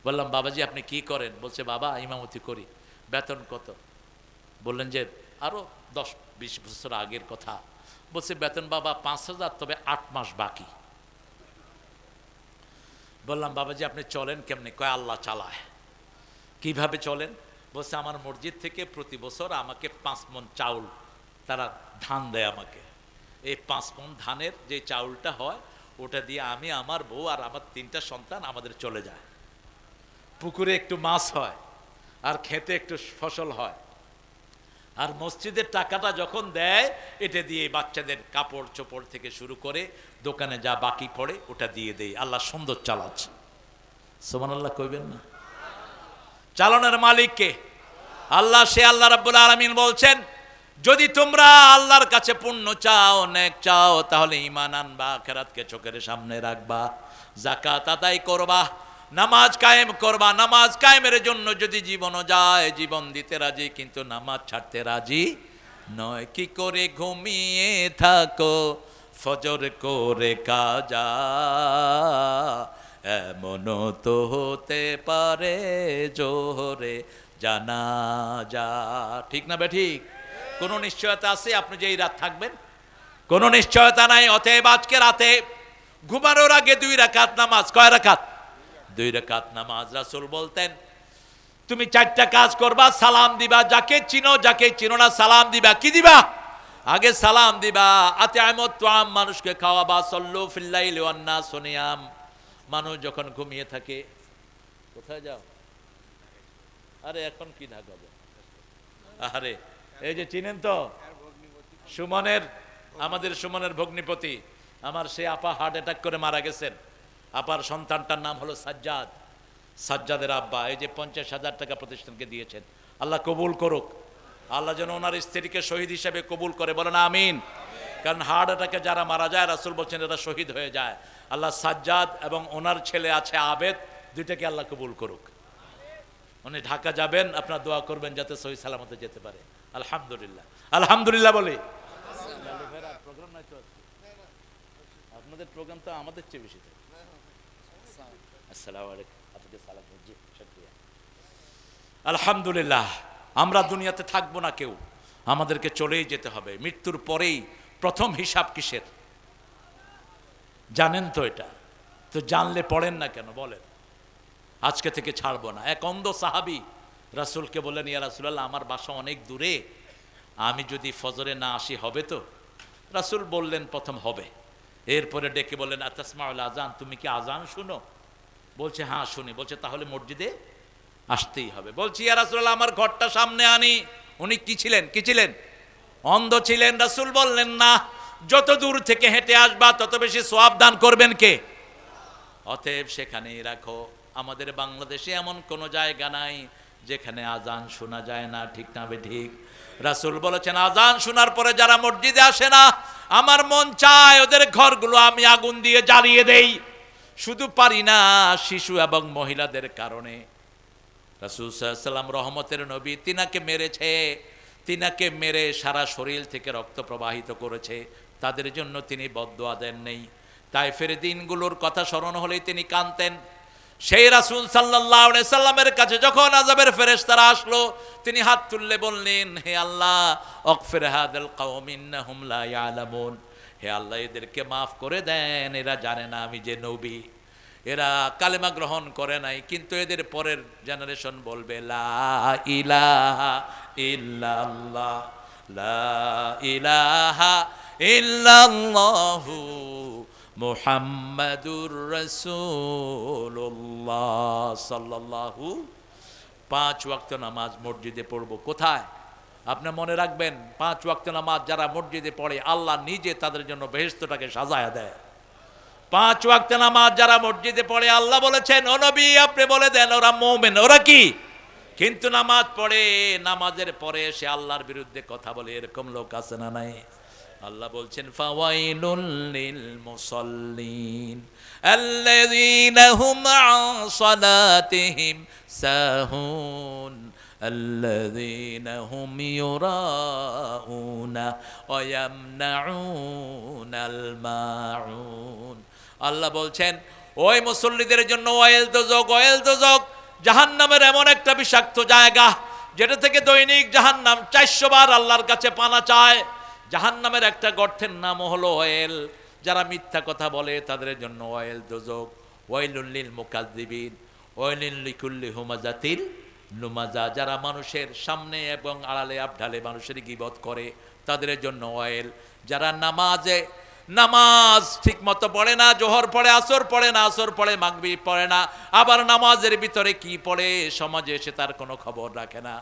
বললাম বাবাজি আপনি কি করেন? বলছে বাবা ইমামতি করি। বেতন কত? বললেন যে আরো 10-20 বছর আগের কথা। বলছে বেতন বাবা 5,000, তবে 8 মাস বাকি। বললাম বাবাজি আপনি চলেন কেমনে? কয় আল্লাহ চালায়। কিভাবে চলেন? বলছে আমার মসজিদ থেকে প্রতি বছর আমাকে 5 মণ চাউল তারা ধান দেয় আমাকে। এই 5 মণ ধানের যে চাউলটা হয় ওটা দিয়ে আমি, আমার বউ আর আমার 3টা সন্তান আমাদের চলে যায়। পুকুরে একটু মাছ হয় আর খেতে একটু ফসল হয়। আর মসজিদের টাকাটা যখন দেয় এটা দিয়ে বাচ্চাদের কাপড় চোপড় থেকে শুরু করে দোকানে যা বাকি পড়ে ওটা দিয়ে দেই। আল্লাহ সুন্দর চালাচ্ছে। সুবহানাল্লাহ কইবেন না? চালানোর মালিক কে? আল্লাহ। সে আল্লাহ রাব্বুল আলামিন বলছেন যদি তোমরা আল্লাহর কাছে পুণ্য চাও, নেক চাও, তাহলে ঈমান আনবা, আখিরাতকে চোখের সামনে রাখবা, যাকাত আদায় করবা, নামাজ কায়েম করবা। নামাজ কায়েমের জন্য যদি জীবনও যায় জীবন দিতে রাজি, কিন্তু নামাজ ছাড়তে রাজি নয়। কি করে ঘুমিয়ে থাকো ফজর করে কাজা, এমনও তো হতে পারে জোহরে জানাজা। ঠিক না বেঠিক? কোনো নিশ্চয়তা আছে আপনি যে এই রাত থাকবেন? কোনো নিশ্চয়তা নাই। অতএব আজকে রাতে ঘুমানোর আগে 2 রাকাত নামাজ। কয় রাকাত? 2 রাকাত নামাজ। রাসূল বলতেন তুমি 4টা কাজ করবা, সালাম দিবা, যাকে চিনো যাকে চিনো না সালাম দিবা। কি দিবা? আগে সালাম দিবা। আতিআমুত তুআম, মানুষকে খাওয়াবা। সল্লু ফিল লাইলি ওয়ান নাস নিয়াম, মানুষ যখন ঘুমিয়ে থাকে। কোথায় যাও? আরে এখন কি ঢাকাবো? আরে এই যে চিনেন তো সুমনের, আমাদের সুমনের ভগ্নিপতি, আমার সে আপা হার্ট অ্যাটাক করে মারা গেছেন। আপার সন্তানটার নাম হলো সাজ্জাদ। সাজ্জাদের আব্বা এই যে 50,000 টাকা প্রতিষ্ঠানকে দিয়েছেন। আল্লাহ কবুল করুক। আল্লাহ যেন ওনার স্ত্রীকে শহীদ হিসেবে কবুল করে, বলেন আমিন। কারণ হার্ট অ্যাটাকে যারা মারা যায় রাসূল বলছেন এরা শহীদ হয়ে যায়। আল্লাহ সাজ্জাদ এবং ওনার ছেলে আছে আবেদ, দুইটাকে আল্লাহ কবুল করুক। উনি ঢাকা যাবেন, আপনার দোয়া করবেন যাতে সহি সালামতে যেতে পারে। আলহামদুলিল্লাহ, আলহামদুলিল্লাহ বলি। প্রোগ্রাম নাই তো আপনাদের? প্রোগ্রাম তো আমাদের চেয়ে বেশি। আসসালামু আলাইকুম, আপনাকে সালাম। জি শুকরিয়া। আলহামদুলিল্লাহ। আমরা দুনিয়াতে থাকবো না কেউ, আমাদেরকে চলেই যেতে হবে। মৃত্যুর পরেই প্রথম হিসাব কিসের জানেন তো? এটা তো জানলে পড়েন না কেন বলেন? আজকে থেকে ছাড়বো না। এক অন্ধ সাহাবী রাসূলকে বললেন ইয়া রাসূলুল্লাহ আমার বাসা অনেক দূরে, আমি যদি ফজরে না আসি হবে তো? রাসূল বললেন প্রথম হবে। এরপরে ডেকে বললেন আতাসমাউল আযান, তুমি কি আযান শুনো? বলছে হ্যাঁ শুনি। বলছে তাহলে মসজিদে আসতেই হবে। বলছি ইয়া রাসূলুল্লাহ আমার ঘরটা সামনে আনি। উনি কি ছিলেন? কি ছিলেন? অন্ধ ছিলেন। রাসূল বললেন না, যত দূর থেকে হেঁটে আসবা তত বেশি সওয়াব দান করবেন কে? অতএব সেখানেই রাখো। আমাদের বাংলাদেশে এমন কোনো জায়গা নাই যেখানে আজান শোনা যায় না। ঠিক না ঠিক? রাসূল বলেছেন আজান শোনার পরে যারা মসজিদে আসে না, আমার মন চায় ওদের ঘরগুলো আমি আগুন দিয়ে জ্বালিয়ে দেই। শুধু পারি না, শিশু এবং মহিলাদের কারণে। রাসূল সাল্লাল্লাহু আলাইহি ওয়াসাল্লাম রহমতের নবী, তিনাকে মেরেছে, তিনাকে মেরে সারা শরীর থেকে রক্ত প্রবাহিত করেছে, তাদের জন্য তিনি বদদুয়া দেন নেই। তায়েফের দিনগুলোর কথা স্মরণ হলেই তিনি কাঁদতেন। সেই রাসূল সাল্লাল্লাহু আলাইহি সাল্লামের কাছে যখন আযাবের ফেরেশতারা আসলো, তিনি হাত তুললে বললেন হে আল্লাহ অগফির হাযাল কওম ইন্নাহুম লা ইয়ালামুন, হে আল্লাহ এদেরকে মাফ করে দেন, এরা জানে না আমি যে নবী, এরা কালেমা গ্রহণ করে নাই। কিন্তু এদের পরের জেনারেশন বলবে লা ইলাহা ইল্লাল্লাহ, লা ইলাহা ইল্লাল্লাহু মুহাম্মাদুর রাসূলুল্লাহ সাল্লাল্লাহু। 5 ওয়াক্ত নামাজ মসজিদে পড়বো। কোথায়? আপনি মনে রাখবেন 5 ওয়াক্ত নামাজ যারা মসজিদে পড়ে আল্লাহ নিজে তাদের জন্য বেহেশতটাকে সাজায়া দেয়। 5 ওয়াক্ত নামাজ যারা মসজিদে পড়ে আল্লাহ বলেছেন ও নবী আপনি বলে দেন ওরা মুমিন। ওরা কি? কিন্তু নামাজ পড়ে, নামাজের পরে সে আল্লাহর বিরুদ্ধে কথা বলে, এরকম লোক আছে না নাই? আল্লাহ বলছেন ফাওয়াইলুল লিল মুসাল্লিন আল্লাযীনা হুম আন সালাতিহিম সাহুন আল্লাযীনা হুম ইউরাউনা ওয়া ইয়ামনাউনাল মাউন। আল্লাহ বলছেন ওই মুসল্লিদের জন্য ওয়াইল দোজক জাহান্নামের এমন একটা বিষাক্ত জায়গা যেটা থেকে দৈনিক জাহান্নাম 400 বার আল্লাহর কাছে পানা চায়। জাহান্নামের একটা গর্তের নাম হলো ওয়াইল। যারা মিথ্যা কথা বলে তাদের জন্য ওয়াইল দোজক। ওয়াইলুল লিল মুকাজ্জিবিন ওয়াইলুল লিকুল্লি হুমাজাতিল লুমাজা। যারা মানুষের সামনে এবং আড়ালে আবঢালে মানুষের গীবত করে তাদের জন্য ওয়াইল। যারা নামাজ ঠিক মতো পড়ে না, জোহর পড়ে, আসর পড়ে না, আসর পড়ে, মাগরিব পড়ে না, আবার নামাজের ভিতরে কি পড়ে সমাজে এসে তার কোনো খবর রাখে না।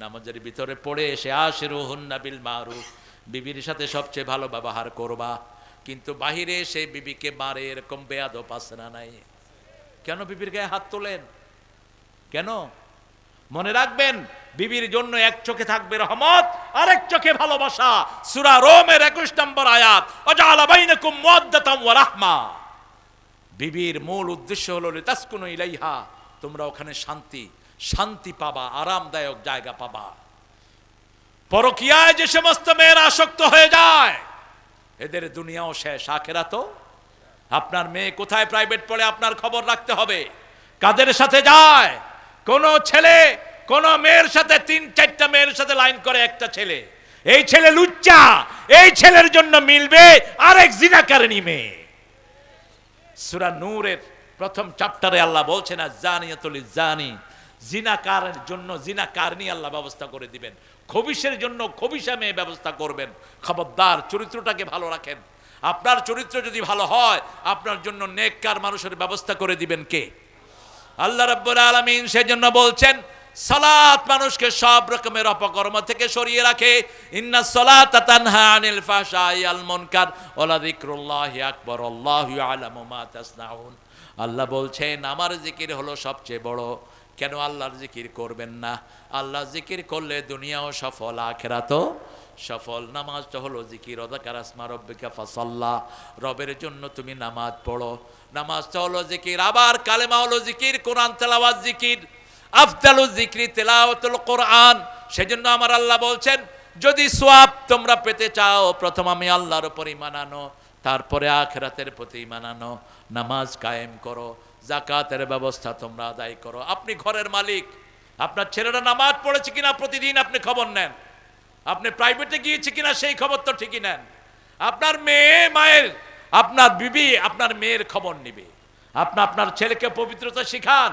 নামাজের ভিতরে পড়ে এসে আশিরুহুন্না বিল মারুফ, বিবির সাথে সবচেয়ে ভালো ব্যবহার করবা, কিন্তু বাহিরে এসে বিবিকে মারে, এরকম বেয়াদব আছে না নাই? কেন বিবির গায়ে হাত তোলেন? কেন? মনে রাখবেন বিবির জন্য এক চোখে থাকবে রহমত, আরেক চোখে ভালোবাসা। সূরা রোমের 21 নম্বর আয়াত, ওয়াজআলা বাইনাকুম মুওয়াদ্দাতাম ওয়া রাহমা। বিবির মূল উদ্দেশ্য হলো লিতাসকুনু ইলাইহা, তোমরা ওখানে শান্তি পাবা, আরামদায়ক জায়গা পাবা। পরকীয়ায় যে সমস্ত মেয়েরা আসক্ত হয়ে যায় এদের দুনিয়াও শেষ, আখিরাতও। আপনার মেয়ে কোথায় প্রাইভেট পড়ে আপনার খবর রাখতে হবে, কাদের সাথে যায়। কোন ছেলে কোন মেয়ের সাথে 3-4টা মেয়ের সাথে লাইন করে একটা ছেলে, এই ছেলে লুচ্চা, এই ছেলের জন্য মিলবে আরেক জিনাকারিনী মেয়ে। সূরা নূরের প্রথম চ্যাপ্টারে আল্লাহ বলছেন আয-যানিয়াতুল জানি, জিনাকারের জন্য জিনাকারিনী আল্লাহ ব্যবস্থা করে দিবেন, খবিশের জন্য খবিশা মেয়ে ব্যবস্থা করবেন। খবরদার চরিত্রটাকে ভালো রাখেন। আপনার চরিত্র যদি ভালো হয় আপনার জন্য নেককার মানুষের ব্যবস্থা করে দিবেন কে? আল্লাহ রাব্বুল আলামিন। সেজন্য বলছেন সালাত মানুষকে সব রকমের অপকর্ম থেকে সরিয়ে রাখে। ইন্নাস সালাতা তানহা আনিল ফাহশাই ওয়াল মুনকার ওয়া লাযিকরুল্লাহি আকবার আল্লাহু ইয়ালামু মা তাসনাউন। আল্লাহ বলছেন আমার জিকির হলো সবচেয়ে বড়। কেন আল্লাহর জিকির করবেন না? আল্লাহ জিকির করলে দুনিয়াও সফল, আখিরাতও সফল। নামাজটা হলো জিকির, ওয়াযাকারা ইসমা রাব্বিকা ফাসাল্লা, রবের জন্য তুমি নামাজ পড়ো, নামাজটা হলো জিকির। আবার কালেমা হলো জিকির, কোরআন তেলাওয়াত জিকির। আফদালুজ যিকরি তিলাওয়াতুল কোরআন। সেজন্য আমার আল্লাহ বলছেন যদি সওয়াব তোমরা পেতে চাও প্রথম আমি আল্লাহর উপর ঈমান আনো, তারপরে আখিরাতের প্রতি ঈমান আনো, নামাজ কায়েম করো, যাকাতের ব্যবস্থা তোমরা আদায় করো। আপনি ঘরের মালিক, আপনার ছেলেরা নামাজ পড়েছে কিনা প্রতিদিন আপনি খবর নেন, আপনি প্রাইভেটে গিয়েছে কিনা সেই খবর তো ঠিকই নেন। আপনার মায়ের আপনার বিবি আপনার মেয়ের খবর নিবে। আপনার ছেলেকে পবিত্রতা শিখান।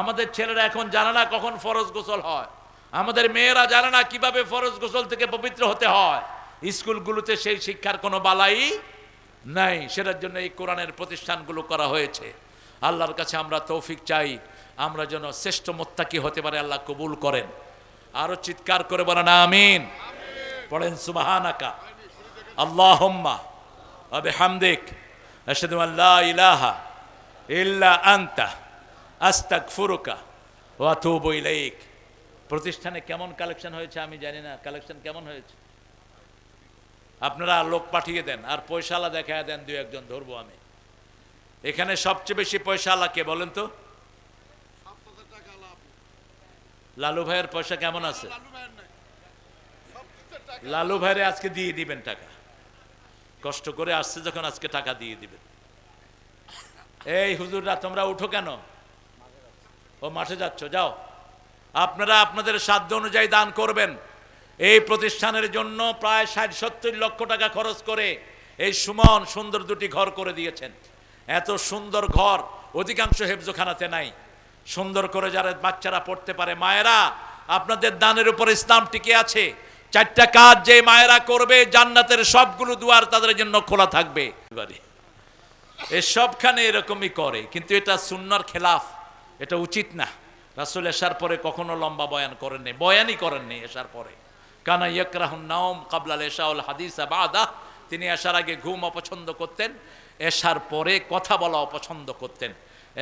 আমাদের ছেলেরা এখন জানে না কখন ফরজ গোসল হয়, আমাদের মেয়েরা জানে না কিভাবে ফরজ গোসল থেকে পবিত্র হতে হয়। স্কুলগুলোতে সেই শিক্ষার কোনো বালাই নাই, সেটার জন্য এই কোরআনের প্রতিষ্ঠানগুলো করা হয়েছে। আল্লাহর কাছে আমরা তৌফিক চাই, আমরা যেন শ্রেষ্ঠ মুত্তাকি হতে পারে, আল্লাহ কবুল করেন। আরো চিৎকার করে বলেন আমিন। পড়েন সুবহানাকা আল্লাহুম্মা ওয়া বিহামদিক আশহাদু আল লা ইলাহা ইল্লা আনতা আস্তাগফিরুকা ওয়া আতুবু ইলাইক। প্রতিষ্ঠানে কেমন কালেকশন হয়েছে আমি জানি না, কালেকশন কেমন হয়েছে? আপনারা লোক পাঠিয়ে দেন আর পয়সাওয়ালা দেখায় দেন, 2-1 জন ধরবো আমি। এখানে সবচেয়ে বেশি পয়সাওয়ালা কে বলেন তো? লালু ভাইয়ের পয়সা কেমন আছে? লালু ভাইরে আজকে দিয়ে দিবেন টাকা, কষ্ট করে আসছে যখন আজকে টাকা দিয়ে দিবেন। এই হুজুররা তোমরা উঠো কেন? ও মাঠে যাচ্ছ, যাও। আপনারা আপনাদের সাধ্য অনুযায়ী দান করবেন। এই প্রতিষ্ঠানের জন্য প্রায় 60-70 লক্ষ টাকা খরচ করে এই সুমন সুন্দর 2টি ঘর করে দিয়েছেন। এত সুন্দর ঘর অধিকাংশ হেফজোখানাতে নাই। সুন্দর করে যারা বাচ্চারা পড়তে পারে, মায়েরা আপনাদের দানের উপর ইসলাম টিকে আছে। 4টা কাজ যে মায়েরা করবে জান্নাতের সবগুলো দুয়ার তাদের জন্য খোলা থাকবে। এই সবখানে এরকমই করে, কিন্তু এটা সুন্নাহর খেলাফ, এটা উচিত না। রাসূল এশার পরে কখনো লম্বা বয়ান করেননি, বয়ানই করেননি এশার পরে। কানা ইয়াকরাহুন নাওম ক্বাবলাল ইশা ওয়াল হাদিসা বাদা, তিনি এশার আগে ঘুম অপছন্দ করতেন, এশার পরে কথা বলা অপছন্দ করতেন।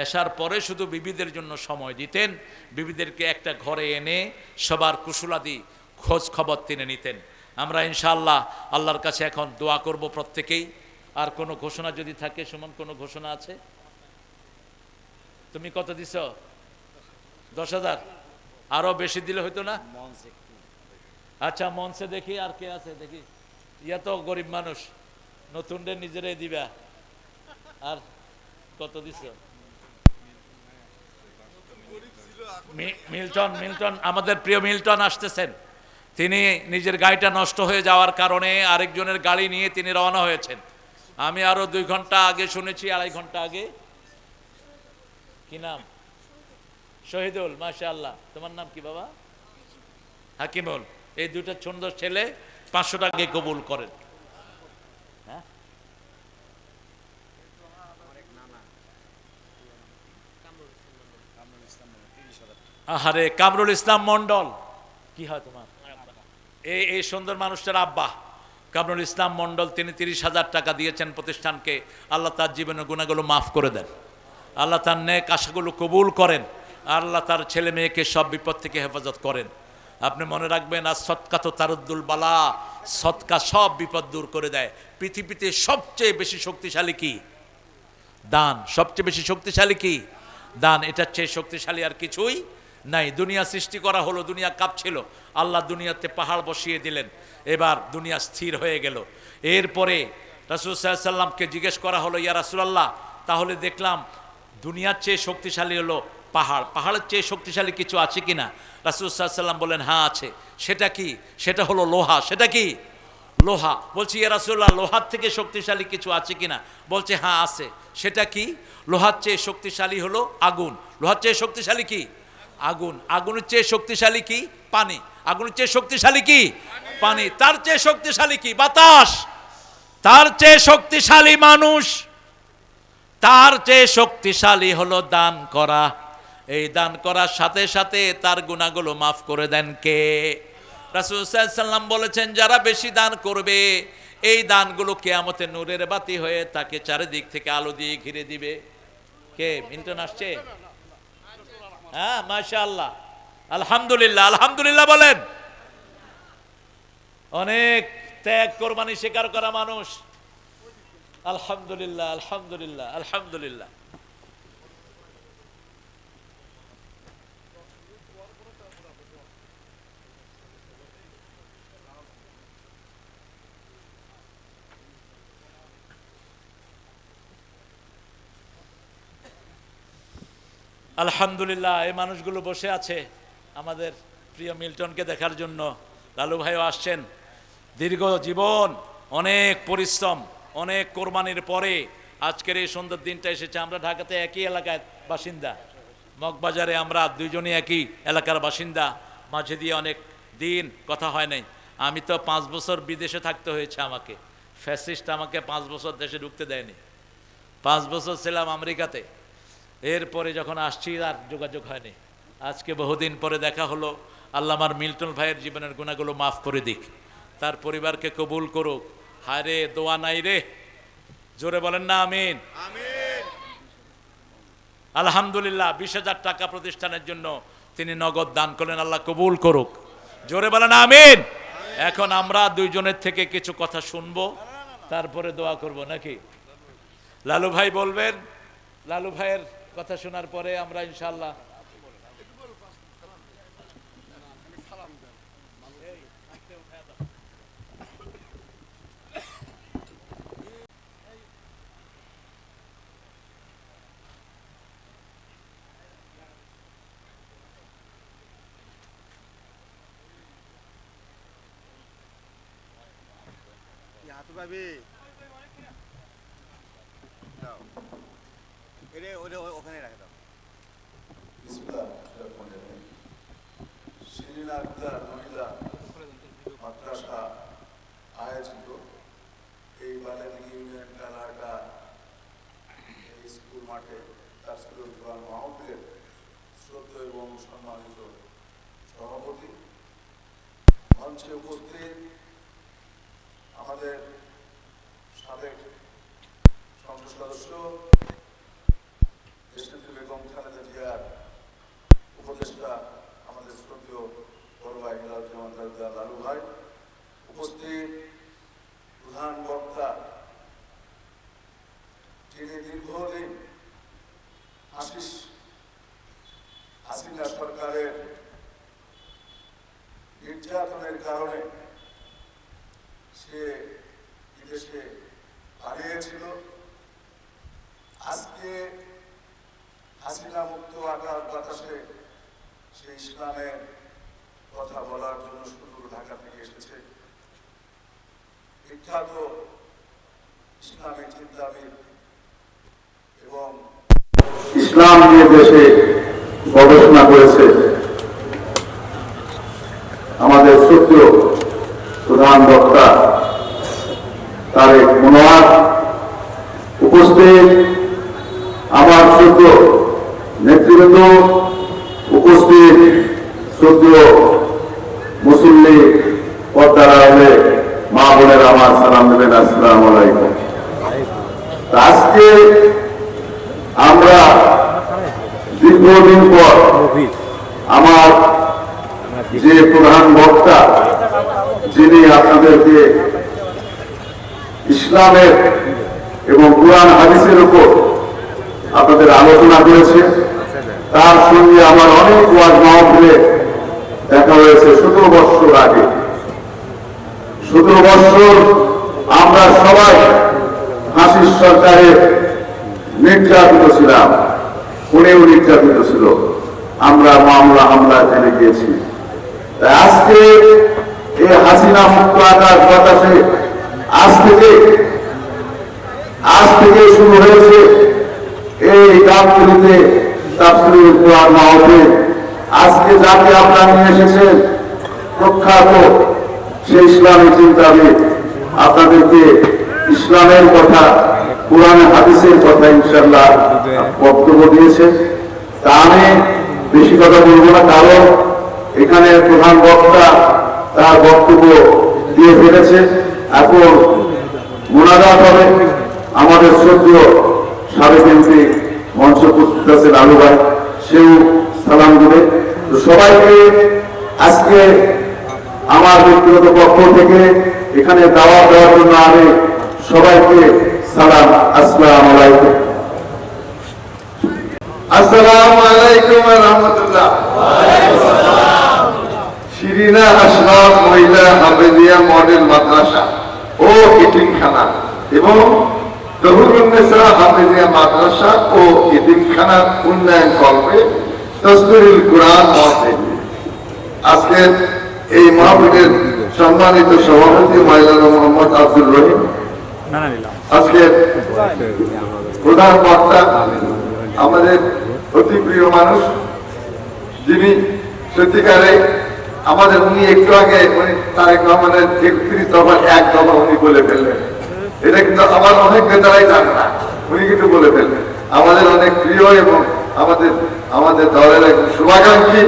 এশার পরে শুধু বিবিদের জন্য সময় দিতেন, বিবিদেরকে একটা ঘরে এনে সবার কুশলাদি খোঁজ খবর তিনি নিতেন। আমরা ইনশাআল্লাহ আল্লাহর কাছে এখন দোয়া করব প্রত্যেকেই। আর কোনো ঘোষণা যদি থাকে, সুমন কোনো ঘোষণা আছে? তুমি কত দিছ? 10,000? আরো বেশি দিলে হইতো না? আচ্ছা মঞ্চে দেখি আর কে আছে দেখি। ইয়া তো গরিব মানুষ, নতুনদের নিজেরাই দিবা। আর কত দিছ? মিল্টন, মিল্টন, আমাদের প্রিয় মিল্টন আসতেছেন। তিনি নিজের গাড়িটা নষ্ট হয়ে যাওয়ার কারণে আরেকজনের গাড়ি নিয়ে তিনি রওনা হয়েছেন। আমি আরো 2 ঘন্টা আগে শুনেছি, 2.5 ঘন্টা আগে। কি নাম? শহীদুল, মাশাআল্লাহ। তোমার নাম কি বাবা? হাকিমুল। এই দুইটা সুন্দর ছেলে 500 টাকা কবুল করেন। হ্যাঁ, আহারে কামরুল ইসলাম মন্ডল, কি হয় তোমার? এই সুন্দর মানুষটার আব্বা কামরুল ইসলাম মন্ডল, তিনি 30,000 টাকা দিয়েছেন প্রতিষ্ঠানকে। আল্লাহ তার জীবনের গুনাহগুলো মাফ করে দেন, আল্লাহ তার নেক আশাগুলো কবুল করেন, আল্লাহ তার ছেলে মেয়েকে সব বিপদ থেকে হেফাজত করেন। আপনি মনে রাখবেন, আর সৎকা তো তারুদ্দুল বালা, সৎকা সব বিপদ দূর করে দেয়। পৃথিবীতে সবচেয়ে বেশি শক্তিশালী কি? দান। সবচেয়ে বেশি শক্তিশালী কি? দান। এটার চেয়ে শক্তিশালী আর কিছুই নাই। দুনিয়া সৃষ্টি করা হলো, দুনিয়া কাঁপছিল, আল্লাহ দুনিয়াতে পাহাড় বসিয়ে দিলেন, এবার দুনিয়া স্থির হয়ে গেল। এরপরে রাসূল সাল্লাল্লাহু আলাইহি সাল্লামকে জিজ্ঞেস করা হলো, ইয়া রাসূলুল্লাহ, তাহলে দেখলাম দুনিয়ার চেয়ে শক্তিশালী হলো পাহাড়, পাহাড়ের চেয়ে শক্তিশালী কিছু আছে কিনা? রাসূল সাল্লাল্লাহু আলাইহি সাল্লাম বলেন, হ্যাঁ আছে। সেটা কি? সেটা হলো লোহা। সেটা কি? লোহা। বলছি, ইয়া রাসূলুল্লাহ, লোহার থেকে শক্তিশালী কিছু আছে কিনা? বলছে, হ্যাঁ আছে। সেটা কি? লোহার চেয়ে শক্তিশালী হলো আগুন। লোহার চেয়ে শক্তিশালী কি? আগুন। আগুনের চেয়ে শক্তিশালী কি? পানি। আগুনের চেয়ে শক্তিশালী কি? পানি। তার চেয়ে শক্তিশালী কি? বাতাস। তার চেয়ে শক্তিশালী মানুষ। তার চেয়ে শক্তিশালী হলো দান করা। এই দান করার সাথে সাথে তার গুনাহগুলো মাফ করে দেন কে? রাসূল সাল্লাল্লাহু আলাইহি সাল্লাম বলেছেন, যারা বেশি দান করবে, এই দানগুলো কিয়ামতে নূরের বাতি হয়ে তাকে চারিদিক থেকে আলো দিয়ে ঘিরে দিবে। কে? মিল্টন আসছে? হ্যাঁ, মাশাআল্লাহ, আলহামদুলিল্লাহ, আলহামদুলিল্লাহ বলেন। অনেক ত্যাগ কোরবানি স্বীকার করা মানুষ। আলহামদুলিল্লাহ, আলহামদুলিল্লাহ, আলহামদুলিল্লাহ। আলহামদুলিল্লাহ। এই মানুষগুলো বসে আছে আমাদের প্রিয় মিল্টনকে দেখার জন্য। লালু ভাইও আসছেন। দীর্ঘ জীবন, অনেক পরিশ্রম, অনেক কোরবানির পরে আজকের এই সুন্দর দিনটা এসেছে। আমরা ঢাকাতে একই এলাকায় বাসিন্দা, মগবাজারে আমরা দুইজনই একই এলাকার বাসিন্দা। মাঝে দিয়ে অনেক দিন কথা হয় নাই। আমি তো 5 বছর বিদেশে থাকতে হয়েছে আমাকে। ফ্যাসিস্ট আমাকে 5 বছর দেশে ঢুকতে দেয়নি। 5 বছর ছিলাম আমেরিকাতে। এরপরে যখন আসছি আর যোগাযোগ হয়নি। আজকে বহুদিন পরে দেখা হলো। আল্লাহ আমার মিল্টন ভাইয়ের জীবনের গুনাহগুলো মাফ করে দিক, তার পরিবারকে কবুল করুক। হায় রে, দোয়া নাই রে, জোরে বলেন না আমিন। আলহামদুলিল্লাহ। 20,000 টাকা প্রতিষ্ঠানের জন্য তিনি নগদ দান করলেন, আল্লাহ কবুল করুক, জোরে বলেন আমিন। এখন আমরা দুইজনের থেকে কিছু কথা শুনবো, তারপরে দোয়া করব নাকি? লালু ভাই বলবেন। লালু ভাইয়ের কথা শোনার পরে আমরা ইনশাআল্লাহ ওখানে রাখে দাও। মাদ্রাসা আয়োজিত এই বাজারি ইউনিয়ন টালাহাটা এই স্কুল মাঠে তাফসীরুল কোরআন মাহফিলের শ্রদ্ধেয় এবং সম্মানিত সভাপতি, মঞ্চে উপস্থিত আমাদের সাবেক সংসদ সদস্য দেশনেত্রী বেগম খালেদা জিয়ার উপদেষ্টা, আমাদের শ্রদ্ধেয় বড় ভাই লালু ভাই, উপস্থিত দেশে পাঠিয়েছিল। আজকে হাসিনা মুক্ত আকাশ বাতাসে সেই ইসলামের কথা বলার জন্য সুদূর ঢাকা থেকে এসেছে বিখ্যাত ইসলামিক চিন্তাবিদ এবং ইসলাম নিয়ে দেশে গবেষণা করেছে আমাদের শ্রদ্ধেয় প্রধান বক্তা তারেক মনোয়ার, উপস্থিত আমার শ্রদ্ধেয় নেতৃবৃন্দ, উপস্থিত শ্রদ্ধেয় মুসল্লি, পর্দার আড়ালে মা বোনের আমার সালাম দেবেন, আসসালামু আলাইকুম। আজকে আমরা দীর্ঘদিন পর আমার যে প্রধান বক্তা যিনি আপনাদেরকে ইসলামের এবং কুরআন হাদিসের উপর আপনাদের আলোচনা করেছে, তার সঙ্গে আমার অনেক ওয়াজ মাহফিলে দেখা হয়েছে 17 বছর আগে। 17 বছর আমরা সবাই ফাঁসির সরকারের নির্যাতিত ছিলাম, খুনেও নির্যাতিত ছিল, আমরা মামলা হামলা জেলে গিয়েছি। তাই আজকে এই হাসিনা মুক্ত আকাশ বাতাসে আজ থেকে শুরু হয়েছে এই গাবতলীতে তাফসীরুল কুরআন মাহফিল। আজকে যাকে আপনারা নিয়ে এসেছেন প্রখ্যাত সেই ইসলামী চিন্তাবিদ আপনাদেরকে ইসলামের কথা, কোরআন হাদিসের কথা ইনশাআল্লাহ বক্তব্য দিয়েছে। তা আমি বেশি কথা বলবো না, কারণ এখানে প্রধান বক্তা তার বক্তব্য দিয়ে ফেলেছে। এখন মোনাজাত হবে, আমাদের শ্রদ্ধেয় সাবেক এমপি মঞ্চ উপস্থিত আছেন আলু ভাই, সেও সালাম দেবে। তো সবাইকে আজকে আমার ব্যক্তিগত পক্ষ থেকে এখানে দাওয়াত দেওয়ার জন্য আমি সবাইকে সালাম, আসসালামু আলাইকুম। আসসালামু আলাইকুম ওয়া রাহমাতুল্লাহ। শিরিনা আশরাফ মহিলা হাফেজিয়া মডেল মাদ্রাসা ও এতিমখানা এবং জহুরুন্নেসা হাফেজিয়া মাদ্রাসা ও এতিমখানার উন্নয়ন কল্পে তাফসীরুল কুরআন মাহফিল। আজকের এই মাহফিলের সম্মানিত সভাপতি মাওলানা মোহাম্মদ আব্দুর রহিম, আজকের প্রধান বক্তা আমাদের অতি প্রিয় মানুষ, যিনি সত্যিকারে আমাদের, উনি একটু আগে উনি তারেক রহমানের 31 দফা 1 দফা উনি বলে ফেললেন। এটা কিন্তু আমার অনেক নেতারাই জানে না, উনি কিন্তু বলে ফেললেন। আমাদের অনেক প্রিয় এবং আমাদের দলের একজন শুভাকাঙ্ক্ষী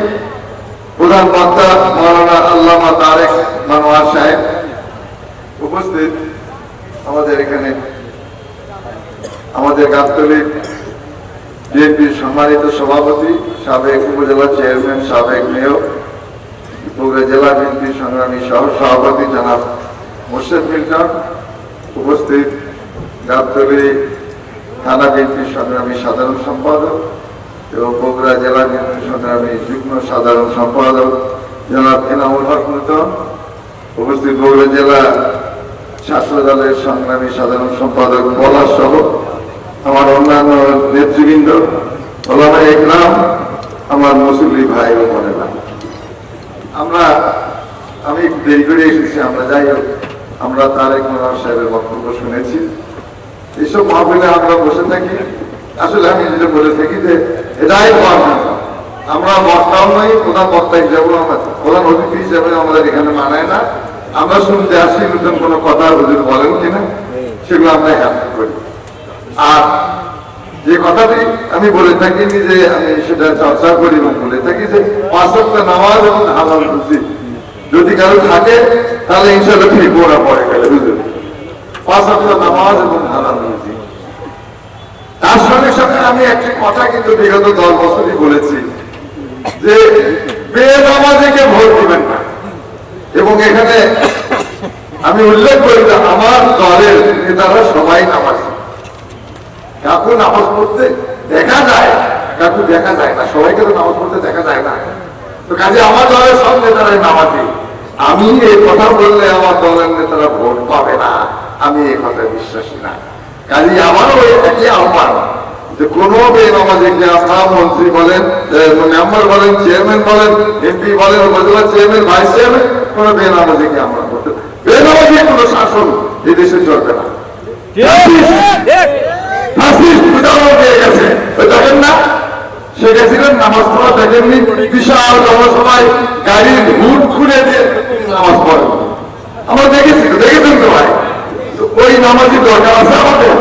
প্রধান বক্তা মাওলানা আল্লামা তারেক মনোয়ার সাহেব উপস্থিত। আমাদের এখানে আমাদের গাবতলী বিএনপির সম্মানিত সভাপতি, সাবেক উপজেলা চেয়ারম্যান, সাবেক মেয়র, বগুড়া জেলা বিএনপির সংগ্রামী সহ সভাপতি জনাব মোর্শেদ মিল্টন উপস্থিত, গাবতলী থানা বিএনপির সংগ্রামী সাধারণ সম্পাদক এবং বগুড়া জেলা বিএনপির সংগ্রামী যুগ্ম সাধারণ সম্পাদক জনাব এনামুল হক নূতন উপস্থিত, বগুড়া জেলা ছাত্র দলের সংগ্রামী সাধারণ সম্পাদক পলাশ সহ আমার অন্যান্য নেতৃবৃন্দ, ওলামা ইকরাম, আমার মুসল্লি ভাই ও বোনেরা, আমি দেরি করে এসেছি। আমরা যাই হোক, আমরা তারেক মনোয়ার সাহেবের বক্তব্য শুনেছি। এইসব মাহফিলে আমরা বসে থাকি, আসলে আমি যেটা বলে থাকি যে এটাই আমরা বক্তাও নই, প্রধান বক্তা হিসাবে, প্রধান অতিথি হিসাবে আমাদের এখানে মানায় না। আমরা শুনতে আসি নতুন কোনো কথা হুজুর বলেন কিনা, সেগুলো আমরা হ্যাপি করি। আর যে কথাটি আমি বলে থাকি, যে আমি সেটা চর্চা করি এবং বলে থাকি যে 5 ওয়াক্ত নামাজ এবং হালাল রুজি যদি কারো থাকে তাহলে ইনশাআল্লাহ ঠিক ওরা পড়ে গেলে বুঝলেন। 5 ওয়াক্ত নামাজ এবং হালাল রুজি, তার সঙ্গে সঙ্গে আমি একটি কথা কিন্তু বিগত 10 বছরই বলেছি যে বেনামাজিকে ভোট দিবেন না। এবং এখানে আমি উল্লেখ করি যে আমার দলের নেতারা সবাই নামাজি, কাকু নামাজ পড়তে দেখা যায়, কাকু দেখা যায় না, সবাইকে তো নামাজ পড়তে দেখা যায় না। তো কাজে আমার দলের সব নেতারাই নামাজি। আমি এই কথা বললে আমার দলের নেতারা ভোট পাবে না, আমি এই কথায় বিশ্বাসী না। কাজে আমারও একই আহ্বান যে কোনো বেনামাজিকে আমরা মন্ত্রী বলেন, মেম্বার বলেন, চেয়ারম্যান বলেন, এমপি বলেন, উপজেলা চেয়ারম্যান, ভাইস চেয়ারম্যান, কোনো বেনামাজিকে আমরা করতে, বেনামাজি কোনো শাসন এই দেশে চলবে না। উদাহরণ দিয়ে গেছে, ওই দেখেন না শেখ হাসিনার নামাজ পড়া দেখেননি, বিশাল জনসভায় গাড়ির হুড খুলে দিয়ে নামাজ পড়েন, আমরা দেখেছেন তো ভাই। ওই নামাজই দরকার আছে আমাদের।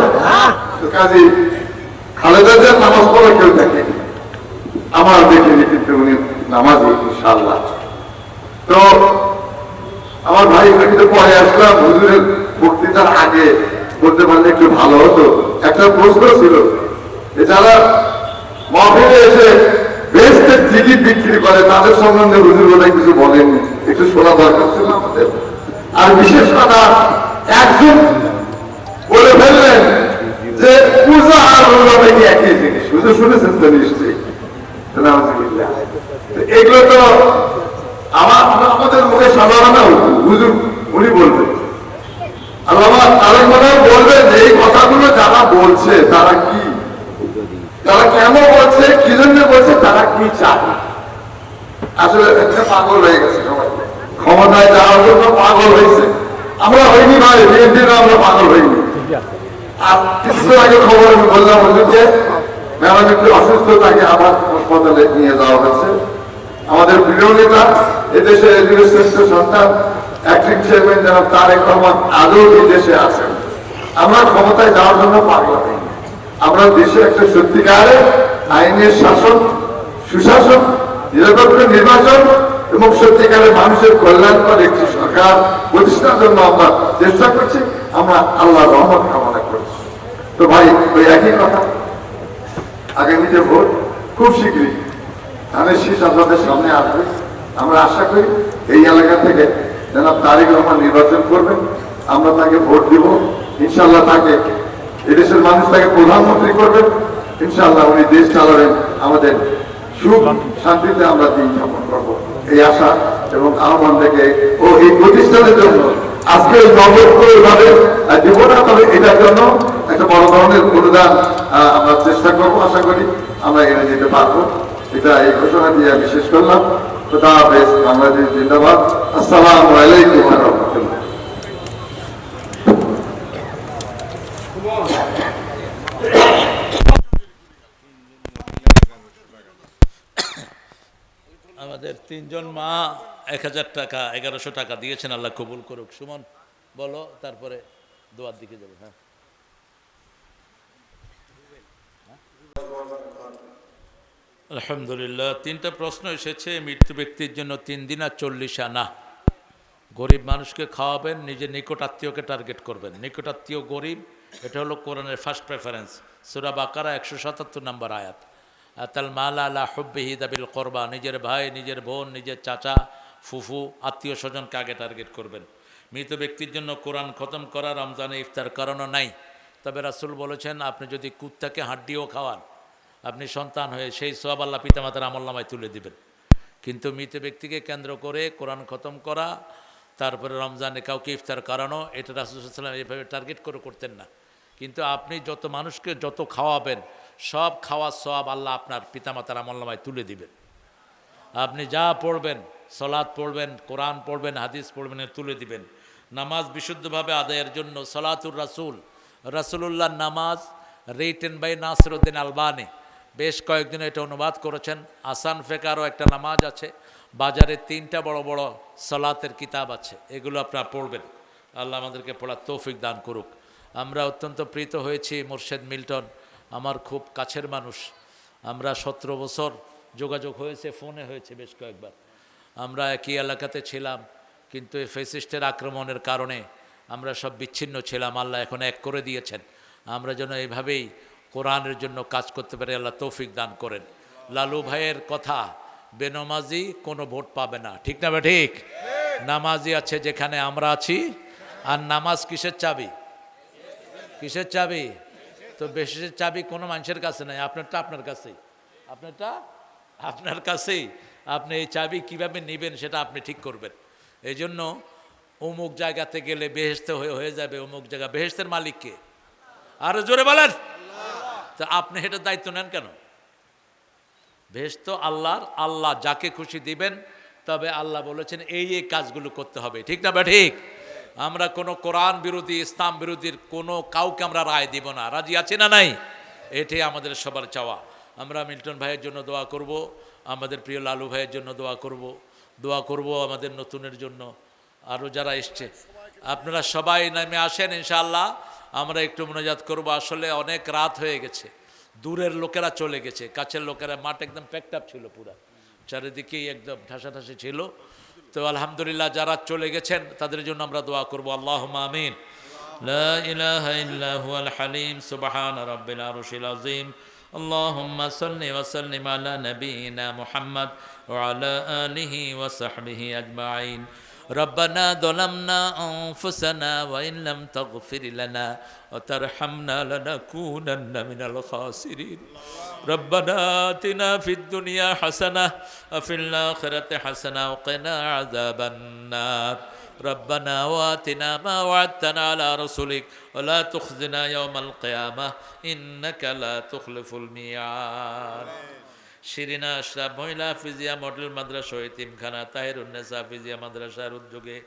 কাজী খালেদা জিয়ার নামাজ পড়া কেউ দেখেনি, আমার দেখিনি, কিন্তু উনি নামাজি ইনশাআল্লাহ। তো আমার ভাই কিন্তু পরে আসলাম, হুজুরের বক্তৃতার আগে বলতে পারলে একটু ভালো হতো। একটা প্রশ্ন ছিল যে যারা মাহফিলে এসে বেস্টের টিকিট বিক্রি করে তাদের সম্বন্ধে হুজুর বোধহয় কিছু বলেননি, একটু শোনা দরকার ছিল আমাদের। আর বিশেষ কথা একজন বলে ফেললেন যে পূজা আর রোজা নাকি একই জিনিস। হুজুর শুনেছেন তো নিশ্চয়ই? এগুলো তো আমাদের মুখে সাধারণ হুজুর উনি বলবেন, আল্লামা তারেক রহমান বলবেন যে এই কথাগুলো যারা বলছে তারা কি, তারা কেন বলছে, কি জন্য বলছে, তারা কি চায়। আসলে পাগল হয়ে গেছে সবাই, ক্ষমতায় যাওয়ার জন্য পাগল হয়েছে। আমরা হইনি ভাই, বিএনপিরা আমরা পাগল হইনি। আর কিছু আগে খবর আমি বললাম হুজুরকে, ম্যাডাম একটু অসুস্থ, তাকে আবার হাসপাতালে নিয়ে যাওয়া হয়েছে। আমাদের প্রিয় নেতা, এদেশের শ্রেষ্ঠ সন্তান অ্যাক্টিং চেয়ারম্যান জনাব তারেক রহমান আদৌ এই দেশে আছেন। আমরা ক্ষমতায় যাওয়ার জন্য পাগল হইনি। আমরা দেশে একটা সত্যিকারের আইনের শাসন, সুশাসন, নিরপেক্ষ নির্বাচন এবং সত্যিকারের মানুষের কল্যাণকর একটি সরকার প্রতিষ্ঠার জন্য আমরা চেষ্টা করছি। আমরা আল্লাহর রহমত কামনা করছি। তো ভাই ওই একই কথা, আগামীতে ভোট খুব শীঘ্রই ধানের শীষ আপনাদের সামনে আসবে। আমরা আশা করি এই এলাকা থেকে জনাব তারেক রহমান নির্বাচন করবেন, আমরা তাকে ভোট দিব ইনশাল্লাহ। তাকে এদেশের মানুষ তাকে প্রধানমন্ত্রী করবেন ইনশাল্লাহ। উনি দেশ চালাবেন, আমাদের সুখ শান্তিতে আমরা দিন যাপন করবো এই আশা এবং আহ্বান থেকে ও এই প্রতিষ্ঠানের জন্য আজকে এই নগরভাবে দেব না, তবে এটার জন্য একটা বড় ধরনের অনুদান আমরা চেষ্টা করবো। আশা করি আমরা এনে যেতে পারবো। এটা এই ঘোষণা দিয়ে আমি শেষ করলাম। খোদা হাফেজ, বাংলাদেশ জিন্দাবাদ। আসসালামু আলাইকুম ওয়া রাহমাতুল্লাহ। আমাদের তিনজন মা 1000 টাকা 1100 টাকা দিয়েছেন, আল্লাহ কবুল করুক। সুমন বলো, তারপরে দোয়ার দিকে যাবো। হ্যাঁ, আলহামদুলিল্লাহ। 3টা প্রশ্ন এসেছে। মৃত্যু ব্যক্তির জন্য 3 দিন আর 40 আনা। গরিব মানুষকে খাওয়াবেন, নিজের নিকট আত্মীয়কে টার্গেট করবেন। নিকট আত্মীয় গরিব, এটা হলো কোরআনের ফার্স্ট প্রেফারেন্স। সূরা বাকারা 177 নম্বর আয়াত। আতাল মাল আলা হুব্বিহি দাবিল করবা, নিজের ভাই, নিজের বোন, নিজের চাচা, ফুফু, আত্মীয় স্বজনকে আগে টার্গেট করবেন। মৃত ব্যক্তির জন্য কোরআন খতম করা রমজানে ইফতার করানো নাই। তবে রাসূল বলেছেন, আপনি যদি কুত্তাকে হাড্ডিও খাওয়ান, আপনি সন্তান হয়ে সেই সওয়াব আল্লাহ পিতামাতার আমলনামায় তুলে দিবেন। কিন্তু মৃত ব্যক্তিকে কেন্দ্র করে কোরআন খতম করা, তারপরে রমজানে কাউকে ইফতার করানো, এটা রাসূল সাল্লাল্লাহু আলাইহি ওয়াসাল্লাম এইভাবে টার্গেট করে করতেন না। কিন্তু আপনি যত মানুষকে যত খাওয়াবেন, সব খাওয়ার সওয়াব আল্লাহ আপনার পিতামাতার আমলনামায় তুলে দিবেন। আপনি যা পড়বেন, সালাত পড়বেন, কোরআন পড়বেন, হাদিস পড়বেন, তুলে দিবেন। নামাজ বিশুদ্ধভাবে আদায়ের জন্য সালাতুর রাসূল, রাসূলুল্লাহ নামাজ, রিটেন বাই নাসিরউদ্দিন আলবানী, বেশ কয়েকজন এটা অনুবাদ করেছেন। আসান ফেকারও একটা নামাজ আছে। বাজারে 3টা বড় বড় সালাতের কিতাব আছে, এগুলো আপনারা পড়বেন। আল্লাহ আমাদেরকে পড়ার তৌফিক দান করুক। আমরা অত্যন্ত প্রীত হয়েছি। মুর্শেদ মিল্টন আমার খুব কাছের মানুষ। আমরা 17 বছর যোগাযোগ হয়েছে, ফোনে হয়েছে বেশ কয়েকবার। আমরা একই এলাকাতে ছিলাম, কিন্তু এই ফ্যাসিস্টের আক্রমণের কারণে আমরা সব বিচ্ছিন্ন ছিলাম। আল্লাহ এখন এক করে দিয়েছেন। আমরা যেন এইভাবেই কোরআনের জন্য কাজ করতে পারি, আল্লাহ তৌফিক দান করেন। লালু ভাইয়ের কথা, বেনমাজি কোনো ভোট পাবে না, ঠিক না? ঠিক। নামাজি আছে যেখানে আমরা আছি। আর নামাজ কিসের চাবি? কিসের চাবি? তো বেশির চাবি কোনো মানুষের কাছে নাই, আপনারটা আপনার কাছেই, আপনারটা আপনার কাছেই। আপনি এই চাবি কিভাবে নেবেন সেটা আপনি ঠিক করবেন। এই জন্য অমুক জায়গাতে গেলে বেহেশতে হয়ে যাবে, অমুক জায়গা, বেহেশতের মালিককে আরো জোরে বলেন। তা আপনি এটা দায়িত্ব নেন কেন? বেহেশত আল্লাহর, আল্লাহ যাকে খুশি দিবেন। তবে আল্লাহ বলেছেন এই এই কাজগুলো করতে হবে, ঠিক না? ঠিক। আমরা কোনো কোরআন বিরোধী, ইসলাম বিরোধীর কোনো কাউকে আমরা রায় দিব না। রাজি আছি না নাই? এটাই আমাদের সবার চাওয়া। আমরা মিল্টন ভাইয়ের জন্য দোয়া করব, আমাদের প্রিয় লালু ভাইয়ের জন্য দোয়া করব আমাদের নতুনের জন্য, আরও যারা এসছে আপনারা সবাই নামে আসেন ইনশাআল্লাহ। আমরা একটু মোনাজাত করব। আসলে অনেক রাত হয়ে গেছে, দূরের লোকেরা চলে গেছে, কাছের লোকেরা, মাঠ একদম প্যাকড আপ ছিল, পুরা চারিদিকেই একদম ঠাসাঠাসি ছিল। তো আলহামদুলিল্লাহ যারা চলে গেছেন তাদের জন্য আমরা দোয়া করব। আল্লাহুম্মা আমিন। লা ইলাহা ইল্লা হুয়াল হালিম সুবহান রাব্বিল আরশিল আযীম। আল্লাহুম্মা সাল্লি ওয়া সাল্লিম আলা নাবিয়িনা মুহাম্মদ ওয়া আলা আলিহি ওয়া সাহবিহি আজমাইন। ربنا ظلمنا أنفسنا وإن لم تغفر لنا وترحمنا لنكونن من الخاسرين. ربنا آتنا في الدنيا حسنة وفي الآخرة حسنة وقنا عذاب النار. ربنا وآتنا ما وعدتنا على رسلك ولا تخزنا يوم القيامة إنك لا تخلف الميعاد. শিরিনা আশরাফ মহিলা হাফিজিয়া মডেল মাদ্রাসা ইতিমখানা তাহিরুন্নেসা হাফিজিয়া মাদ্রাসার উদ্যোগে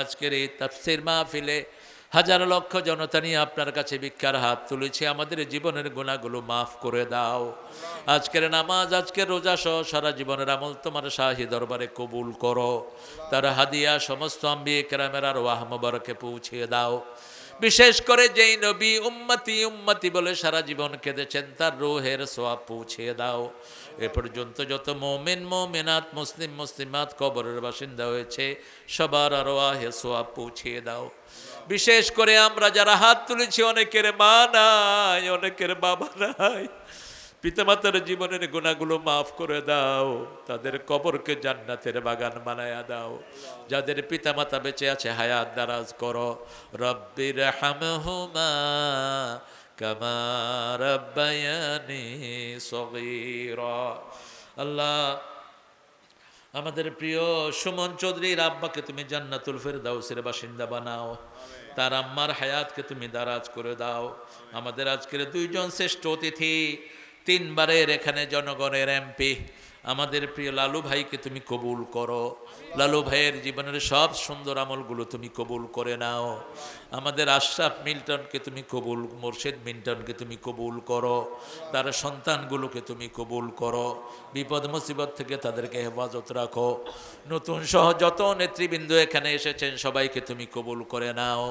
আজকের এই তাফসীর মাহফিলে হাজার লক্ষ জনতা নিয়ে আপনার কাছে ভিক্ষার হাত তুলেছি। আমাদের জীবনের গুনাহগুলো মাফ করে দাও। আজকের নামাজ, আজকের রোজা সহ সারা জীবনের আমল তোমার শাহী দরবারে কবুল করো। তার হাদিয়া সমস্ত আম্বিয়ে কেরামের আরওয়াহ মুবারকে পৌঁছিয়ে দাও। বিশেষ করে যেই নবী উম্মতি উম্মতি বলে সারা জীবন কেঁদেছেন, তার রূহের সোয়াব পৌঁছিয়ে দাও। এ পর্যন্ত যত মুমিন মুমিনাত, মুসলিম মুসলিমাত কবরের বাসিন্দা হয়েছে সবার আরওয়াহে সোয়াব পৌঁছিয়ে দাও। বিশেষ করে আমরা যারা হাত তুলেছি, অনেকের মা নাই, অনেকের বাবা নাই, পিতামাতার জীবনের গুনাহগুলো মাফ করে দাও। তাদের কবরকে জান্নাতের বাগান বানায়া দাও। যাদের পিতামাতা বেঁচে আছে হায়াত দারাজ করো। রব্বির হামহুমা কামা রাব্বায়ানি সগীরা। আল্লাহ, আমাদের প্রিয় সুমন চৌধুরীর আব্বাকে তুমি জান্নাতুল ফেরদাউসের বাসিন্দা বানাও। তার আম্মার হায়াতকে তুমি দারাজ করে দাও। আমাদের আজকের দুইজন শ্রেষ্ঠ অতিথি, তিনবারের এখানে জনগণের এমপি, আমাদের প্রিয় লালু ভাইকে তুমি কবুল করো। লালু ভাইয়ের জীবনের সব সুন্দর আমলগুলো তুমি কবুল করে নাও। আমাদের আশরাফ মিল্টনকে তুমি কবুল, মোর্শেদ মিল্টনকে তুমি কবুল করো। তার সন্তানগুলোকে তুমি কবুল করো। বিপদ মুসিবত থেকে তাদেরকে হেফাজত রাখো। নতুন সহ যত নেতৃবৃন্দ এখানে এসেছেন সবাইকে তুমি কবুল করে নাও।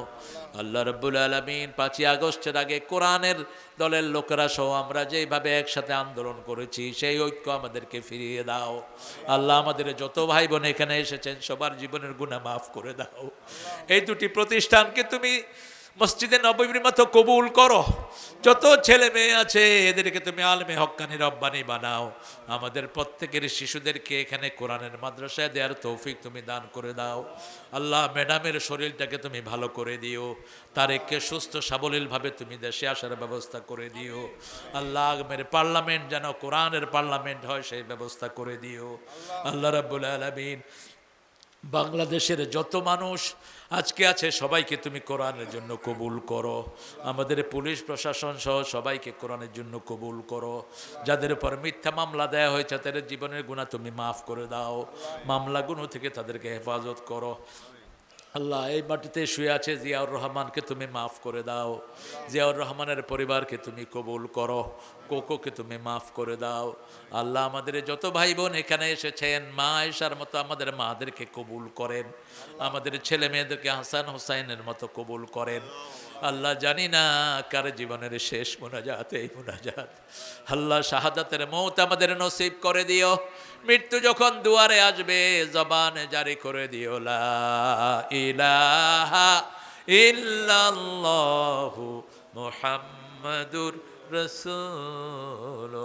আল্লাহ রাব্বুল আলামিন 5ই আগস্টের আগে কোরআনের দলের লোকেরা সহ আমরা যেভাবে একসাথে আন্দোলন করেছি সেই ঐক্য আমাদেরকে ফিরিয়ে দাও। আল্লাহ, আমাদের যত ভাই বোন এখানে এসেছেন সবার জীবনের গুনাহ মাফ করে দাও। এই দুটি প্রতিষ্ঠানকে তুমি মসজিদে নববীর মতো কবুল করো। যত ছেলে মেয়ে আছে এদেরকে তুমি আলেমে হক্কানি রব্বানি বানাও। আমাদের প্রত্যেকের শিশুদেরকে এখানে কোরআনের মাদ্রাসায় দেওয়ার তৌফিক তুমি দান করে দাও। আল্লাহ, ম্যাডামের শরীরটাকে তুমি ভালো করে দিও। তারেককে সুস্থ সাবলীলভাবে তুমি দেশে আসার ব্যবস্থা করে দিও। আল্লাহ, আগামীর পার্লামেন্ট যেন কোরআনের পার্লামেন্ট হয় সেই ব্যবস্থা করে দিও। আল্লাহ রাব্বুল আলামিন, বাংলাদেশের যত মানুষ আজকে আছে সবাইকে তুমি কোরআনের জন্য কবুল করো। আমাদের পুলিশ প্রশাসন সহ সবাইকে কোরআনের জন্য কবুল করো। যাদের উপর মিথ্যা মামলা দেয়া হয়েছে তাদের জীবনের গুনাহ তুমি মাফ করে দাও। মামলাগুলো থেকে তাদেরকে হেফাজত করো। আল্লাহ, এই মাটিতে শুয়ে আছে জিয়াউর রহমানকে তুমি মাফ করে দাও। জিয়াউর রহমানের পরিবারকে তুমি কবুল করো। কোকোকে তুমি মাফ করে দাও। আল্লাহ, আমাদের যত ভাই বোন এখানে এসেছেন মা আয়েশার মতো আমাদের মাদেরকে কবুল করেন। আমাদের ছেলে মেয়েদেরকে হাসান হোসাইনের মতো কবুল করেন। আল্লাহ, জানি না কার জীবনের শেষ মুনাজাত এই মুনাজাত। আল্লাহ, শাহাদাতের মৌত আমাদের নসিব করে দিও। মৃত্যু যখন দুয়ারে আসবে জবানে জারি করে দিও লা ইলাহা ইল্লাল্লাহু মুহাম্মাদুর রাসূলুল্লাহ।